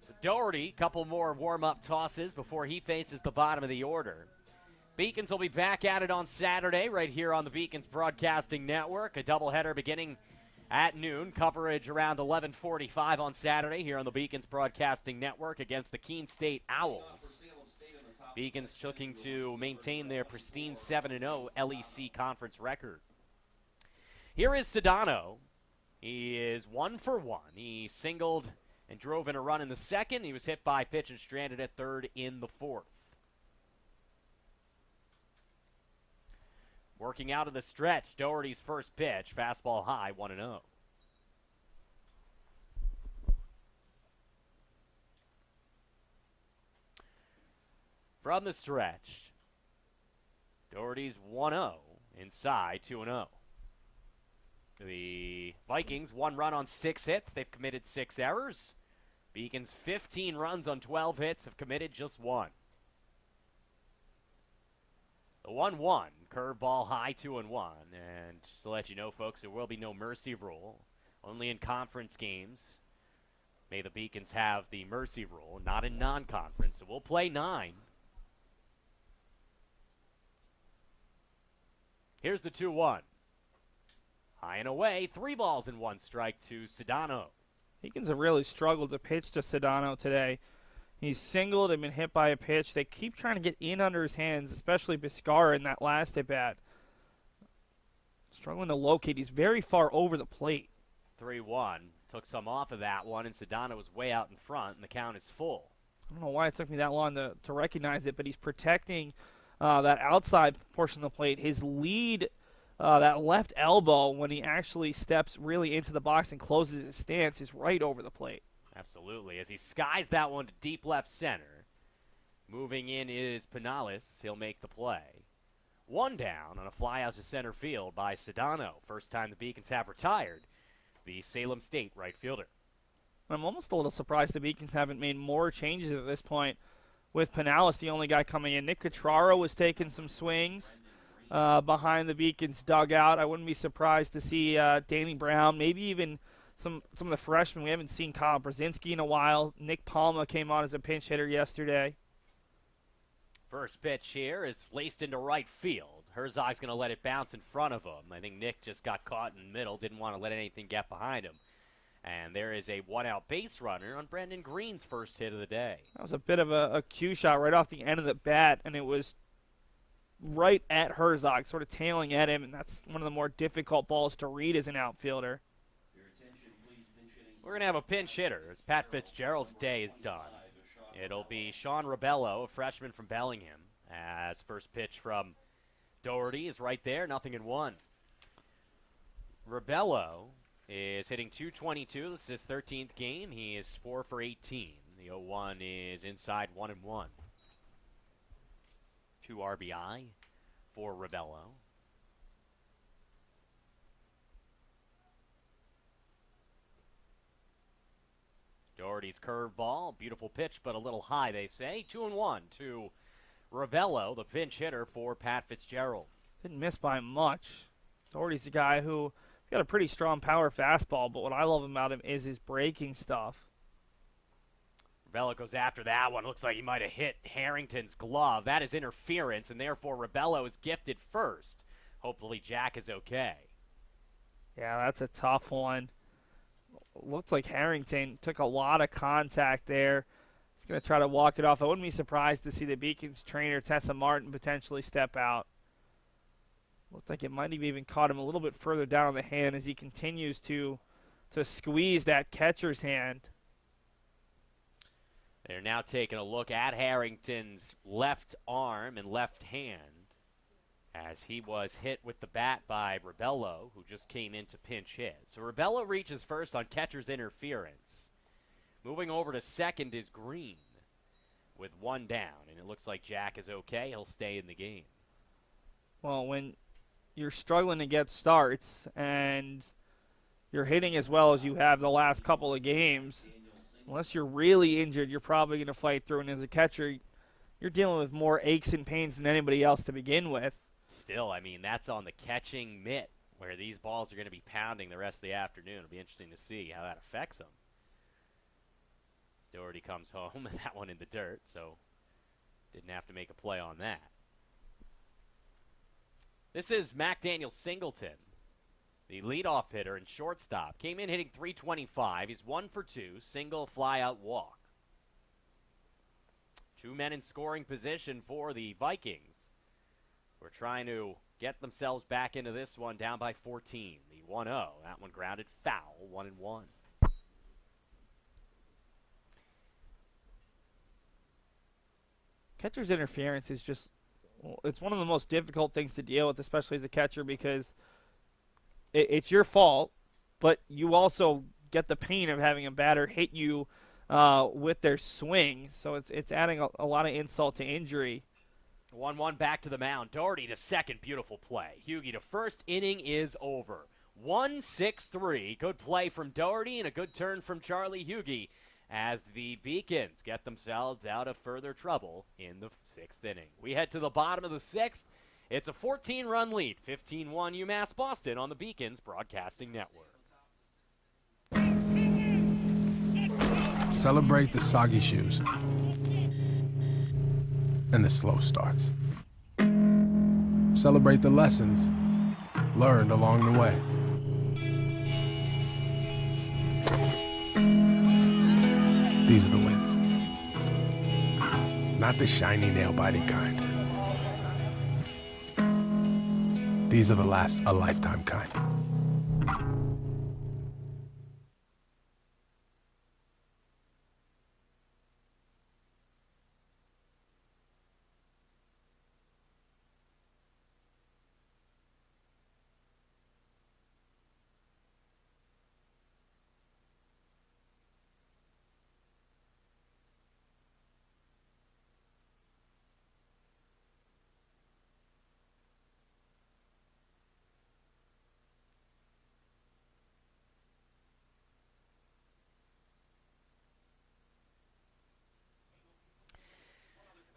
So Doherty, couple more warm-up tosses before he faces the bottom of the order. Beacons will be back at it on Saturday right here on the Beacons Broadcasting Network. A doubleheader beginning at noon. Coverage around 11:45 on Saturday here on the Beacons Broadcasting Network against the Keene State Owls. Beacons looking to maintain their pristine 7-0 LEC conference record. Here is Sedano. He is 1 for 1. He singled and drove in a run in the second. He was hit by pitch and stranded at third in the 4th. Working out of the stretch, Doherty's first pitch, fastball high, 1-0. From the stretch, Doherty's 1-0, inside 2-0. The Vikings, 1 run on 6 hits. They've committed 6 errors. Beacons, 15 runs on 12 hits, have committed just 1. The 1-1, curveball high, 2-1. And just to let you know, folks, there will be no mercy rule. Only in conference games may the Beacons have the mercy rule, not in non-conference. So we'll play 9. Here's the 2-1. High and away, 3 balls and 1 strike to Sedano. Beacons have really struggled to pitch to Sedano today. He's singled and been hit by a pitch. They keep trying to get in under his hands, especially Pescara in that last at-bat. Struggling to locate. He's very far over the plate. 3-1. Took some off of that one, and Sedano was way out in front, and the count is full. I don't know why it took me that long to recognize it, but he's protecting that outside portion of the plate. His lead, that left elbow, when he actually steps really into the box and closes his stance, is right over the plate. Absolutely. As he skies that one to deep left center. Moving in is Pinales. He'll make the play. 1 down on a fly out to center field by Sedano. First time the Beacons have retired the Salem State right fielder. I'm almost a little surprised the Beacons haven't made more changes at this point, with Pinales the only guy coming in. Nick Cotraro was taking some swings behind the Beacons dugout. I wouldn't be surprised to see Danny Brown, maybe even some of the freshmen. We haven't seen Kyle Brzezinski in a while. Nick Palma came on as a pinch hitter yesterday. First pitch here is laced into right field. Herzog's going to let it bounce in front of him. I think Nick just got caught in the middle, didn't want to let anything get behind him. And there is a 1-out base runner on Brendan Greene's first hit of the day. That was a bit of a cue shot right off the end of the bat, and it was right at Herzog, sort of tailing at him, and that's one of the more difficult balls to read as an outfielder. We're going to have a pinch hitter as Pat Fitzgerald's day is done. It'll be Sean Rebello, a freshman from Bellingham, as first pitch from Doherty is right there, 0-1. Rebello is hitting .222. This is his 13th game. He is 4 for 18. The 0-1 is inside 1-1. 2 RBI for Rebello. Doherty's curveball, beautiful pitch, but a little high, they say. 2-1 to Rebello, the pinch hitter for Pat Fitzgerald. Didn't miss by much. Doherty's a guy who got a pretty strong power fastball, but what I love about him is his breaking stuff. Rebello goes after that one. Looks like he might have hit Harrington's glove. That is interference, and therefore Rebello is gifted first. Hopefully Jack is okay. Yeah, that's a tough one. Looks like Harrington took a lot of contact there. He's going to try to walk it off. I wouldn't be surprised to see the Beacons trainer, Tessa Martin, potentially step out. Looked like it might have even caught him a little bit further down on the hand as he continues to squeeze that catcher's hand. They're now taking a look at Harrington's left arm and left hand as he was hit with the bat by Rebello, who just came in to pinch hit. So Rebello reaches first on catcher's interference. Moving over to second is Greene with one down, and it looks like Jack is okay. He'll stay in the game. Well, when you're struggling to get starts and you're hitting as well as you have the last couple of games, unless you're really injured, you're probably going to fight through. And as a catcher, you're dealing with more aches and pains than anybody else to begin with. Still, I mean, that's on the catching mitt where these balls are going to be pounding the rest of the afternoon. It'll be interesting to see how that affects them. Doherty comes home, and that one in the dirt, so didn't have to make a play on that. This is McDaniel Singleton, the leadoff hitter and shortstop. Came in hitting .325. He's 1 for 2, single, fly out, walk. 2 men in scoring position for the Vikings. We're trying to get themselves back into this one, down by 14. The 1-0. That one grounded foul, 1-1. Catcher's interference is just, it's one of the most difficult things to deal with, especially as a catcher, because it's your fault, but you also get the pain of having a batter hit you with their swing. So it's adding a lot of insult to injury. 1-1 back to the mound. Doherty to second. Beautiful play. Hugie to first. Inning is over. 1-6-3. Good play from Doherty and a good turn from Charlie Hugie as the Beacons get themselves out of further trouble in the 6th inning. We head to the bottom of the 6th. It's a 14-run lead. 15-1 UMass Boston on the Beacons Broadcasting Network. Celebrate the soggy shoes and the slow starts. Celebrate the lessons learned along the way. These are the wins. Not the shiny, nail-biting kind. These are the last a lifetime kind.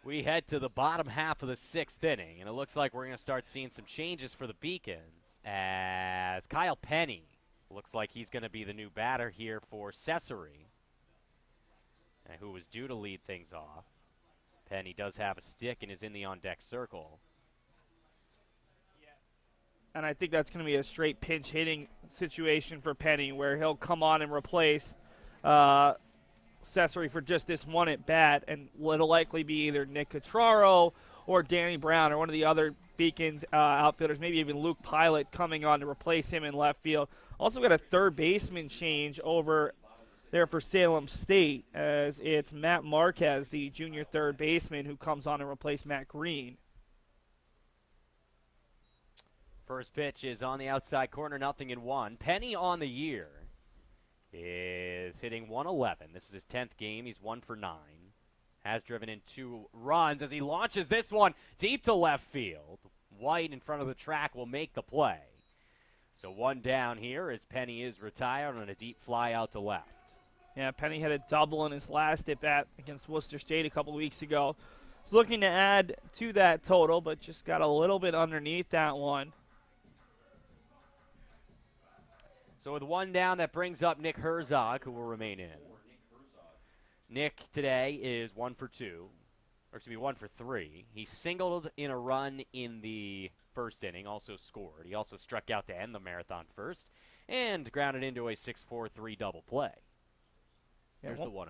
We head to the bottom half of the 6th inning, and it looks like we're going to start seeing some changes for the Beacons as Kyle Penny looks like he's going to be the new batter here for Cesare, who was due to lead things off. Penny does have a stick and is in the on-deck circle. And I think that's going to be a straight pinch hitting situation for Penny, where he'll come on and replace Cesare for just this one at bat, and it'll likely be either Nick Catraro or Danny Brown or one of the other Beacons outfielders, maybe even Luke Pilot coming on to replace him in left field. Also got a third baseman change over there for Salem State, as it's Matt Marquez, the junior third baseman, who comes on to replace Matt Greene. First pitch is on the outside corner, 0-1. Penny on the year is hitting 111. This is his 10th game. He's 1 for 9. Has driven in 2 runs as he launches this one deep to left field. White in front of the track will make the play. So 1 down here as Penny is retired on a deep fly out to left. Yeah, Penny had a double in his last at-bat against Worcester State a couple weeks ago. He's looking to add to that total, but just got a little bit underneath that one. So with 1 down, that brings up Nick Herzog, who will remain in. Nick today is 1 for 2, or excuse me, 1 for 3. He singled in a run in the first inning, also scored. He also struck out to end the marathon first, and grounded into a 6-4-3 double play. There's the 1-0.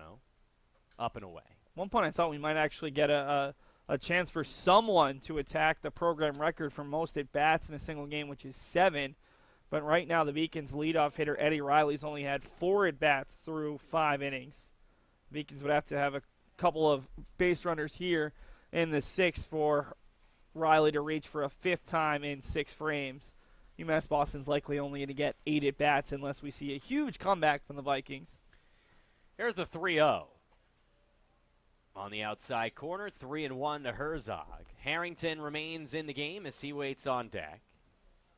Up and away. At one point I thought we might actually get a a chance for someone to attack the program record for most at-bats in a single game, which is 7. But right now, the Beacons' leadoff hitter, Eddie Riley's only had 4 at-bats through 5 innings. The Beacons would have to have a couple of base runners here in the 6th for Riley to reach for a 5th time in 6 frames. UMass Boston's likely only going to get 8 at-bats unless we see a huge comeback from the Vikings. Here's the 3-0. On the outside corner, 3-1 to Herzog. Harrington remains in the game as he waits on deck.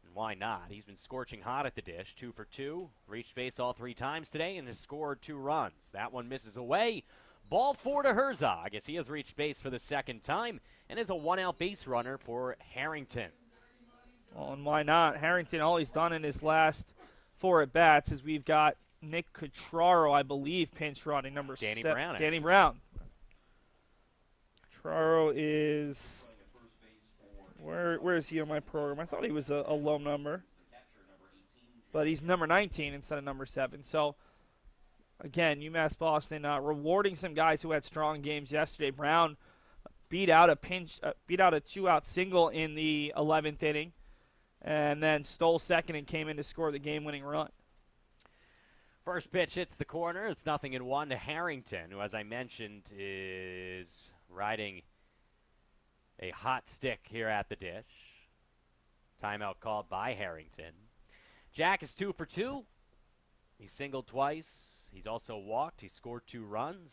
And why not? He's been scorching hot at the dish, 2 for 2. Reached base all 3 times today and has scored 2 runs. That one misses away. Ball 4 to Herzog as he has reached base for the 2nd time and is a 1-out base runner for Harrington. Well, and why not? Harrington, all he's done in his last 4 at-bats is we've got Nick Cutraro, I believe, pinch running, number Danny 7. Brown. Danny Brown. Cutraro is... Where is he on my program? I thought he was a low number. But he's number 19 instead of number 7. So, again, UMass Boston rewarding some guys who had strong games yesterday. Brown beat out a 2-out single in the 11th inning, and then stole second and came in to score the game-winning run. First pitch hits the corner. It's 0-1 to Harrington, who, as I mentioned, is riding a hot stick here at the dish. Timeout called by Harrington. Jack is 2 for 2. He singled twice. He's also walked. He scored 2 runs.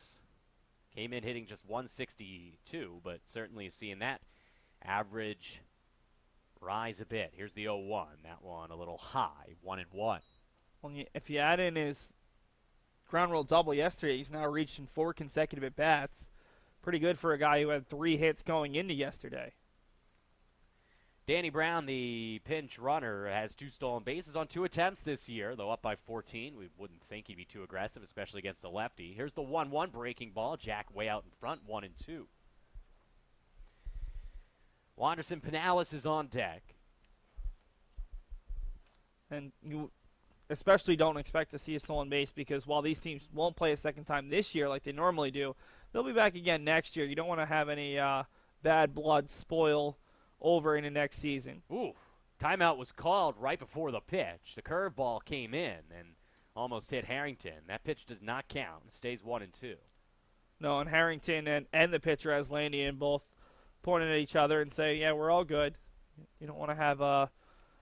Came in hitting just 162, but certainly seeing that average rise a bit. Here's the 0-1. That one a little high, 1-1. Well, if you add in his ground rule double yesterday, he's now reached in 4 consecutive at-bats. Pretty good for a guy who had 3 hits going into yesterday. Danny Brown, the pinch runner, has 2 stolen bases on 2 attempts this year, though up by 14. We wouldn't think he'd be too aggressive, especially against the lefty. Here's the 1-1 breaking ball. Jack way out in front, 1-2. Wanderson Pinales is on deck. And you especially don't expect to see a stolen base because while these teams won't play a second time this year like they normally do, they'll be back again next year. You don't want to have any bad blood spoil over into next season. Ooh, timeout was called right before the pitch. The curveball came in and almost hit Harrington. That pitch does not count. It stays 1-2. No, and Harrington and the pitcher as Landian both pointing at each other and say, yeah, we're all good. You don't want to have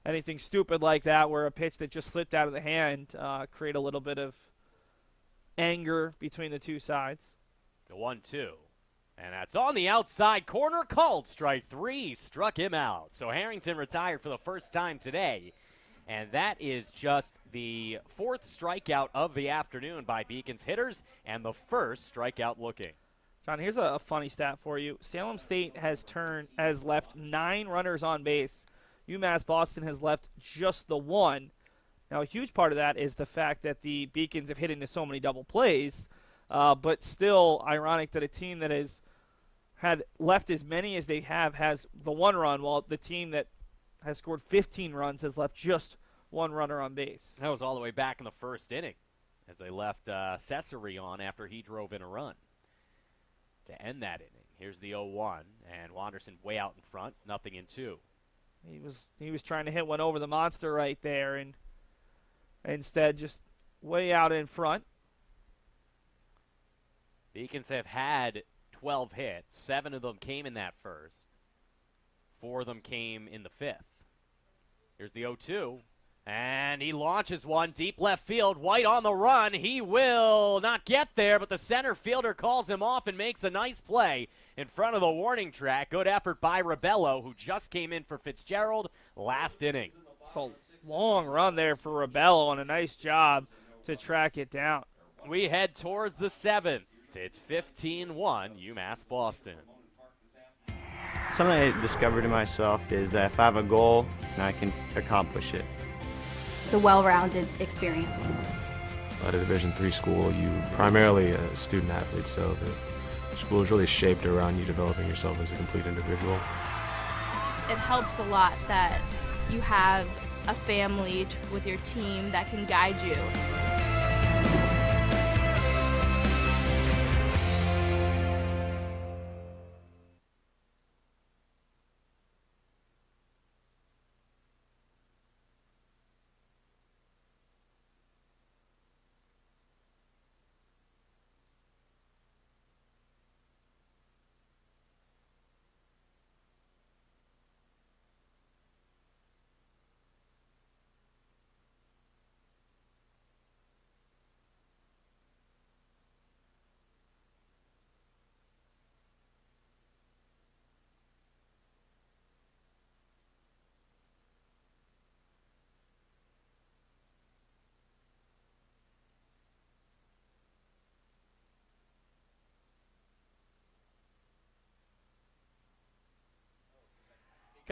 anything stupid like that where a pitch that just slipped out of the hand create a little bit of anger between the two sides. The 1-2. And that's on the outside corner, called strike 3, struck him out. So Harrington retired for the first time today. And that is just the 4th strikeout of the afternoon by Beacons hitters and the first strikeout looking. John, here's a funny stat for you. Salem State has left 9 runners on base. UMass Boston has left just the 1. Now, a huge part of that is the fact that the Beacons have hit into so many double plays. But still ironic that a team that has had left as many as they have has the 1 run, while the team that has scored 15 runs has left just 1 runner on base. That was all the way back in the 1st inning as they left Cesare on after he drove in a run to end that inning. Here's the 0-1, and Wanderson way out in front, 0-2. He was trying to hit one over the monster right there, and instead just way out in front. Beacons have had 12 hits. 7 of them came in that 1st. 4 of them came in the 5th. Here's the 0-2. And he launches one deep left field. White on the run. He will not get there, but the center fielder calls him off and makes a nice play in front of the warning track. Good effort by Rebello, who just came in for Fitzgerald last inning. A long run there for Rebello and a nice job to track it down. We head towards the 7th. It's 15-1, UMass Boston. Something I discovered in myself is that if I have a goal, I can accomplish it. It's a well-rounded experience. At a Division III school, you primarily a student athlete, so the school is really shaped around you developing yourself as a complete individual. It helps a lot that you have a family with your team that can guide you.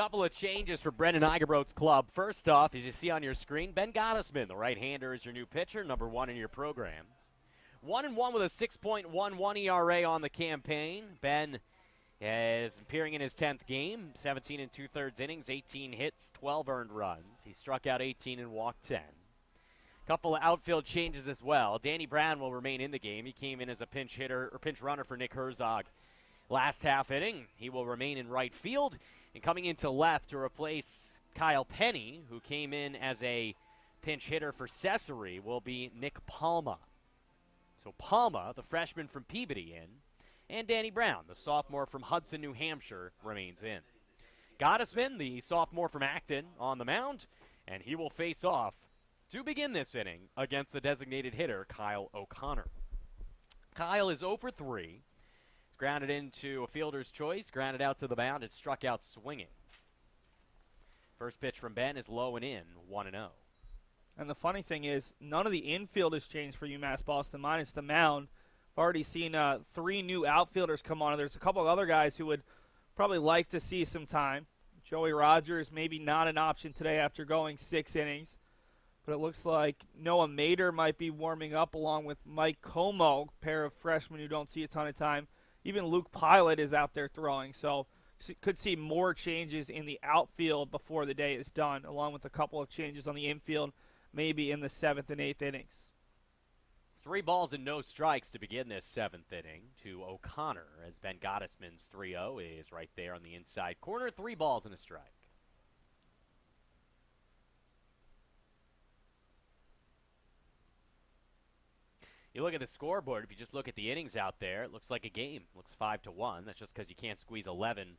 Couple of changes for Brendan Eigerbro's club. First off, as you see on your screen, Ben Gottesman, the right-hander, is your new pitcher, number 1 in your programs. 1-1 with a 6.11 ERA on the campaign. Ben is appearing in his 10th game, 17 and 2/3 innings, 18 hits, 12 earned runs. He struck out 18 and walked 10. Couple of outfield changes as well. Danny Brown will remain in the game. He came in as a pinch hitter or pinch runner for Nick Herzog last half inning. He will remain in right field. And coming into left to replace Kyle Penny, who came in as a pinch hitter for Cesare, will be Nick Palma. So Palma, the freshman from Peabody, in, and Danny Brown, the sophomore from Hudson, New Hampshire, remains in. Gottesman, the sophomore from Acton, on the mound, and he will face off to begin this inning against the designated hitter, Kyle O'Connor. Kyle is 0 for 3. Grounded into a fielder's choice, grounded out to the mound, and struck out swinging. First pitch from Ben is low and in, 1-0. And the funny thing is, none of the infield has changed for UMass Boston, minus the mound. I've already seen 3 new outfielders come on. There's a couple of other guys who would probably like to see some time. Joey Rogers, maybe not an option today after going 6 innings. But it looks like Noah Mader might be warming up along with Mike Como, pair of freshmen who don't see a ton of time. Even Luke Pilot is out there throwing, so could see more changes in the outfield before the day is done, along with a couple of changes on the infield, maybe in the 7th and 8th innings. 3 balls and no strikes to begin this 7th inning to O'Connor, as Ben Gottesman's 3-0 is right there on the inside corner. 3 balls and a strike. You look at the scoreboard, if you just look at the innings out there, it looks like a game. It looks 5-1. That's just because you can't squeeze 11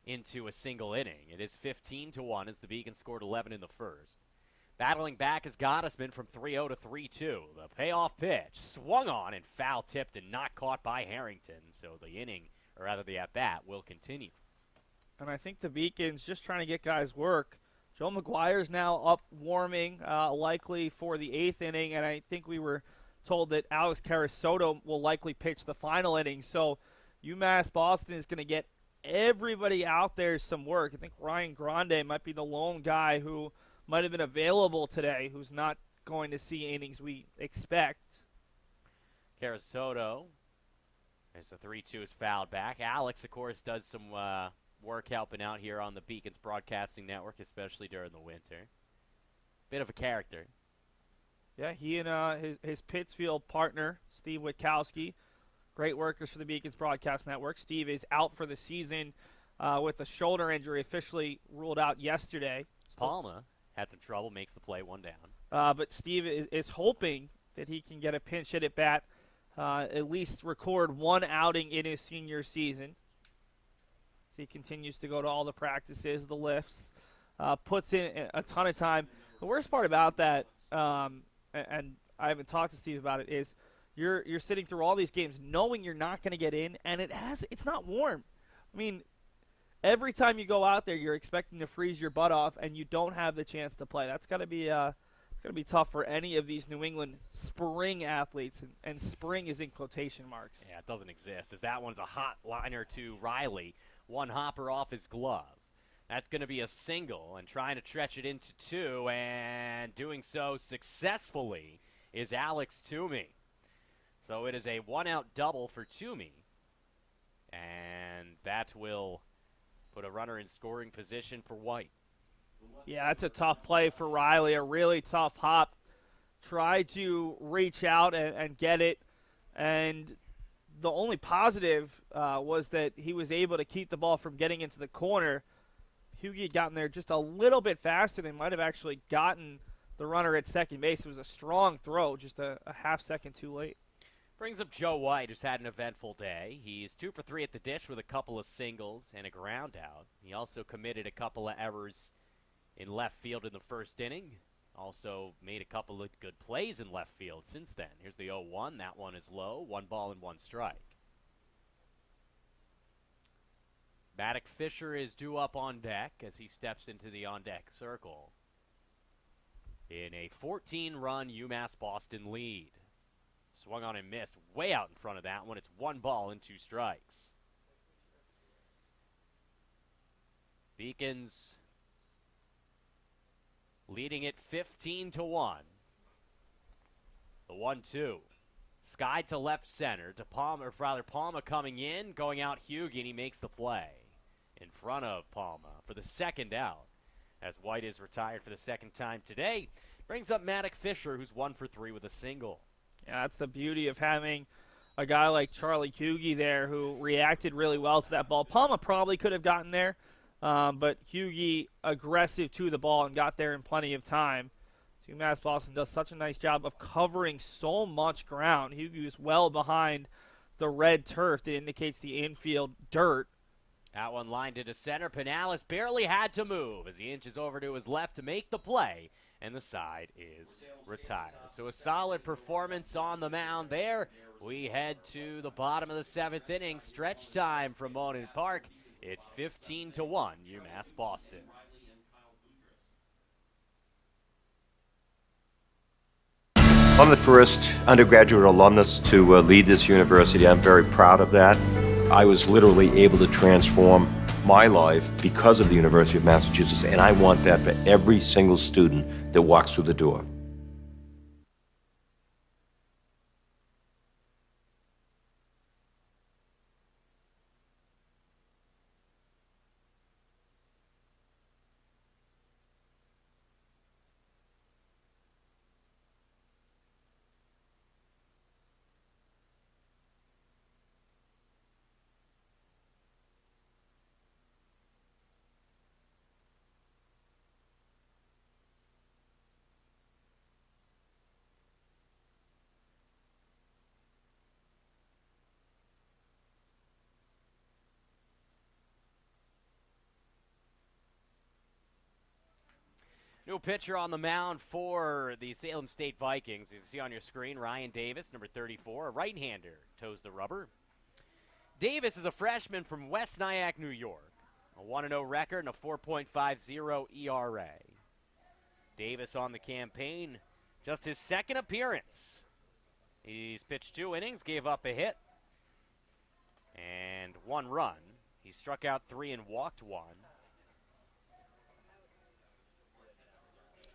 into a single inning. It is 15-1 as the Beacons scored 11 in the first. Battling back is Gottesman from 3-0 to 3-2. The payoff pitch swung on and foul tipped and not caught by Harrington. So the inning, or rather the at-bat, will continue. And I think the Beacons just trying to get guys work. Joe Maguire's now up warming, likely for the 8th inning, and I think we were told that Alex Carasoto will likely pitch the final inning. So UMass Boston is going to get everybody out there some work. I think Ryan Grande might be the lone guy who might have been available today who's not going to see innings we expect. Carasoto, as the 3-2 is fouled back. Alex, of course, does some work helping out here on the Beacons Broadcasting Network, especially during the winter. Bit of a character. Yeah, he and his Pittsfield partner, Steve Witkowski, great workers for the Beacons Broadcast Network. Steve is out for the season with a shoulder injury, officially ruled out yesterday. Palma had some trouble, makes the play, 1 down. But Steve is hoping that he can get a pinch hit at bat, at least record 1 outing in his senior season. So he continues to go to all the practices, the lifts, puts in a ton of time. The worst part about that, and I haven't talked to Steve about it, is you're sitting through all these games knowing you're not going to get in, and it's not warm. I mean, every time you go out there, you're expecting to freeze your butt off, and you don't have the chance to play. That's got to be tough for any of these New England spring athletes, and spring is in quotation marks. Yeah, it doesn't exist, as that one's a hot liner to Riley. 1 hopper off his glove. That's going to be a single, and trying to stretch it into 2, and doing so successfully is Alex Toomey. So it is a 1-out double for Toomey, and that will put a runner in scoring position for White. Yeah, that's a tough play for Riley, a really tough hop. Tried to reach out and get it, and the only positive was that he was able to keep the ball from getting into the corner. Hughie had gotten there just a little bit faster. They might have actually gotten the runner at second base. It was a strong throw, just a half second too late. Brings up Joe White, who's had an eventful day. He's 2 for 3 at the dish with a couple of singles and a ground out. He also committed a couple of errors in left field in the first inning. Also made a couple of good plays in left field since then. Here's the 0-1. That one is low. 1 ball and 1 strike. Maddox Fisher is due up on deck as he steps into the on-deck circle in a 14-run UMass Boston lead. Swung on and missed way out in front of that one. It's 1 ball and 2 strikes. Beacons leading it 15-1. The 1-2. Sky to left center to Palma, or rather Palma coming in, going out Hughie, and he makes the play in front of Palma for the second out. As White is retired for the second time today, brings up Maddox Fisher, who's 1 for 3 with a single. Yeah, that's the beauty of having a guy like Charlie Hughie there who reacted really well to that ball. Palma probably could have gotten there, but Hughie aggressive to the ball and got there in plenty of time. So UMass Boston does such a nice job of covering so much ground. Hughie was well behind the red turf that indicates the infield dirt. That one lined into center. Pinales barely had to move as he inches over to his left to make the play, and the side is retired. So a solid performance on the mound there. We head to the bottom of the 7th inning. Stretch time from Monin Park. It's 15-1, UMass Boston. I'm the first undergraduate alumnus to lead this university. I'm very proud of that. I was literally able to transform my life because of the University of Massachusetts, and I want that for every single student that walks through the door. New pitcher on the mound for the Salem State Vikings. You see on your screen, Ryan Davis, number 34, a right-hander, toes the rubber. Davis is a freshman from West Nyack, New York. A 1-0 record and a 4.50 ERA. Davis on the campaign, just his second appearance. He's pitched 2 innings, gave up a hit, and 1 run. He struck out 3 and walked 1.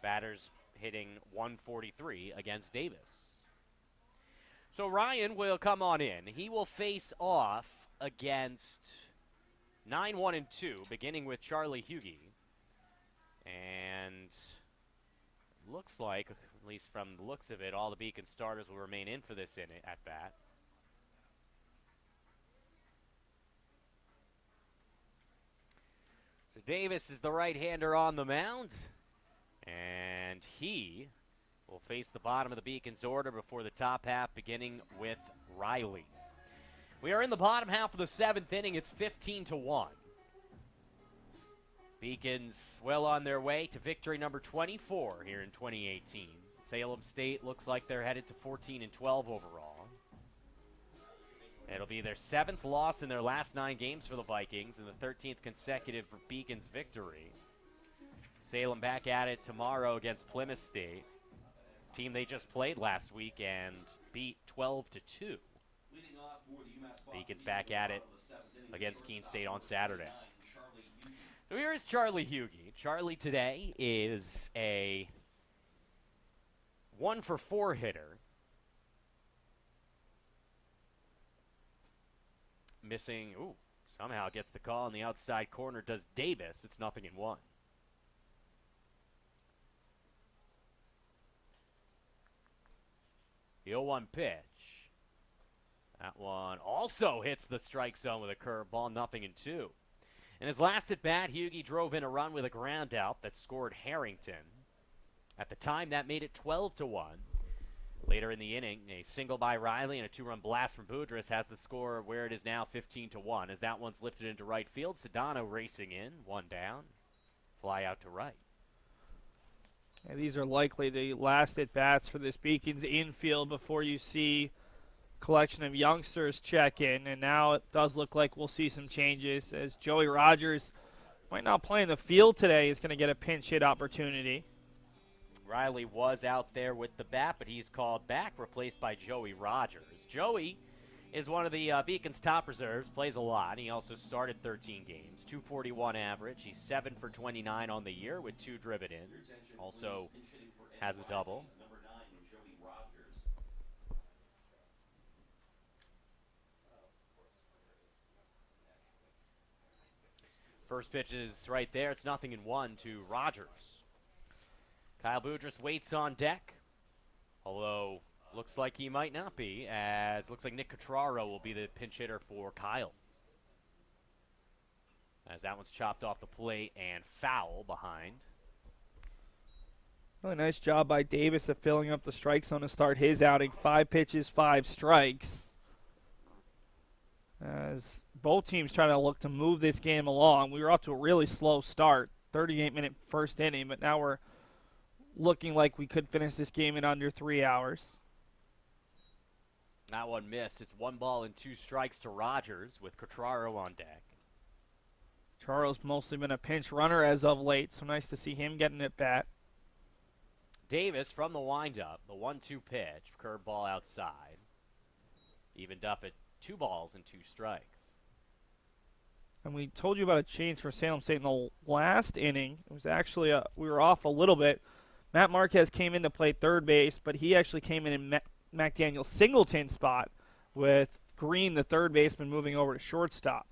Batters hitting 143 against Davis. So Ryan will come on in. He will face off against 9-1-2, beginning with Charlie Hughie. And looks like, at least from the looks of it, all the Beacon starters will remain in for this at bat. So Davis is the right-hander on the mound. And he will face the bottom of the Beacon's order before the top half, beginning with Riley. We are in the bottom half of the 7th inning. It's 15-1. Beacons well on their way to victory number 24 here in 2018. Salem State looks like they're headed to 14-12 overall. It'll be their 7th loss in their last 9 games for the Vikings and the 13th consecutive Beacons victory. Salem back at it tomorrow against Plymouth State, team they just played last week and beat 12-2. Beacons back at it against Keene State on Saturday. So here is Charlie Hughie. Charlie today is a 1-for-4 hitter. Missing, somehow gets the call in the outside corner. Does Davis. It's 0-1. The 0-1 pitch. That one also hits the strike zone with a curveball, 0-2. In his last at bat, Hughie drove in a run with a ground out that scored Harrington. At the time, that made it 12-1. Later in the inning, a single by Riley and a 2-run blast from Boudrias has the score where it is now 15-1. As that one's lifted into right field, Sedano racing in, 1 down, fly out to right. And these are likely the last at-bats for this Beacons infield before you see a collection of youngsters check in. And now it does look like we'll see some changes as Joey Rogers might not play in the field today. Is going to get a pinch hit opportunity. Riley was out there with the bat, but he's called back, replaced by Joey Rogers. Joey is one of the Beacon's top reserves, plays a lot. He also started 13 games, 241 average. He's 7 for 29 on the year with 2 driven in. Also has a double. First pitch is right there. It's 0-1 to Rogers. Kyle Boudrias waits on deck, although looks like he might not be, as looks like Nick Catraro will be the pinch hitter for Kyle. As that one's chopped off the plate and foul behind. Really nice job by Davis of filling up the strike zone to start his outing. 5 pitches, 5 strikes. As both teams try to look to move this game along. We were off to a really slow start, 38-minute first inning, but now we're looking like we could finish this game in under 3 hours. That one missed. It's 1 ball and 2 strikes to Rogers with Catraro on deck. Charles mostly been a pinch runner as of late, so nice to see him getting at bat. Davis from the windup, the 1-2 pitch, curveball outside. Evened up at 2 balls and 2 strikes. And we told you about a change for Salem State in the last inning. It was actually, we were off a little bit. Matt Marquez came in to play third base, but he actually came in McDaniel's Singleton spot with Greene, the third baseman, moving over to shortstop.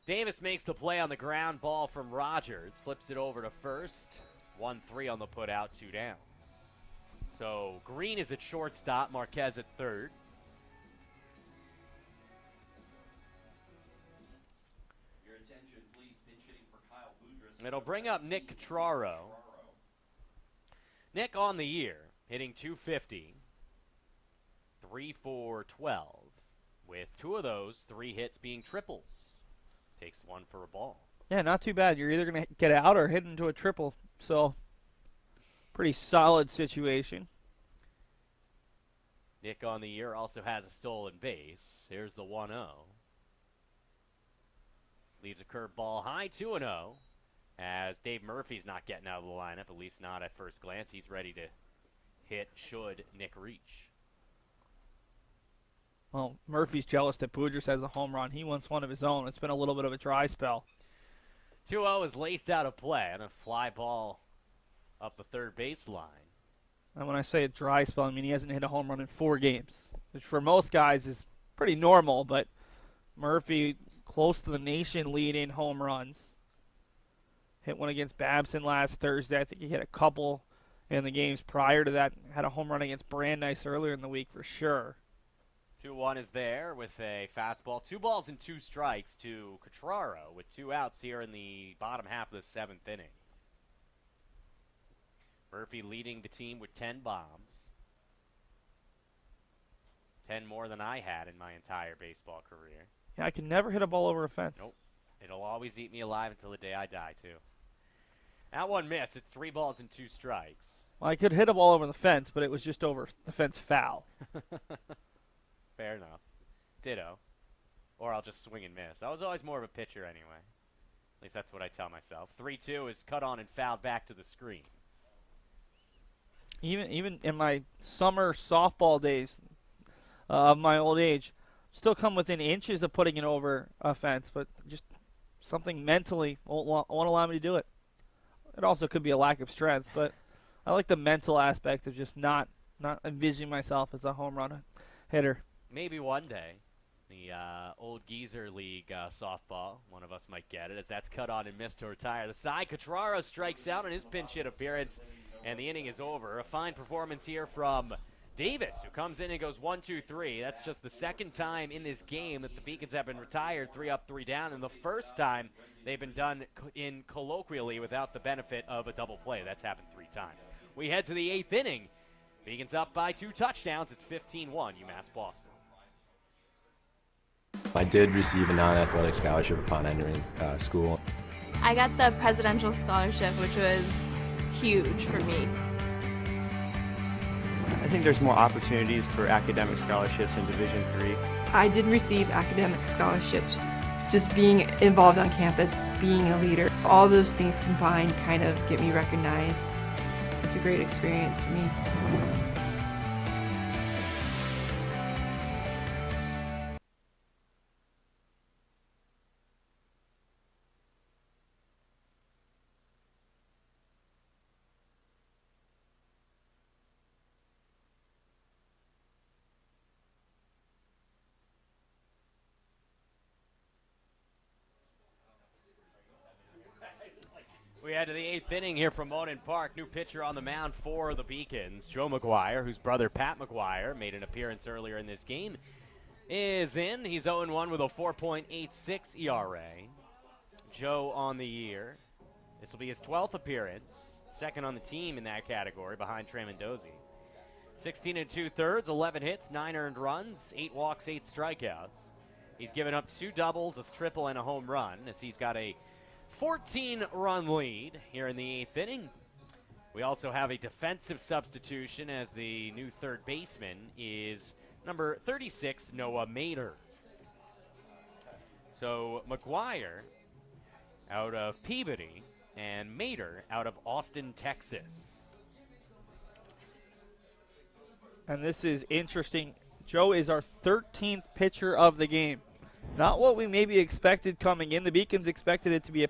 Davis makes the play on the ground ball from Rogers, flips it over to first. 1-3 on the put out, 2 down. So Greene is at shortstop, Marquez at third. Your attention, please. Pinch hitting for Kyle Boudrias. It'll bring up Nick Catraro. Nick on the year, hitting .250, 3 for 12, with 2 of those 3 hits being triples. Takes 1 for a ball. Yeah, not too bad. You're either going to get out or hit into a triple. So, pretty solid situation. Nick on the year also has a stolen base. Here's the 1-0. Leaves a curveball high, 2-0. As Dave Murphy's not getting out of the lineup, at least not at first glance. He's ready to hit should Nick reach. Well, Murphy's jealous that Boudrias has a home run. He wants one of his own. It's been a little bit of a dry spell. 2-0 is laced out of play and a fly ball up the third baseline. And when I say a dry spell, I mean he hasn't hit a home run in 4 games, which for most guys is pretty normal, but Murphy close to the nation lead in home runs. Hit one against Babson last Thursday. I think he hit a couple in the games prior to that. Had a home run against Brandeis earlier in the week for sure. 2-1 is there with a fastball. 2 balls and 2 strikes to Catraro with 2 outs here in the bottom half of the 7th inning. Murphy leading the team with 10 bombs. 10 more than I had in my entire baseball career. Yeah, I can never hit a ball over a fence. Nope. It'll always eat me alive until the day I die, too. That one missed. It's 3 balls and 2 strikes. Well, I could hit a ball over the fence, but it was just over the fence foul. Fair enough. Ditto. Or I'll just swing and miss. I was always more of a pitcher anyway. At least that's what I tell myself. 3-2 is cut on and fouled back to the screen. Even in my summer softball days of my old age, still come within inches of putting it over a fence, but just something mentally won't allow me to do it. It also could be a lack of strength, but I like the mental aspect of just not envisioning myself as a home run hitter. Maybe one day, the old Geezer League softball, one of us might get it, as that's cut on and missed to retire. The side, Catraro strikes out on his pinch hit appearance, and the inning is over. A fine performance here from Davis, who comes in and goes 1-2-3. That's just the 2nd time in this game that the Beacons have been retired, 3 up, 3 down, and the first time they've been done in colloquially without the benefit of a double play. That's happened 3 times. We head to the 8th inning. Beacons up by 2 touchdowns. It's 15-1, UMass Boston. I did receive a non-athletic scholarship upon entering school. I got the presidential scholarship, which was huge for me. I think there's more opportunities for academic scholarships in Division III. I did receive academic scholarships. Just being involved on campus, being a leader, all those things combined kind of get me recognized. It's a great experience for me. We head to the 8th inning here from Monin Park. New pitcher on the mound for the Beacons, Joe Maguire, whose brother Pat Maguire made an appearance earlier in this game, is in. He's 0-1 with a 4.86 ERA. Joe on the year. This will be his 12th appearance, second on the team in that category behind Trey Mendoza. 16 2/3, 11 hits, 9 earned runs, 8 walks, 8 strikeouts. He's given up 2 doubles, a triple, and a home run as he's got a 14-run lead here in the 8th inning. We also have a defensive substitution as the new third baseman is number 36, Noah Mader. So Maguire out of Peabody and Mader out of Austin, Texas. And this is interesting. Joe is our 13th pitcher of the game. Not what we maybe expected coming in. The Beacons expected it to be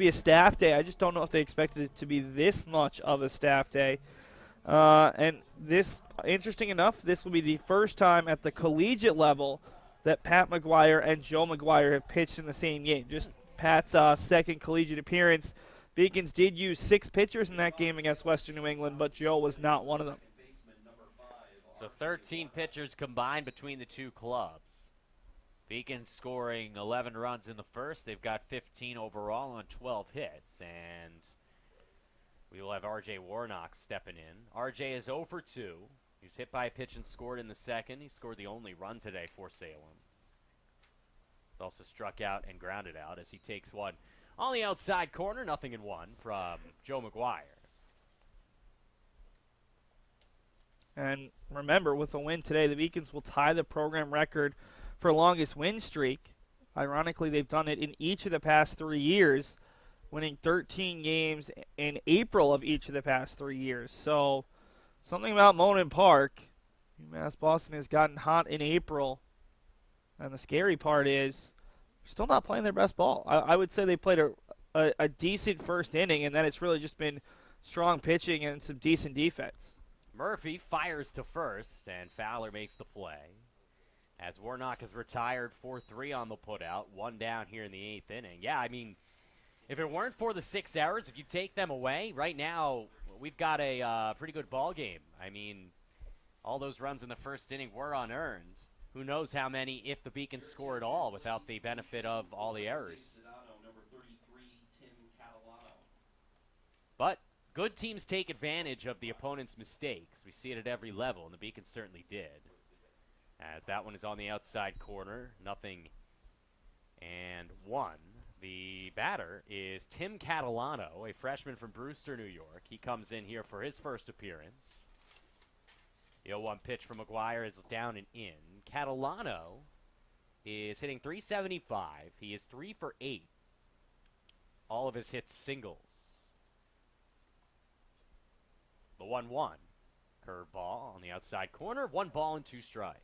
a staff day. I just don't know if they expected it to be this much of a staff day. And this, interesting enough, this will be the first time at the collegiate level that Pat Maguire and Joe Maguire have pitched in the same game. Just Pat's second collegiate appearance. Beacons did use 6 pitchers in that game against Western New England, but Joe was not one of them. So 13 pitchers combined between the two clubs. Beacons scoring 11 runs in the first. They've got 15 overall on 12 hits. And we will have R.J. Warnock stepping in. R.J. is 0 for 2. He was hit by a pitch and scored in the second. He scored the only run today for Salem. He's also struck out and grounded out as he takes one on the outside corner. 0-1 from Joe Maguire. And remember, with a win today, the Beacons will tie the program record for longest win streak. Ironically, they've done it in each of the past 3 years, winning 13 games in April of each of the past 3 years. So, something about Monin Park. UMass Boston has gotten hot in April. And the scary part is, they're still not playing their best ball. I would say they played a decent first inning, and then it's really just been strong pitching and some decent defense. Murphy fires to first, and Fowler makes the play. As Warnock is retired 4-3 on the putout, 1 down here in the 8th inning. Yeah, I mean, if it weren't for the 6 errors, if you take them away, right now we've got a pretty good ball game. I mean, all those runs in the first inning were unearned. Who knows how many if the Beacons score at all without the benefit of all the errors. But good teams take advantage of the opponent's mistakes. We see it at every level, and the Beacons certainly did. As that one is on the outside corner, 0-1. The batter is Tim Catalano, a freshman from Brewster, New York. He comes in here for his first appearance. The 0-1 pitch from Maguire is down and in. Catalano is hitting .375. He is 3 for 8. All of his hits singles. The 1-1. Curveball on the outside corner. 1 ball and 2 strikes.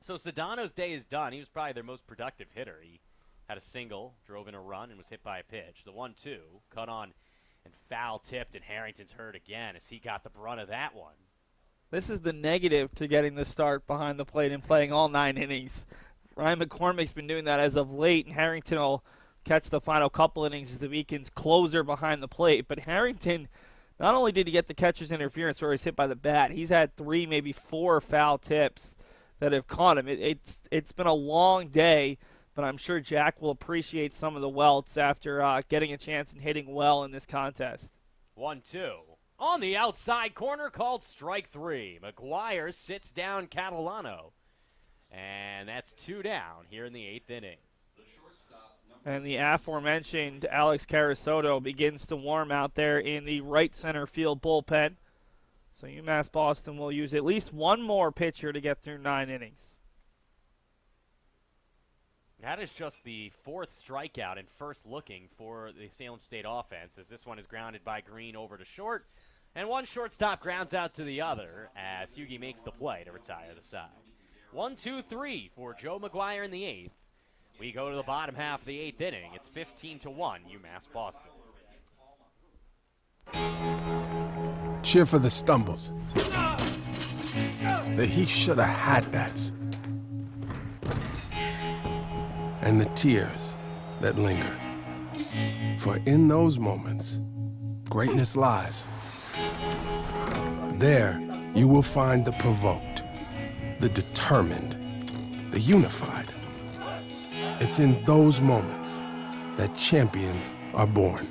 So Sedano's day is done. He was probably their most productive hitter. He had a single, drove in a run, and was hit by a pitch. The 1-2, cut on and foul tipped, and Harrington's hurt again as he got the brunt of that one. This is the negative to getting the start behind the plate and playing all 9 innings. Ryan McCormick's been doing that as of late, and Harrington will catch the final couple innings as the Beacons closer behind the plate. But Harrington, not only did he get the catcher's interference where he's hit by the bat, he's had 3, maybe 4 foul tips that have caught him. It's been a long day, but I'm sure Jack will appreciate some of the welts after getting a chance and hitting well in this contest. 1-2. On the outside corner, called strike 3. Maguire sits down Catalano. And that's 2 down here in the 8th inning. And the aforementioned Alex Carasoto begins to warm out there in the right center field bullpen. So UMass Boston will use at least 1 more pitcher to get through 9 innings. That is just the 4th strikeout and first looking for the Salem State offense, as this one is grounded by Greene over to short. And one shortstop grounds out to the other as Hughie makes the play to retire the side. 1-2-3 for Joe Maguire in the 8th. We go to the bottom half of the 8th inning. It's 15-1 UMass Boston. Cheer for the stumbles. The he shoulda had that's. And the tears that linger. For in those moments, greatness lies. There, you will find the provoked, the determined, the unified. It's in those moments that champions are born.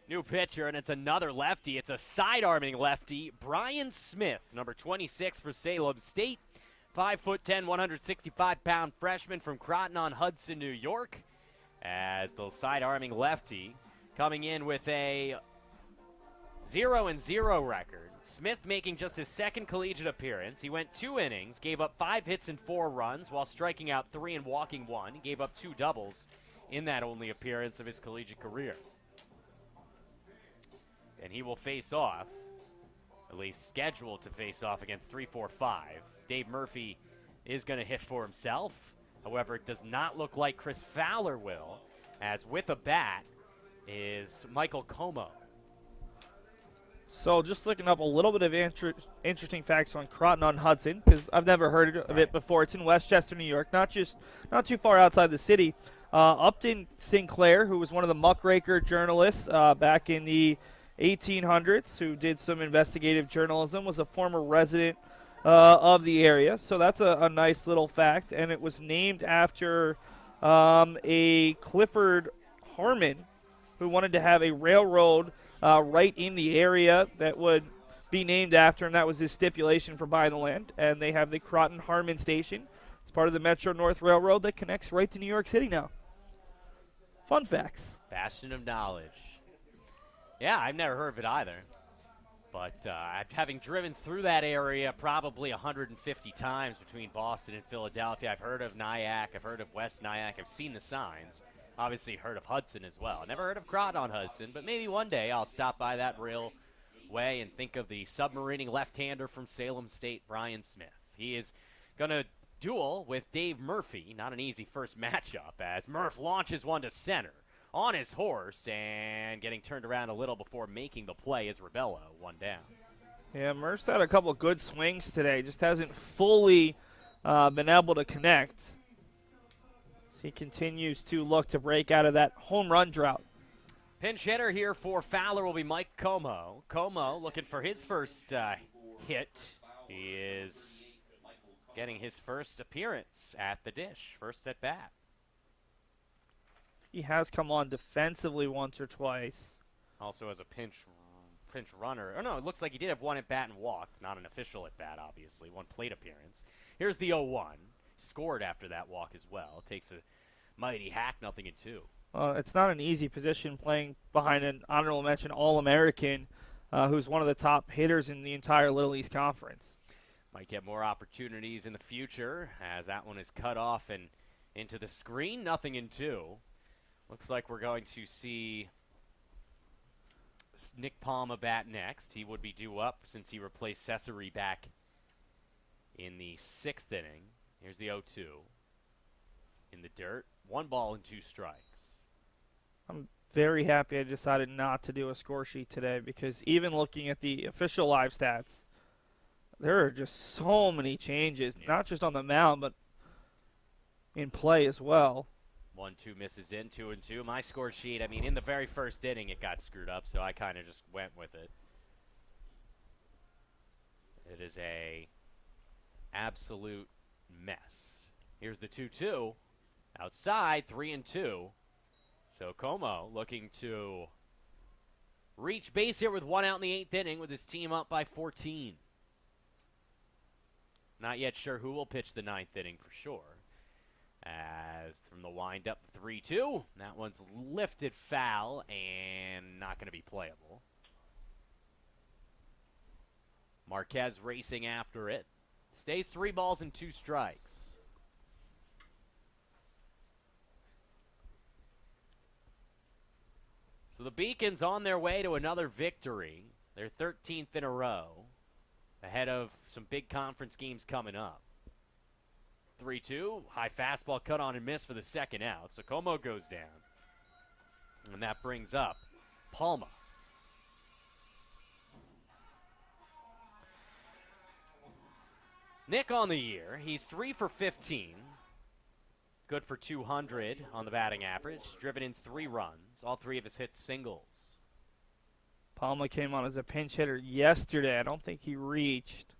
New pitcher, and it's another lefty. It's a side-arming lefty, Brian Smith, number 26 for Salem State. 5'10", 165-pound freshman from Croton-on-Hudson, New York. As the side-arming lefty coming in with a 0-0 record. Smith making just his second collegiate appearance. He went 2 innings, gave up 5 hits and 4 runs while striking out 3 and walking 1. He gave up 2 doubles in that only appearance of his collegiate career. And he will face off, at least scheduled to face off against 3-4-5. Dave Murphy is going to hit for himself. However, it does not look like Chris Fowler will, as with a bat is Michael Como. So just looking up a little bit of interesting facts on Croton-on-Hudson, because I've never heard of it before. It's in Westchester, New York, not too far outside the city. Upton Sinclair, who was one of the muckraker journalists back in the 1800s, who did some investigative journalism, was a former resident of the area. So that's a nice little fact. And it was named after a Clifford Harmon, who wanted to have a railroad right in the area that would be named after him. That was his stipulation for buying the land. And they have the Croton-Harmon Station. It's part of the Metro-North Railroad that connects right to New York City now. Fun facts. Bastion of knowledge. Yeah, I've never heard of it either. But having driven through that area probably 150 times between Boston and Philadelphia, I've heard of Nyack, I've heard of West Nyack, I've seen the signs. Obviously heard of Hudson as well. Never heard of Croton-on-Hudson, but maybe one day I'll stop by that railway and think of the submarining left-hander from Salem State, Brian Smith. He is going to duel with Dave Murphy. Not an easy first matchup, as Murph launches one to center on his horse, and getting turned around a little before making the play is Rebello, 1 down. Yeah, Murph's had a couple of good swings today, just hasn't fully been able to connect. So he continues to look to break out of that home run drought. Pinch hitter here for Fowler will be Mike Como. Como looking for his first hit. He is getting his first appearance at the dish, first at bat. He has come on defensively once or twice. Also as a pinch runner. Oh, no, it looks like he did have 1 at-bat and walked. Not an official at-bat, obviously. 1 plate appearance. Here's the 0-1. Scored after that walk as well. Takes a mighty hack, 0-2. It's not an easy position playing behind an honorable mention All-American who's one of the top hitters in the entire Little East Conference. Might get more opportunities in the future as that one is cut off and into the screen. 0-2. Looks like we're going to see Nick Palma bat next. He would be due up since he replaced Cesare back in the 6th inning. Here's the 0-2. In the dirt. 1 ball and 2 strikes. I'm very happy I decided not to do a score sheet today, because even looking at the official live stats, there are just so many changes, not just on the mound, but in play as well. 1-2 misses in, 2-2. My score sheet, I mean, in the very first inning it got screwed up, so I kind of just went with it. It is a absolute mess. Here's the 2-2. Outside, 3-2. So Como looking to reach base here with 1 out in the 8th inning with his team up by 14. Not yet sure who will pitch the 9th inning for sure. As from the windup, 3-2. That one's lifted foul and not going to be playable. Marquez racing after it. Stays 3 balls and 2 strikes. So the Beacons on their way to another victory. Their 13th in a row. ahead of some big conference games coming up. 3-2, high fastball cut on and miss for the second out. So Como goes down. And that brings up Palma. Nick on the year, he's 3 for 15. Good for 200 on the batting average. Driven in 3 runs. All 3 of his hits singles. Palma came on as a pinch hitter yesterday. I don't think he reached.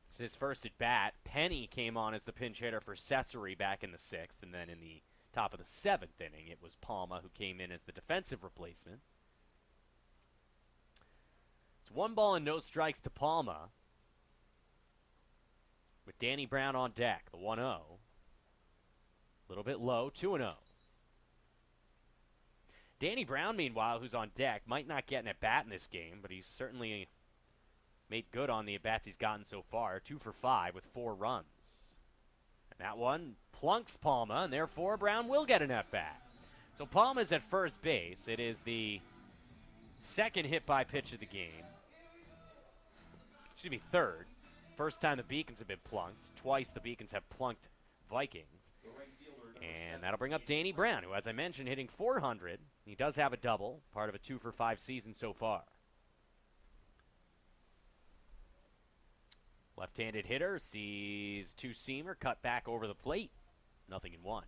It's his first at bat. Penny came on as the pinch hitter for Cesare back in the 6th, and then in the top of the 7th inning, it was Palma who came in as the defensive replacement. It's 1 ball and no strikes to Palma, with Danny Brown on deck, the 1-0. A little bit low, 2-0. Danny Brown, meanwhile, who's on deck, might not get an at-bat in this game, but he's certainly made good on the at-bats he's gotten so far. 2 for 5 with 4 runs. And that one plunks Palma, and therefore Brown will get an at-bat. So Palma's at first base. It is the second hit-by pitch of the game. Excuse me, third. First time the Beacons have been plunked. Twice the Beacons have plunked Vikings. And that'll bring up Danny Brown, who, as I mentioned, hitting 400. He does have a double, part of a 2 for 5 season so far. Left-handed hitter sees two-seamer cut back over the plate. 0-1.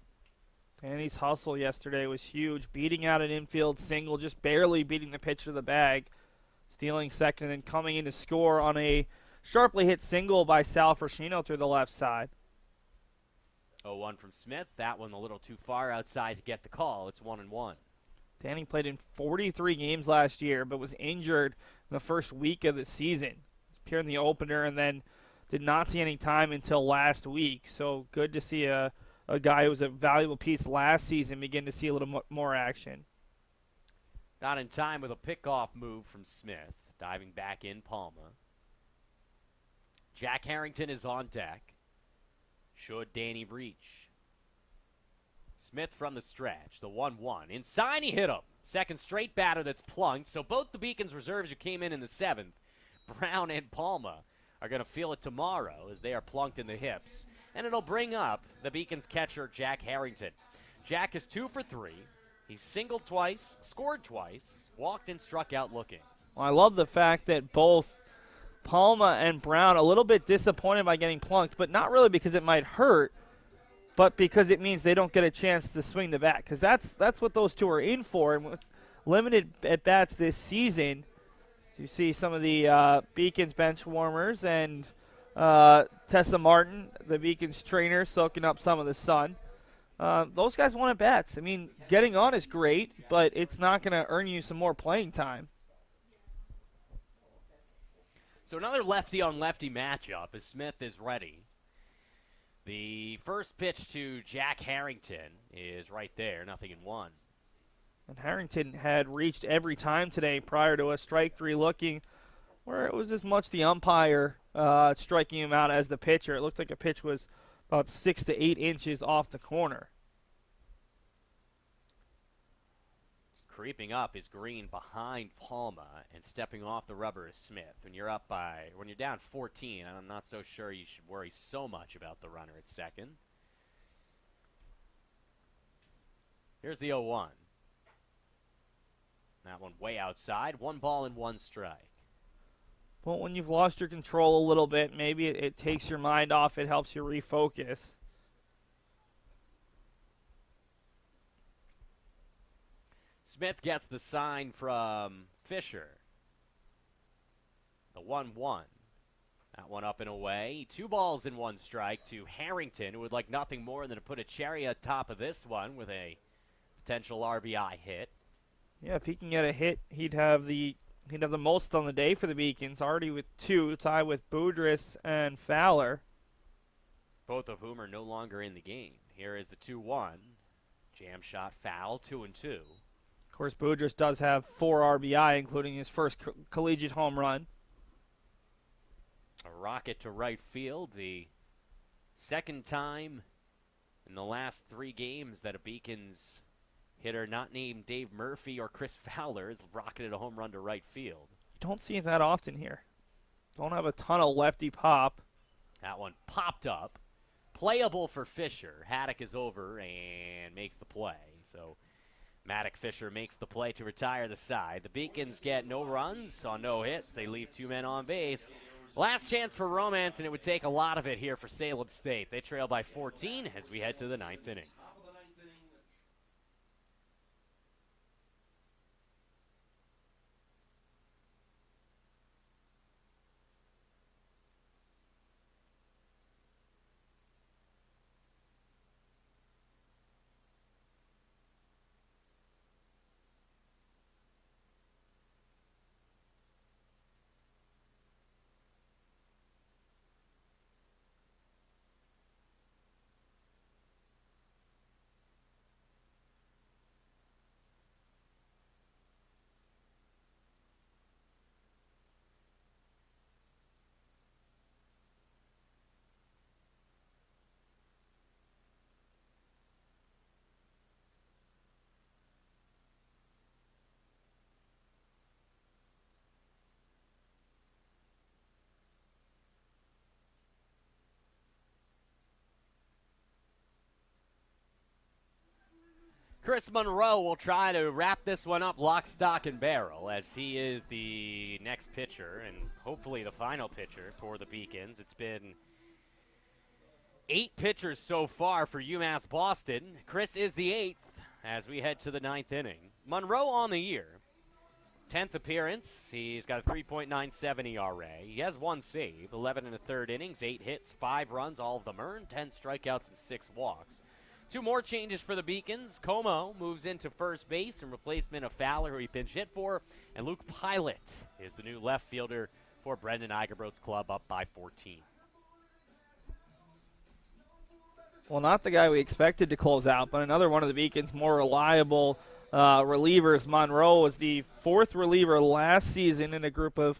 Danny's hustle yesterday was huge, beating out an infield single, just barely beating the pitch to the bag, stealing second, and coming in to score on a sharply hit single by Sal Frascino through the left side. 0-1 from Smith. That one a little too far outside to get the call. It's 1-1. Danny played in 43 games last year, but was injured in the first week of the season. Appeared in the opener and then did not see any time until last week. So good to see a guy who was a valuable piece last season begin to see a little more action. Not in time with a pickoff move from Smith. Diving back in, Palma. Jack Harrington is on deck. Should Danny reach? Smith from the stretch, the 1-1. Inside, he hit him. Second straight batter that's plunked. So both the Beacons reserves who came in the 7th, Brown and Palma, are going to feel it tomorrow as they are plunked in the hips. And it'll bring up the Beacons catcher, Jack Harrington. Jack is 2 for 3. He's singled twice, scored twice, walked and struck out looking. Well, I love the fact that both Palma and Brown a little bit disappointed by getting plunked, but not really because it might hurt, but because it means they don't get a chance to swing the bat, because that's what those two are in for. And with limited at-bats this season, you see some of the Beacons bench warmers and Tessa Martin, the Beacons trainer, soaking up some of the sun. Those guys want at-bats. I mean, getting on is great, but it's not going to earn you some more playing time. So another lefty-on-lefty matchup as Smith is ready. The first pitch to Jack Harrington is right there, 0-1. And Harrington had reached every time today prior to a strike three looking, where it was as much the umpire striking him out as the pitcher. It looked like a pitch was about 6 to 8 inches off the corner. Creeping up is Greene behind Palma, and stepping off the rubber is Smith. When you're down 14, I'm not so sure you should worry so much about the runner at second. Here's the 0-1. That one way outside. 1 ball and 1 strike. Well, when you've lost your control a little bit, maybe it takes your mind off. It helps you refocus. Smith gets the sign from Fisher. The 1-1. That one up and away. 2 balls and 1 strike to Harrington, who would like nothing more than to put a cherry on top of this one with a potential RBI hit. Yeah, if he can get a hit, he'd have the most on the day for the Beacons, already with 2, tied with Boudrias and Fowler. Both of whom are no longer in the game. Here is the 2-1. Jam shot foul, 2-2. Of course, Boudrias does have 4 RBI, including his first collegiate home run. A rocket to right field. The second time in the last 3 games that a Beacons hitter not named Dave Murphy or Chris Fowler has rocketed a home run to right field. Don't see it that often here. don't have a ton of lefty pop. That one popped up. Playable for Fisher. Haddock is over and makes the play. So Maddock Fisher makes the play to retire the side. The Beacons get no runs on no hits. They leave 2 men on base. Last chance for romance, and it would take a lot of it here for Salem State. They trail by 14 as we head to the 9th inning. Chris Monroe will try to wrap this one up lock, stock, and barrel as he is the next pitcher and hopefully the final pitcher for the Beacons. It's been 8 pitchers so far for UMass Boston. Chris is the 8th as we head to the 9th inning. Monroe on the year, 10th appearance. He's got a 3.97 ERA. He has 1 save, 11 1/3 innings, 8 hits, 5 runs, all of them earned, 10 strikeouts, and 6 walks. 2 more changes for the Beacons. Como moves into first base in replacement of Fowler, who he pinch hit for, and Luke Pilot is the new left fielder for Brendan Eigerbro's club, up by 14. Well, not the guy we expected to close out, but another one of the Beacons' more reliable relievers. Monroe was the 4th reliever last season in a group of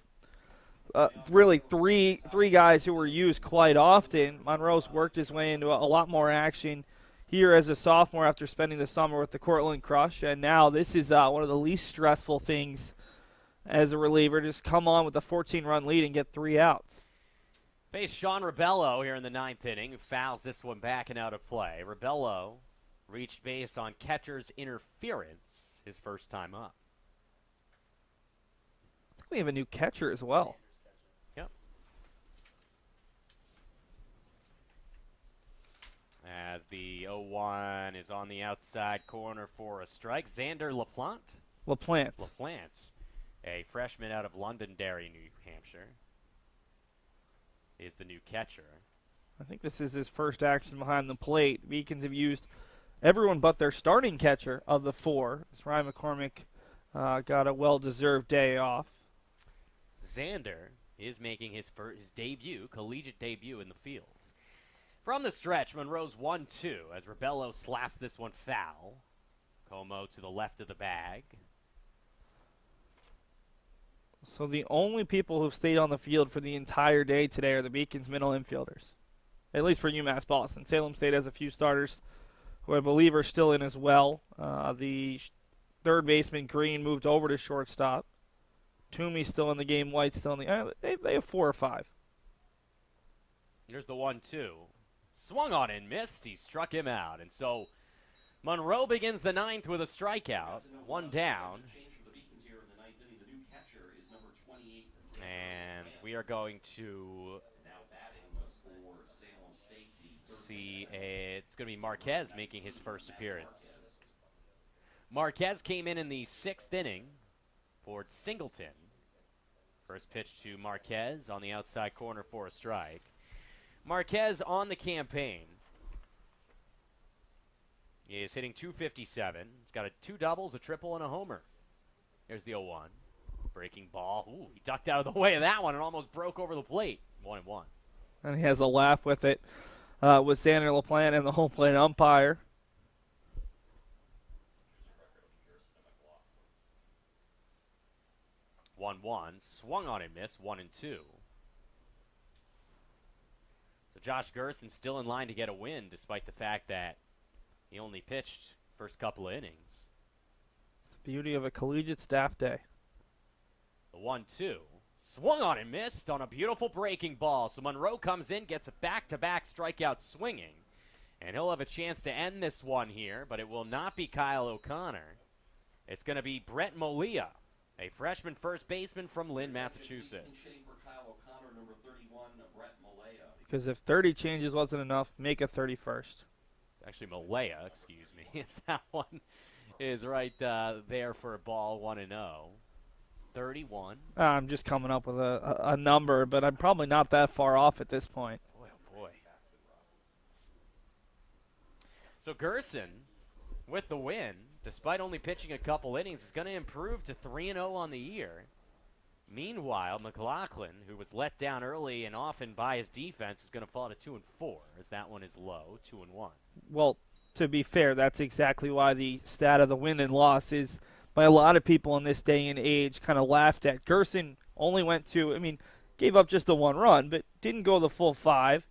really three guys who were used quite often. Monroe's worked his way into a lot more action here as a sophomore after spending the summer with the Cortland Crush, and now this is one of the least stressful things as a reliever. Just come on with a 14-run lead and get 3 outs. Face Sean Rebello here in the 9th inning, who fouls this one back and out of play. Rebello reached base on catcher's interference his first time up. I think we have a new catcher as well. Yep. As the 0-1 is on the outside corner for a strike. Xander LaPlante, a freshman out of Londonderry, New Hampshire, is the new catcher. I think this is his first action behind the plate. Beacons have used everyone but their starting catcher of the 4. As Ryan McCormick got a well-deserved day off. Xander is making his debut, collegiate debut in the field. From the stretch, Monroe's 1-2 as Rebello slaps this one foul. Como to the left of the bag. So the only people who've stayed on the field for the entire day today are the Beacons' middle infielders, at least for UMass Boston. Salem State has a few starters who I believe are still in as well. The third baseman, Greene, moved over to shortstop. Toomey's still in the game. White's still in the they have 4 or 5. Here's the 1-2. Swung on and missed. He struck him out. And so Monroe begins the 9th with a strikeout. 1 down. And we are going to see it's going to be Marquez making his first appearance. Marquez came in the 6th inning for Singleton. First pitch to Marquez on the outside corner for a strike. Marquez on the campaign. He is hitting .257. He's got 2 doubles, a triple, and a homer. There's the 0-1. Breaking ball. Ooh, he ducked out of the way of that one and almost broke over the plate. 1-1. And he has a laugh with it with Xander LaPlante and the home plate umpire. One swung on and missed. 1-2. So Josh Gerstein still in line to get a win, despite the fact that he only pitched first couple of innings. It's the beauty of a collegiate staff day. The 1-2 Swung on and missed on a beautiful breaking ball. So Monroe comes in, gets a back-to-back strikeout swinging. And he'll have a chance to end this one here, but it will not be Kyle O'Connor. It's going to be Brett Molia, a freshman first baseman from Lynn, Massachusetts. Because if 30 changes wasn't enough, make a 31st. Actually, Malaya, excuse me. That one is right there for a ball 1-0. 31. I'm just coming up with a number, but I'm probably not that far off at this point. Boy, oh boy. So Gerstein, with the win, despite only pitching a couple innings, is going to improve to 3-0 on the year. Meanwhile, Mclaughlin, who was let down early and often by his defense, is going to fall to 2-4, as that one is low, 2-1. Well, to be fair, that's exactly why the stat of the win and loss is, by a lot of people in this day and age, kind of laughed at. Gerstein only went to, gave up just the 1 run, but didn't go the full 5.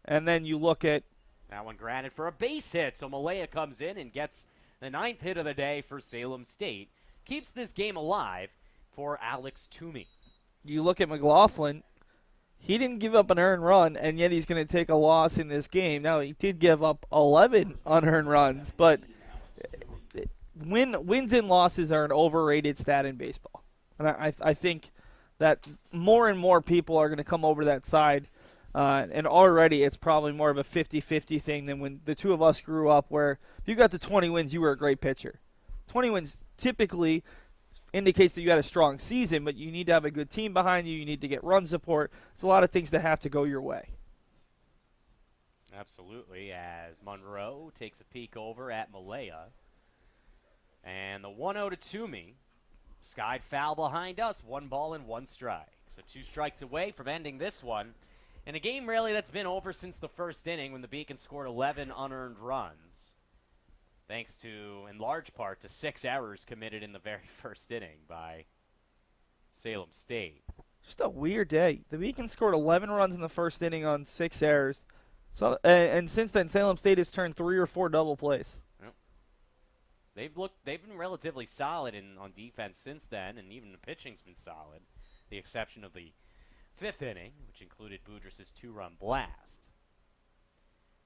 And then you look at... That one granted for a base hit, so Malaya comes in and gets the 9th hit of the day for Salem State. Keeps this game alive for Alex Toomey. You look at Mclaughlin, he didn't give up an earned run, and yet he's going to take a loss in this game. Now, he did give up 11 unearned runs, but wins and losses are an overrated stat in baseball. And I think that more and more people are going to come over that side, and already it's probably more of a 50-50 thing than when the two of us grew up, where if you got to 20 wins, you were a great pitcher. 20 wins typically indicates that you had a strong season, but you need to have a good team behind you. You need to get run support. There's a lot of things that have to go your way. Absolutely, as Monroe takes a peek over at Malaya. And the 1-0 to Toomey. Skied foul behind us. 1 ball and 1 strike. So 2 strikes away from ending this one. In a game really that's been over since the first inning when the Beacons scored 11 unearned runs. Thanks to, in large part, to 6 errors committed in the very first inning by Salem State. Just a weird day. The Beacons scored 11 runs in the first inning on 6 errors. So, and since then, Salem State has turned 3 or 4 double plays. Yep. They've been relatively solid on defense since then, and even the pitching's been solid. The exception of the 5th inning, which included Boudrias' 2-run blast.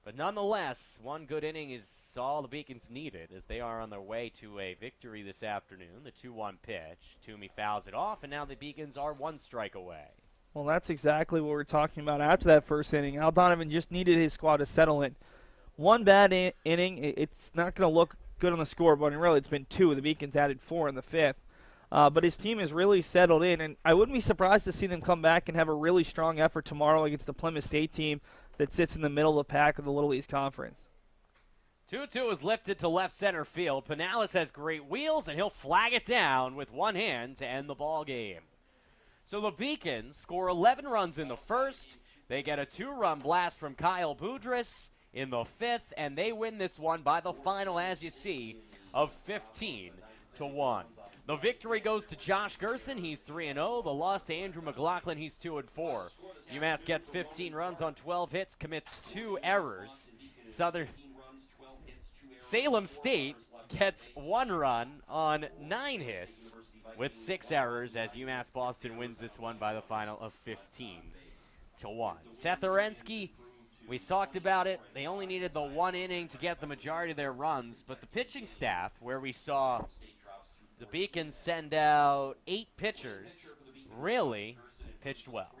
But nonetheless, 1 good inning is all the Beacons needed as they are on their way to a victory this afternoon. The 2-1 pitch. Toomey fouls it off, and now the Beacons are 1 strike away. Well, that's exactly what we're talking about after that first inning. Al Donovan just needed his squad to settle in. 1 bad inning, it's not going to look good on the scoreboard, and really it's been 2. The Beacons added 4 in the 5th. But his team has really settled in, and I wouldn't be surprised to see them come back and have a really strong effort tomorrow against the Plymouth State team that sits in the middle of the pack of the Little East Conference. 2-2 is lifted to left center field. Pinales has great wheels, and he'll flag it down with 1 hand to end the ball game. So the Beacons score 11 runs in the first. They get a 2-run blast from Kyle Boudrias in the 5th, and they win this one by the final, as you see, of 15-1. The victory goes to Josh Gerstein. He's 3-0. The loss to Andrew Mclaughlin. He's 2-4. UMass gets 15 runs on 12 hits, commits 2 errors. Salem State gets 1 run on 9 hits with 6 errors as UMass Boston wins this one by the final of 15-1. Seth Orensky, we talked about it. They only needed the 1 inning to get the majority of their runs, but the pitching staff, where we saw the Beacons send out 8 pitchers, really pitched well.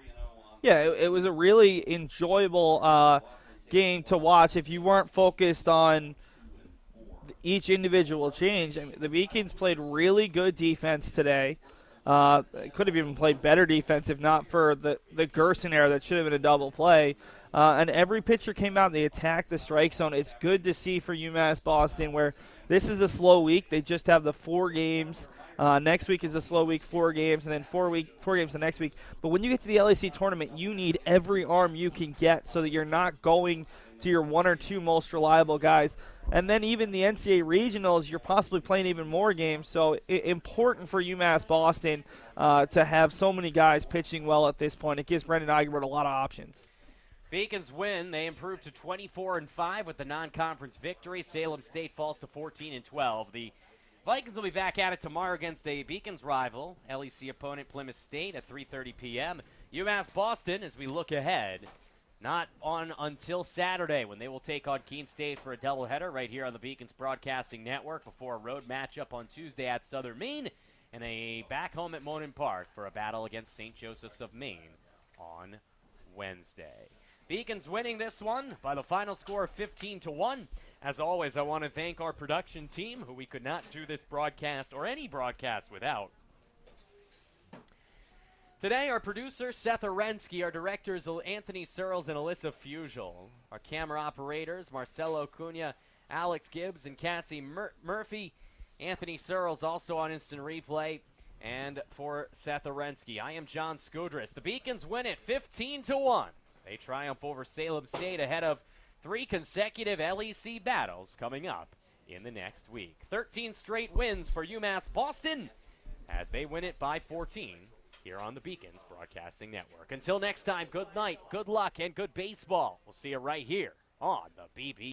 Yeah, it was a really enjoyable game to watch if you weren't focused on each individual change. I mean, the Beacons played really good defense today. Could have even played better defense if not for the Gerstein error that should have been a double play. And every pitcher came out and they attacked the strike zone. It's good to see for UMass Boston, where this is a slow week. They just have the 4 games. Next week is a slow week, 4 games, and then 4 games the next week. But when you get to the LAC tournament, you need every arm you can get so that you're not going to your 1 or 2 most reliable guys. And then even the NCAA regionals, you're possibly playing even more games. So important for UMass Boston to have so many guys pitching well at this point. It gives Brendan Eichenberg a lot of options. Beacons win. They improve to 24-5 with the non-conference victory. Salem State falls to 14-12. The Vikings will be back at it tomorrow against a Beacons rival, LEC opponent Plymouth State at 3:30 p.m. UMass Boston, as we look ahead, not on until Saturday when they will take on Keene State for a doubleheader right here on the Beacons Broadcasting Network before a road matchup on Tuesday at Southern Maine and a back home at Monon Park for a battle against St. Joseph's of Maine on Wednesday. Beacons winning this one by the final score of 15-1. As always, I want to thank our production team, who we could not do this broadcast or any broadcast without. Today, our producer, Seth Arensky, our directors, Anthony Searles and Alyssa Fugel. Our camera operators, Marcelo Cunha, Alex Gibbs, and Cassie Murphy. Anthony Searles also on instant replay. And for Seth Arensky, I am John Skudris. The Beacons win it 15-1. They triumph over Salem State ahead of 3 consecutive LEC battles coming up in the next week. 13 straight wins for UMass Boston as they win it by 14 here on the Beacons Broadcasting Network. Until next time, good night, good luck, and good baseball. We'll see you right here on the BB.